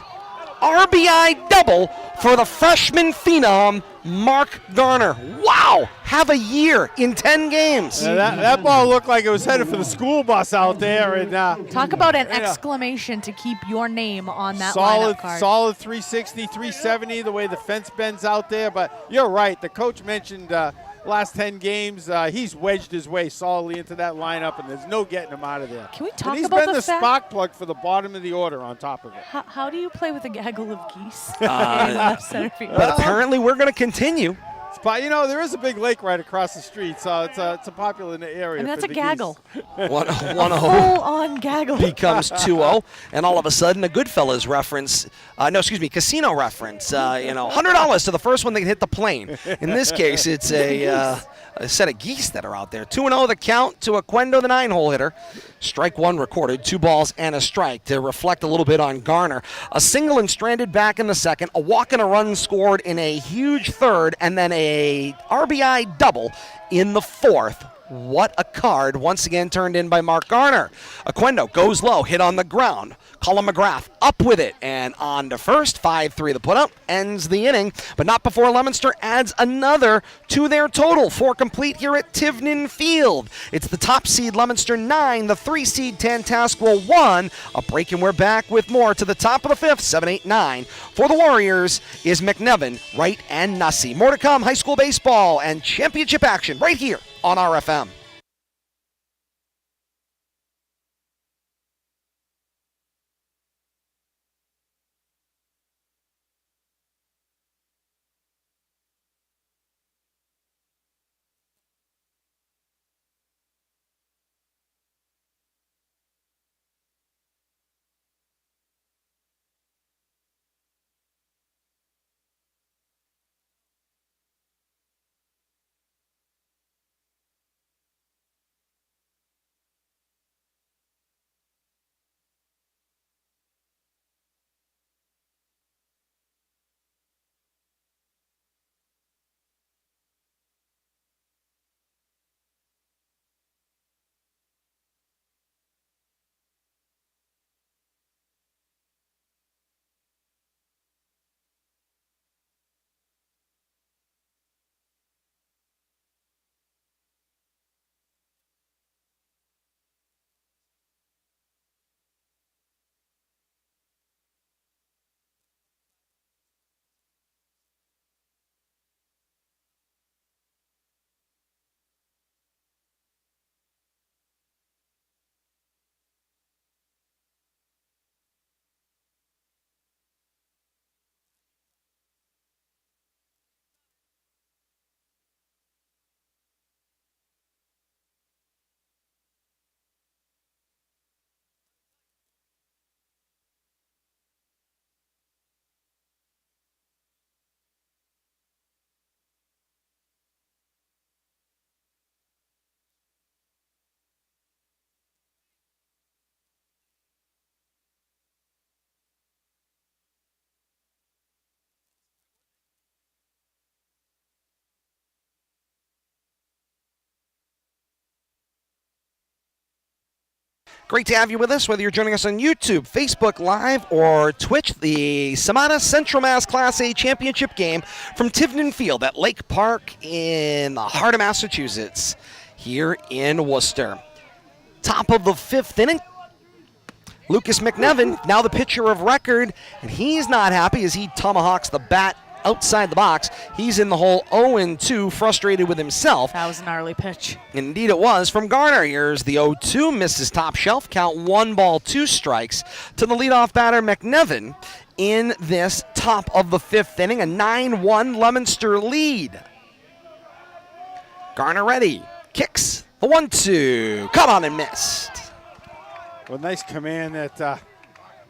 RBI double for the freshman phenom, Mark Garner. Wow! Have a year in 10 games. That ball looked like it was headed for the school bus out there. And Talk about an exclamation to keep your name on that lineup card. Solid 360, 370, the way the fence bends out there. But you're right. The coach mentioned last 10 games, he's wedged his way solidly into that lineup, and there's no getting him out of there. Can we talk and he's about been the fact- spark plug for the bottom of the order on top of it. How do you play with a gaggle of geese in left center field? But apparently we're going to continue. There is a big lake right across the street, so it's a popular area. I mean, that's for a the gaggle. 1-0 Full-on gaggle. becomes 2-0, and all of a sudden a Goodfellas reference, casino reference. $100 to the first one that can hit the plane. In this case, it's a set of geese that are out there. 2-0 the count to Aquendo, the 9-hole hitter. Strike 1 recorded, 2 balls and a strike to reflect a little bit on Garner. A single and stranded back in the 2nd, a walk and a run scored in a huge 3rd, and then a RBI double in the 4th. What a card, once again turned in by Mark Garner. Aquendo goes low, hit on the ground. Colin McGrath up with it and on to first. 5-3 the put-up, ends the inning, but not before Leominster adds another to their total. 4 complete here at Tivnan Field. It's the top seed Leominster 9, the 3 seed Tantasqua 1. A break and we're back with more to the top of the 5th, 7-8-9. For the Warriors is McNevin, Wright, and Nussey. More to come, high school baseball and championship action right here on RFM. Great to have you with us, whether you're joining us on YouTube, Facebook Live, or Twitch. The CMADA Central Mass Class A Championship game from Tivnan Field at Lake Park in the heart of Massachusetts, here in Worcester. Top of the 5th inning. Lucas McNevin, now the pitcher of record, and he's not happy as he tomahawks the bat outside the box. He's in the hole 0-2, frustrated with himself. That was an gnarly pitch. Indeed it was. From Garner, here's the 0-2, misses top shelf. Count 1 ball, 2 strikes to the leadoff batter, McNevin, in this top of the 5th inning. A 9-1 Leominster lead. Garner ready. Kicks. The 1-2. Come on and missed. Well, nice command that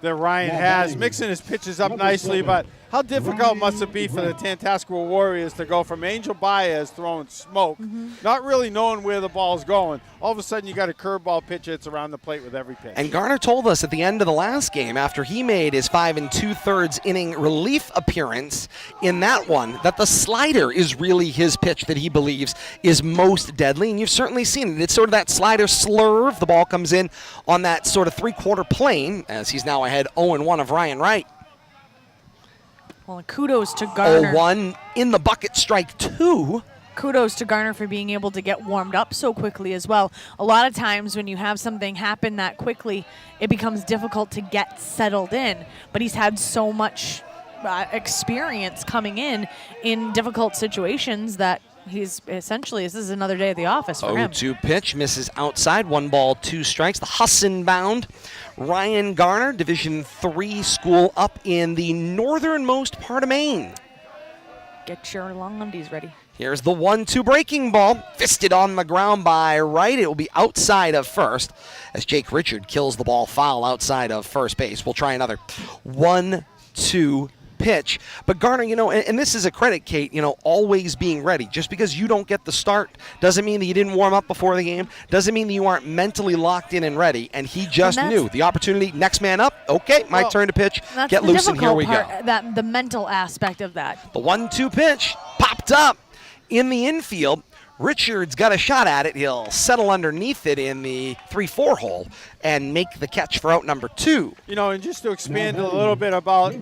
Ryan has, mixing his pitches up nicely, but how difficult must it be for the Tantasqua Warriors to go from Angel Baez throwing smoke, not really knowing where the ball's going. All of a sudden, you got a curveball pitch that's around the plate with every pitch. And Garner told us at the end of the last game, after he made his 5 2/3 inning relief appearance in that one, that the slider is really his pitch that he believes is most deadly. And you've certainly seen it. It's sort of that slider slurve. The ball comes in on that sort of 3/4 plane, as he's now ahead 0-1 of Ryan Wright. Well, kudos to Garner. 0-1 in the bucket, strike 2. Kudos to Garner for being able to get warmed up so quickly as well. A lot of times when you have something happen that quickly, it becomes difficult to get settled in. But he's had so much experience coming in difficult situations that he's essentially, this is another day at the office for him. 0-2 pitch, misses outside, 1 ball, 2 strikes. The Husson bound. Ryan Garner, Division III school up in the northernmost part of Maine. Get your long undies ready. Here's the 1-2 breaking ball, fisted on the ground by Wright. It will be outside of first as Jake Richard kills the ball foul outside of first base. We'll try another 1-2 pitch. But Garner, and this is a credit, Kate, always being ready. Just because you don't get the start doesn't mean that you didn't warm up before the game, doesn't mean that you aren't mentally locked in and ready. And he just knew the opportunity, next man up, okay, my turn to pitch, get loose, and here we go. The mental aspect of that. The 1-2 pitch popped up in the infield. Richard's got a shot at it. He'll settle underneath it in the 3-4 hole and make the catch for out number 2. And just to expand a little bit about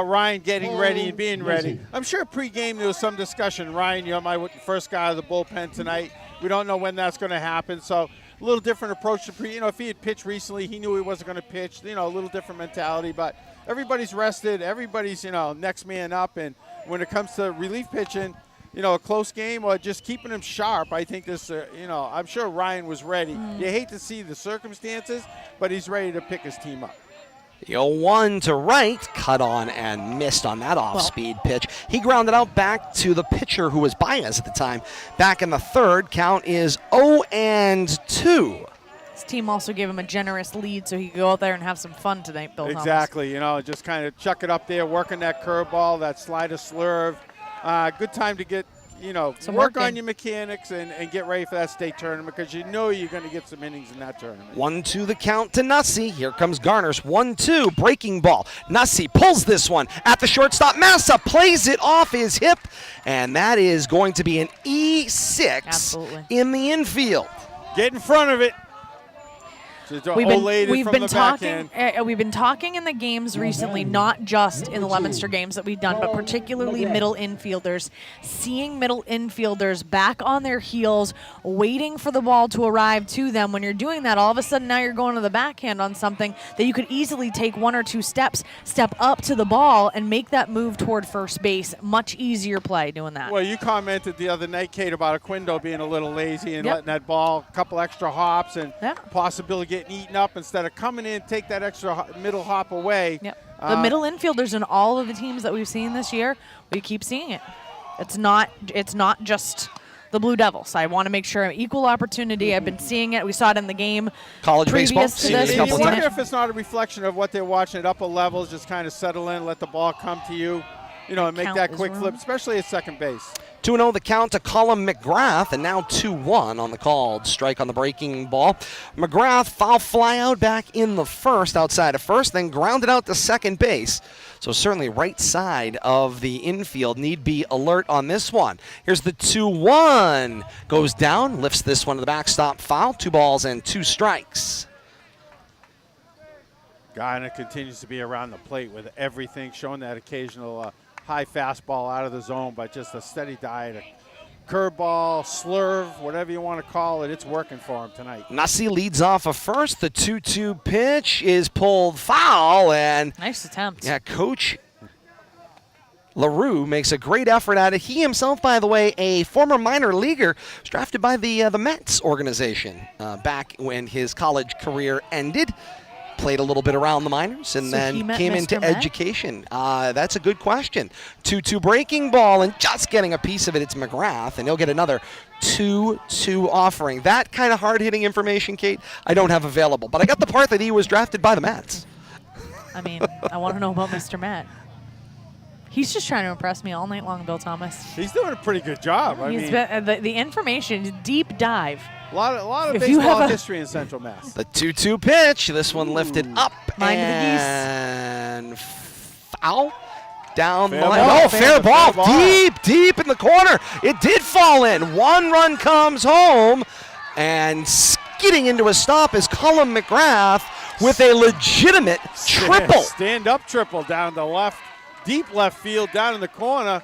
Ryan getting ready and being ready, I'm sure pregame there was some discussion. Ryan, you're my first guy out of the bullpen tonight. We don't know when that's going to happen, so a little different approach to if he had pitched recently, he knew he wasn't going to pitch. A little different mentality, but everybody's rested. Everybody's next man up, and when it comes to relief pitching, a close game or just keeping him sharp. I think this, I'm sure Ryan was ready. You hate to see the circumstances, but he's ready to pick his team up. The 0-1 to right, cut on and missed on that off-speed pitch. He grounded out back to the pitcher who was Baez at the time. Back in the 3rd, count is 0-2. His team also gave him a generous lead so he could go out there and have some fun tonight, Bill Thomas. Exactly, just kind of chuck it up there, working that curveball, that slider slurve. Good time to get, work on your mechanics and get ready for that state tournament because you're going to get some innings in that tournament. 1-2 the count to Nussey. Here comes Garner's 1-2 breaking ball. Nussey pulls this one at the shortstop. Massa plays it off his hip, and that is going to be an E6 in the infield. Get in front of it. We've been talking in the games recently, not just in the Leominster games that we've done, but particularly middle infielders, seeing middle infielders back on their heels, waiting for the ball to arrive to them. When you're doing that, all of a sudden now you're going to the backhand on something that you could easily take 1 or 2 steps, step up to the ball, and make that move toward first base. Much easier play doing that. Well, you commented the other night, Kate, about Aquindo being a little lazy and letting that ball a couple extra hops and possibility getting eaten up instead of coming in, take that extra middle hop away. The middle infielders in all of the teams that we've seen this year, we keep seeing it. It's not just the Blue Devils. I want to make sure equal opportunity. I've been seeing it. We saw it in the game. College baseball. To this. You wonder if it's not a reflection of what they're watching at upper levels, just kind of settle in, let the ball come to you, and make that quick flip, especially at second base. 2-0 the count to Colin McGrath, and now 2-1 on the called strike on the breaking ball. McGrath foul fly out back in the 1st, outside of first, then grounded out to second base. So certainly right side of the infield need be alert on this one. Here's the 2-1. Goes down, lifts this one to the backstop foul. 2 balls and 2 strikes. Garner continues to be around the plate with everything, showing that occasional high fastball out of the zone, but just a steady diet. Curveball, slurve, whatever you want to call it, it's working for him tonight. Nussi leads off a first. The 2-2 pitch is pulled foul, and Nice attempt. yeah, Coach LaRue makes a great effort at it. He himself, by the way, a former minor leaguer, was drafted by the Mets organization back when his college career ended. Played a little bit around the minors and So he then met came Mr. into Met? education. That's a good question. 2-2 breaking ball, and just getting a piece of it, it's McGrath, and he'll get another 2-2 offering. That kind of hard-hitting information, Kate, I don't have available. But I got the part that he was drafted by the Mets. I mean, I want to know about Mr. Matt. He's just trying to impress me all night long, Bill Thomas. He's doing a pretty good job. I mean, The information, deep dive. a lot of If you baseball have a- history in Central Mass. The 2-2 pitch, this one lifted up Mind of the geese. and foul down the Fair line. ball. Oh, fair ball, deep in the corner. It did fall in. One run comes home, and skidding into a stop is Colin McGrath with a legitimate triple. Stand-up triple down the left, deep left field, down in the corner.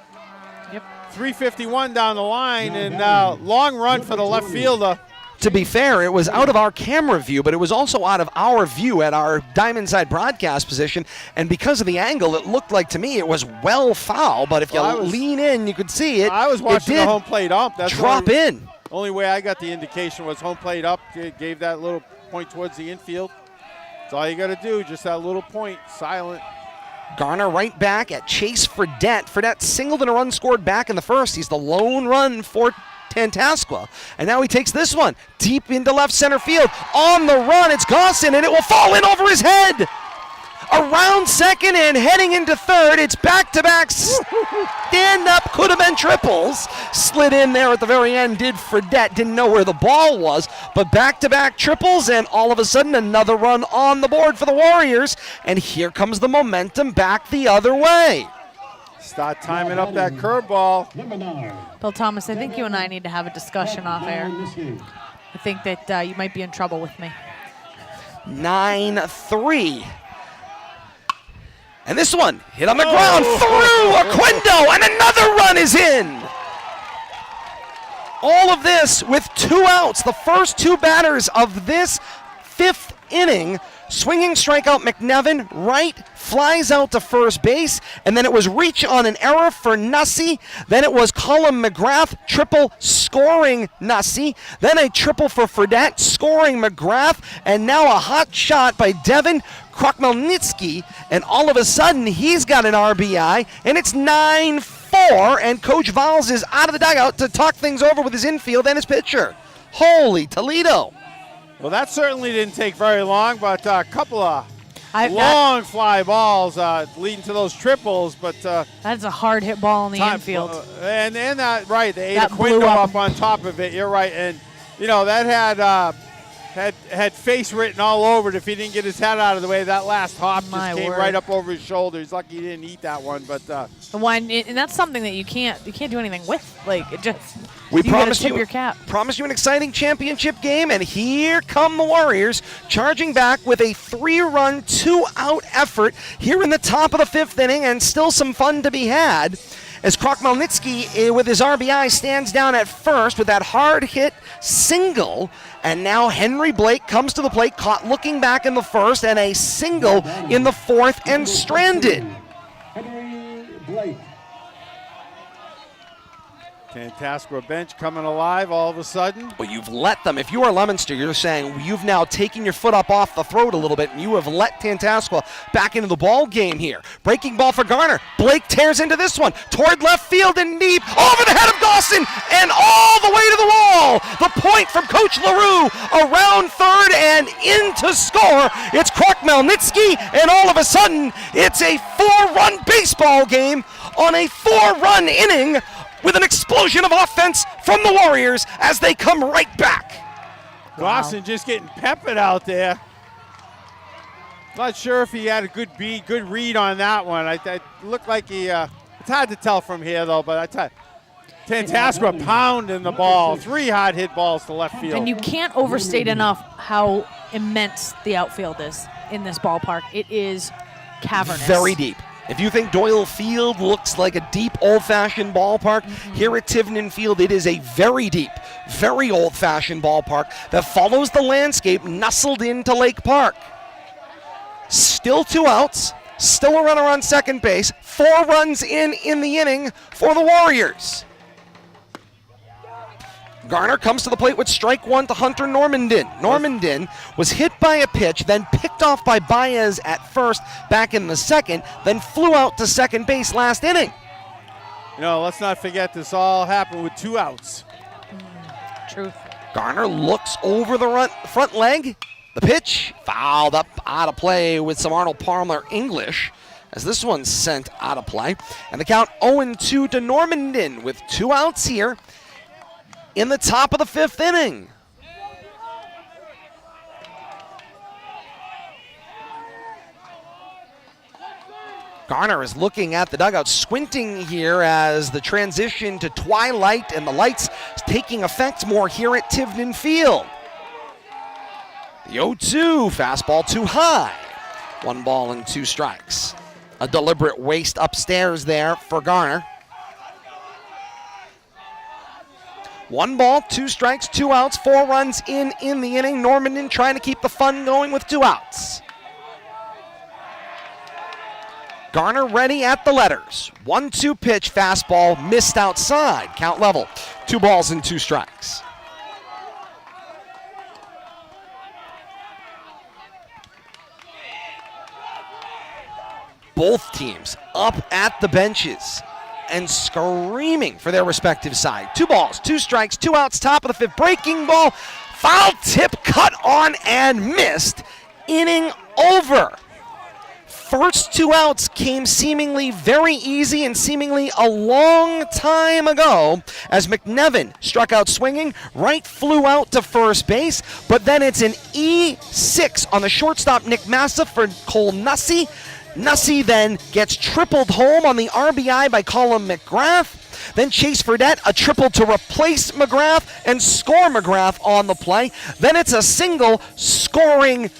Yep. 351 down the line, and long run for the left fielder. To be fair, it was out of our camera view, but it was also out of our view at our diamond side broadcast position. And because of the angle, it looked like to me it was well foul. But if you lean in, you could see it. I was watching the home plate ump. That's drop in. Only way I got the indication was home plate up. Gave that little point towards the infield. That's all you got to do, just that little point, silent. Garner right back at Chase Fredette. Fredette singled and a run scored back in the first. He's the lone run for Tantasqua. And now he takes this one deep into left center field. On the run, it's Gossin, and it will fall in over his head. Around second and heading into third. It's back-to-back stand-up, could have been triples. Slid in there at the very end, did Fredette. Didn't know where the ball was, but back-to-back triples, and all of a sudden another run on the board for the Warriors. And here comes the momentum back the other way. Start timing up that curveball. Number 9. Bill Thomas, I think you and I need to have a discussion off air. I think that you might be in trouble with me. 9-3. And this one hit on the ground through Aquendo, and another run is in. All of this with 2 outs. The first 2 batters of this 5th inning. Swinging strikeout McNevin, right, flies out to first base, and then it was reach on an error for Nussi. Then it was Colin McGrath, triple scoring Nussi. Then a triple for Fredette, scoring McGrath, and now a hot shot by Devin Krokmelnitsky, and all of a sudden he's got an RBI, and it's 9-4, and Coach Valls is out of the dugout to talk things over with his infield and his pitcher. Holy Toledo. Well, that certainly didn't take very long, but a couple of long fly balls leading to those triples. But that's a hard hit ball in the infield. And that, right, they ate That Aquendo blew up. up on top of it. You're right. And, you know, that had face written all over it if he didn't get his head out of the way. That last hop just came right up over his shoulder. He's lucky he didn't eat that one. But the one, and that's something that you can't do anything with. Like, it just, We you promised tip your cap. Promised you an exciting championship game, and here come the Warriors charging back with a 3-run, 2-out effort here in the top of the 5th inning, and still some fun to be had. As Krokmelnitsky, with his RBI, stands down at first with that hard hit single. And now Henry Blake comes to the plate, caught looking back in the first, and a single in the 4th, and stranded. Henry Blake. Tantasqua bench coming alive all of a sudden. Well, you've let them. If you are Leominster, you're saying you've now taken your foot up off the throat a little bit, and you have let Tantasqua back into the ball game here. Breaking ball for Garner. Blake tears into this one toward left field and deep over the head of Gossin and all the way to the wall. The point from Coach LaRue around third and in to score. It's Krokmelnitsky, and all of a sudden it's a 4-run baseball game on a 4-run inning, with an explosion of offense from the Warriors as they come right back. Gossin just getting peppered out there. Not sure if he had a good read on that one. I looked like he, it's hard to tell from here though, but I tell you, Tantasqua pounding the ball. 3 hard hit balls to left field. And you can't overstate enough how immense the outfield is. in this ballpark. It is cavernous. Very deep. If you think Doyle Field looks like a deep, old-fashioned ballpark, here at Tivnan Field, it is a very deep, very old-fashioned ballpark that follows the landscape nestled into Lake Park. Still 2 outs, still a runner on second base, 4 runs in the inning for the Warriors. Garner comes to the plate with strike 1 to Hunter Normandin. Normandin was hit by a pitch, then picked off by Baez at first back in the second, then flew out to second base last inning. You know, let's not forget this all happened with 2 outs. Truth. Garner looks over the front leg. The pitch fouled up out of play with some Arnold Palmer English as this one's sent out of play. And the count 0-2 to Normandin with 2 outs here in the top of the 5th inning. Garner is looking at the dugout, squinting here as the transition to twilight and the lights taking effect more here at Tivnan Field. The 0-2, fastball too high. 1 ball and 2 strikes. A deliberate waste upstairs there for Garner. 1 ball, 2 strikes, 2 outs, 4 runs in the inning. Normandin trying to keep the fun going with 2 outs. Garner ready at the letters. 1-2 pitch, fastball missed outside. Count level. 2 balls and 2 strikes. Both teams up at the benches and screaming for their respective side. 2 balls, 2 strikes, 2 outs, top of the 5th. Breaking ball, foul tip, cut on and missed. Inning over. First 2 outs came seemingly very easy and seemingly a long time ago as McNevin struck out swinging. Wright flew out to first base, but then it's an E6 on the shortstop Nick Massa for Cole Nussey. Nussey then gets tripled home on the RBI by Colin McGrath. Then Chase Fredette, a triple to replace McGrath and score McGrath on the play. Then it's a single scoring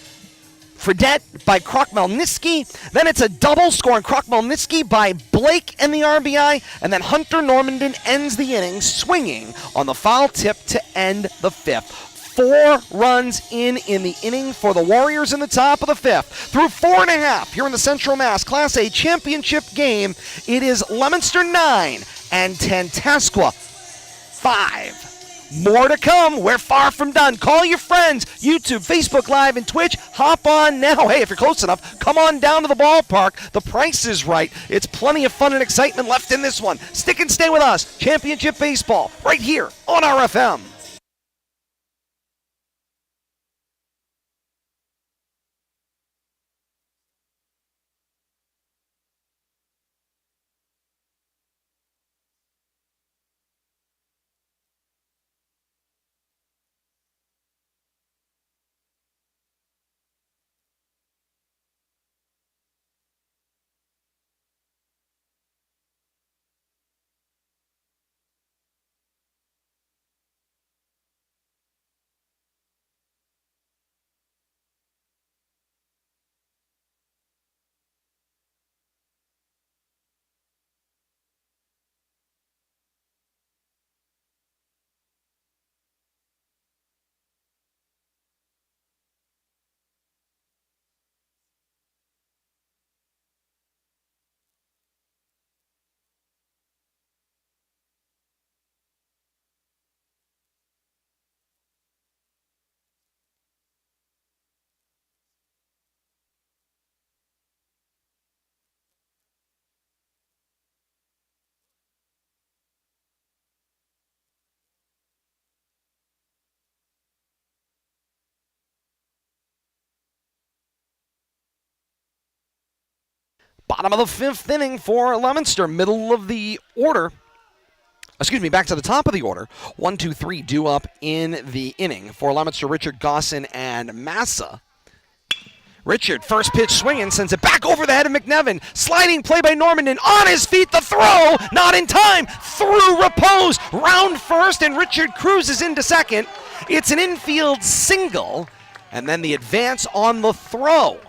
Fredette by Krok-Melniski. Then it's a double scoring Krok-Melniski by Blake and the RBI. And then Hunter Normandin ends the inning swinging on the foul tip to end the 5th. 4 runs in the inning for the Warriors in the top of the 5th. Through 4.5 here in the Central Mass Class A Championship game, it is Leominster 9 and Tantasqua 5. More to come. We're far from done. Call your friends. YouTube, Facebook Live, and Twitch. Hop on now. Hey, if you're close enough, come on down to the ballpark. The price is right. It's plenty of fun and excitement left in this one. Stick and stay with us. Championship Baseball right here on RFM. Bottom of the 5th inning for Leominster. Middle of the order. Back to the top of the order. 1, 2, 3 due up in the inning for Leominster, Richard Gosson and Massa. Richard, first pitch swinging, sends it back over the head of McNevin. Sliding play by Normandin. On his feet, the throw. Not in time. Through repose. Round first, and Richard cruises into second. It's an infield single, and then the advance on the throw.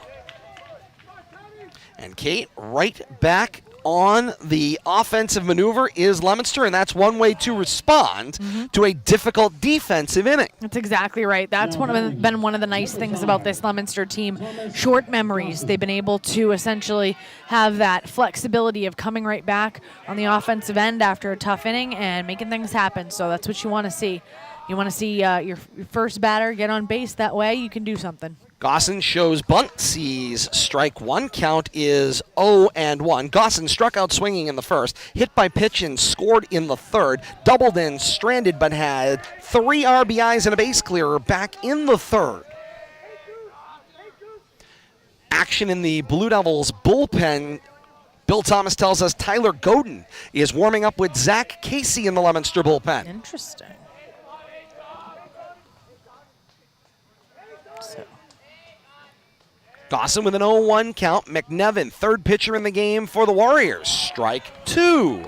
And Kate, right back on the offensive maneuver is Leominster, and that's one way to respond to a difficult defensive inning. That's exactly right. That's been one of the nice things about this Leominster team. Short memories. They've been able to essentially have that flexibility of coming right back on the offensive end after a tough inning and making things happen. So that's what you want to see. You want to see your first batter get on base. That way you can do something. Gosson shows bunt, sees strike one. Count is 0-1. Gosson struck out swinging in the first, hit by pitch and scored in the third, doubled in, stranded, but had 3 RBIs and a base clearer back in the third. Action in the Blue Devils bullpen. Bill Thomas tells us Tyler Godin is warming up with Zach Casey in the Leominster bullpen. Interesting. Gosson with an 0-1 count. McNevin, third pitcher in the game for the Warriors. Strike 2.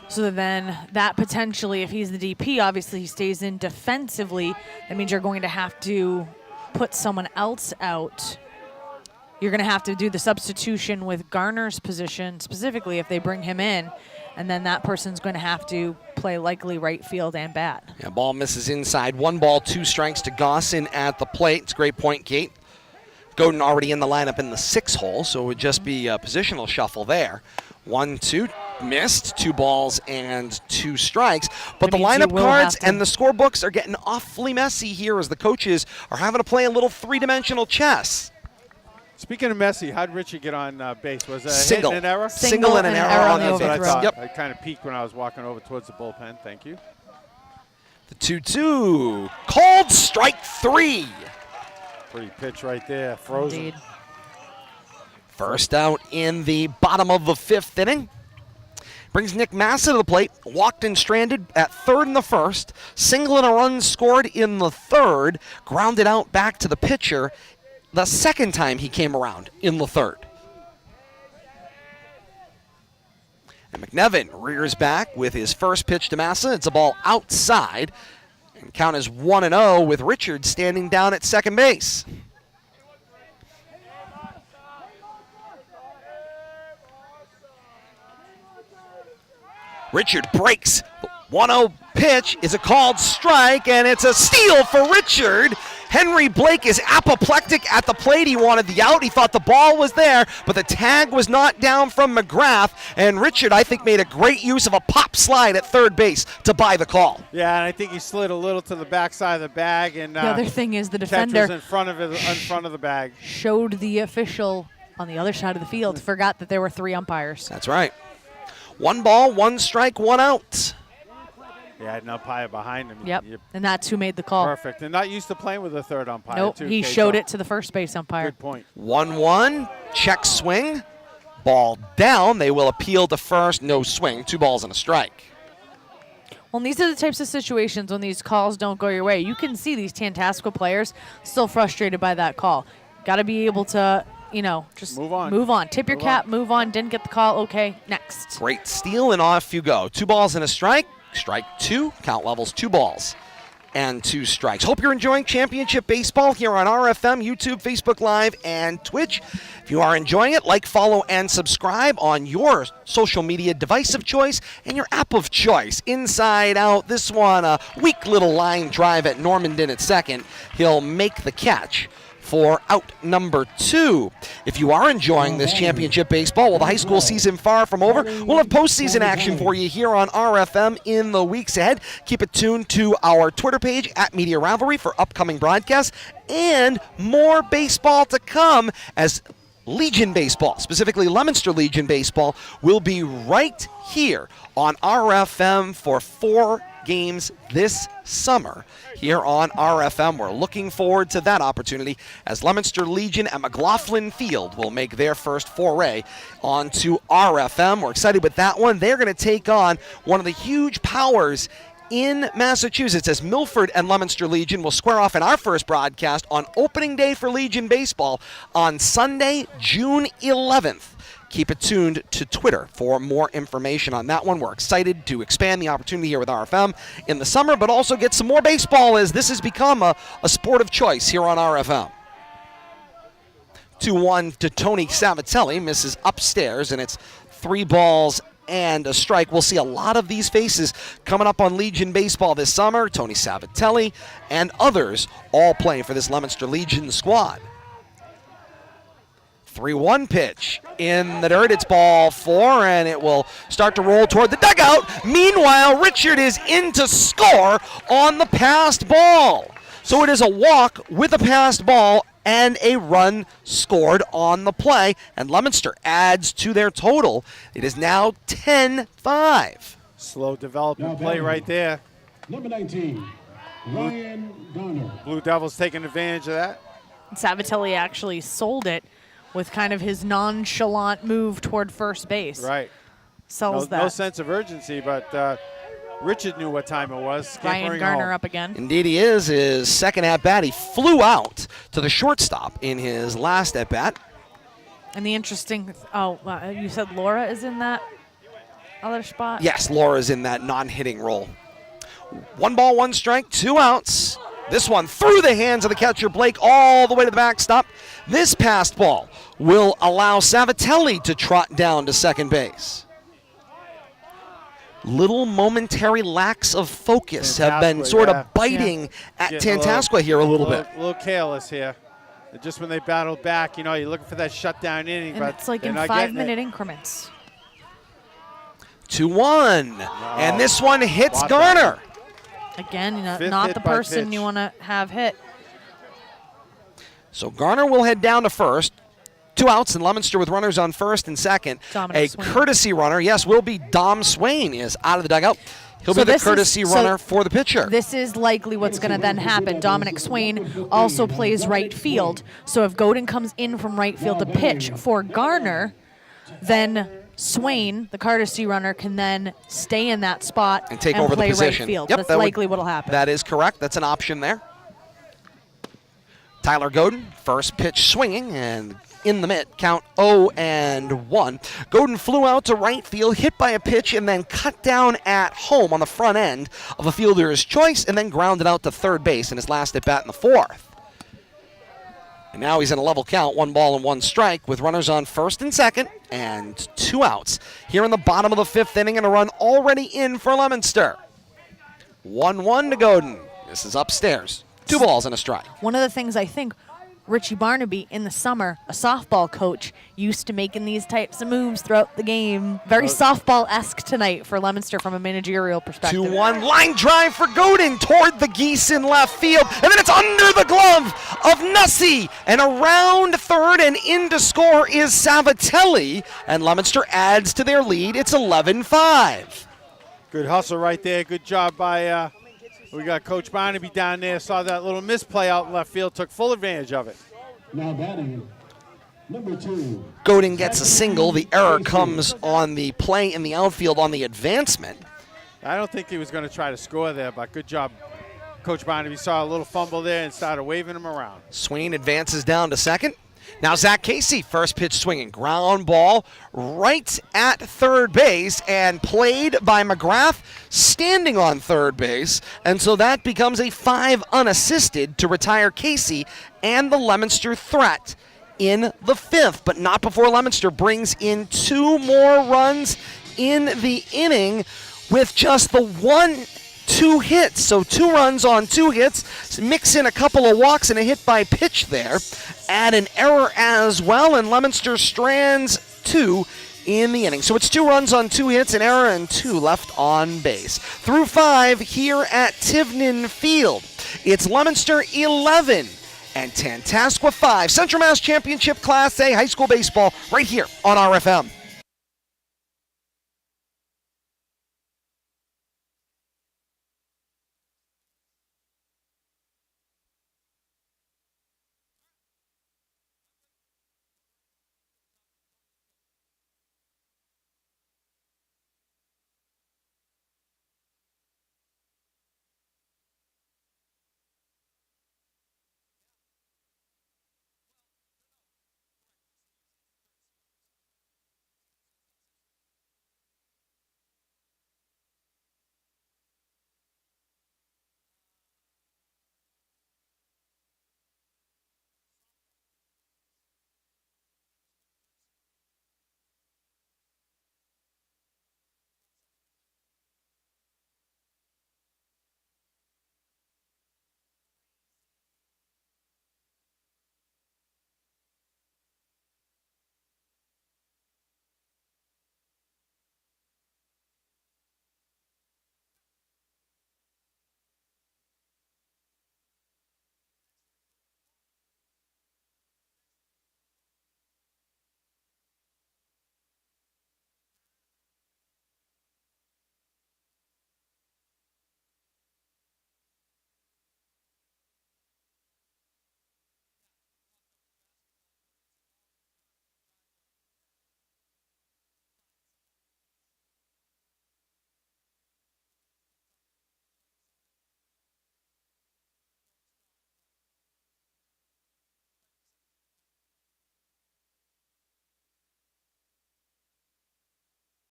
So then that potentially, if he's the DP, obviously he stays in defensively. That means you're going to have to put someone else out. You're going to have to do the substitution with Garner's position, specifically if they bring him in. And then that person's going to have to play likely right field and bat. Yeah, ball misses inside. 1 ball, 2 strikes to Gosson at the plate. It's a great point, Kate. Godin already in the lineup in the 6 hole, so it would just be a positional shuffle there. 1-2, missed, 2 balls and 2 strikes. But the lineup cards and the scorebooks are getting awfully messy here as the coaches are having to play a little 3-dimensional chess. Speaking of messy, how did Richie get on base? Was it a Single. hit and an error? Single and an error on the That's what I overthrow. thought. Yep. I kind of peeked when I was walking over towards the bullpen. Thank you. The 2-2, called strike 3. Pretty pitch right there, frozen. Indeed. First out in the bottom of the 5th inning. Brings Nick Massa to the plate, walked and stranded at third in the first, single and a run scored in the third, grounded out back to the pitcher the second time he came around in the third. And McNevin rears back with his first pitch to Massa. It's a ball outside. And count is 1-0 with Richard standing down at second base. Richard breaks. 1-0 pitch is a called strike, and it's a steal for Richard. Henry Blake is apoplectic at the plate. He wanted the out. He thought the ball was there, but the tag was not down from McGrath. And Richard, I think, made a great use of a pop slide at third base to buy the call. Yeah, and I think he slid a little to the backside of the bag. And The other thing is the catch defender was in front of the bag. showed the official on the other side of the field, forgot that there were 3 umpires. That's right. 1 ball, 1 strike, 1 out. He had an umpire behind him. Yep, and that's who made the call. Perfect. And not used to playing with a third umpire, Nope, too. he Kate, showed so it to the first base umpire. Good point. 1-1, check swing, ball down. They will appeal to first, no swing, 2 balls and a strike. Well, and these are the types of situations when these calls don't go your way. You can see these Tantasqua players still frustrated by that call. Got to be able to, just Move on. Tip your cap, move on. Didn't get the call. Okay, next. Great steal, and off you go. 2 balls and a strike. Strike 2, count levels 2 balls and 2 strikes. Hope you're enjoying Championship Baseball here on RFM, YouTube, Facebook Live, and Twitch. If you are enjoying it, like, follow, and subscribe on your social media device of choice and your app of choice. Inside out, this one, a weak little line drive at Normandin at second. He'll make the catch for out number 2. If you are enjoying this Championship Baseball, well, the high school season far from over. We'll have postseason action for you here on RFM in the weeks ahead. Keep it tuned to our Twitter page at Media Rivalry for upcoming broadcasts and more baseball to come as Legion Baseball, specifically Leominster Legion Baseball, will be right here on RFM for 4 games this summer here on RFM. We're looking forward to that opportunity as Leominster Legion at Midland Field will make their first foray onto RFM. We're excited with that one. They're going to take on one of the huge powers in Massachusetts as Milford and Leominster Legion will square off in our first broadcast on opening day for Legion Baseball on Sunday, June 11th. Keep it tuned to Twitter for more information on that one. We're excited to expand the opportunity here with RFM in the summer, but also get some more baseball as this has become a sport of choice here on RFM. 2-1 to Tony Savatelli, misses upstairs, and it's 3 balls and a strike. We'll see a lot of these faces coming up on Legion Baseball this summer. Tony Savatelli and others all playing for this Leominster Legion squad. 3-1 pitch in the dirt. It's ball 4, and it will start to roll toward the dugout. Meanwhile, Richard is in to score on the passed ball. So it is a walk with a passed ball and a run scored on the play, and Leominster adds to their total. It is now 10-5. Slow development play right there. Number 19, Ryan Garner. Blue Devils taking advantage of that. Savatelli actually sold it with kind of his nonchalant move toward first base. Right. Sells that. No sense of urgency, but Richard knew what time it was. Ryan Garner home. up again. Indeed he is. His second at-bat, he flew out to the shortstop in his last at-bat. And the interesting, you said Laura is in that other spot? Yes, Laura's in that non-hitting role. 1 ball, 1 strike, 2 outs. This one through the hands of the catcher, Blake, all the way to the backstop. This passed ball will allow Savatelli to trot down to second base. Little momentary lacks of focus have been sort of biting at Tantasqua here a little bit. A little careless here. Just when they battled back, you're looking for that shutdown inning. And but it's like in not 5-minute increments. 2-1. And this one hits Garner. Again, Fifth not hit the by person pitch. you want to have hit. So Garner will head down to first. 2 outs, and Leominster with runners on first and second. Dominic A Swain. courtesy runner, yes, will be Dom Swain is out of the dugout. He'll be the courtesy runner for the pitcher. This is likely what's going to then happen. Dominic Swain also plays right field. So if Godin comes in from right field to pitch for Garner, then Swain, the courtesy runner, can then stay in that spot and take over the play position. Right field. Yep, That's that likely what will happen. That is correct. That's an option there. Tyler Godin, first pitch swinging, and in the mitt, count 0-1. Godin flew out to right field, hit by a pitch, and then cut down at home on the front end of a fielder's choice, and then grounded out to third base in his last at bat in the 4th. And now he's in a level count, 1 ball and 1 strike, with runners on first and second, and 2 outs. Here in the bottom of the 5th inning, and a run already in for Leominster. 1-1 to Godin. This is upstairs. 2 balls and a strike. One of the things I think Richie Barnaby in the summer, a softball coach, used to making these types of moves throughout the game. Very softball-esque tonight for Leominster from a managerial perspective. 2-1 line drive for Godin toward the geese in left field, and then it's under the glove of Nussi, and around third and in to score is Savatelli, and Leominster adds to their lead. It's 11-5. Good hustle right there. Good job by we got Coach Barnaby down there. Saw that little misplay out in left field. Took full advantage of it. Now batting, number 2. Godin gets a single. The error comes on the play in the outfield on the advancement. I don't think he was going to try to score there, but good job. Coach Barnaby saw a little fumble there and started waving him around. Swain advances down to second. Now Zach Casey, first pitch swinging. Ground ball right at third base and played by McGrath standing on third base. And so that becomes a 5 unassisted to retire Casey and the Leominster threat in the 5th. But not before Leominster brings in 2 more runs in the inning with just the 2 hits. So 2 runs on 2 hits. Mix in a couple of walks and a hit by pitch there. Add an error as well, and Leominster strands 2 in the inning. So it's 2 runs on 2 hits, an error, and 2 left on base. Through 5 here at Tivnan Field. It's Leominster 11 and Tantasqua 5. Central Mass Championship Class A High School Baseball right here on RFM.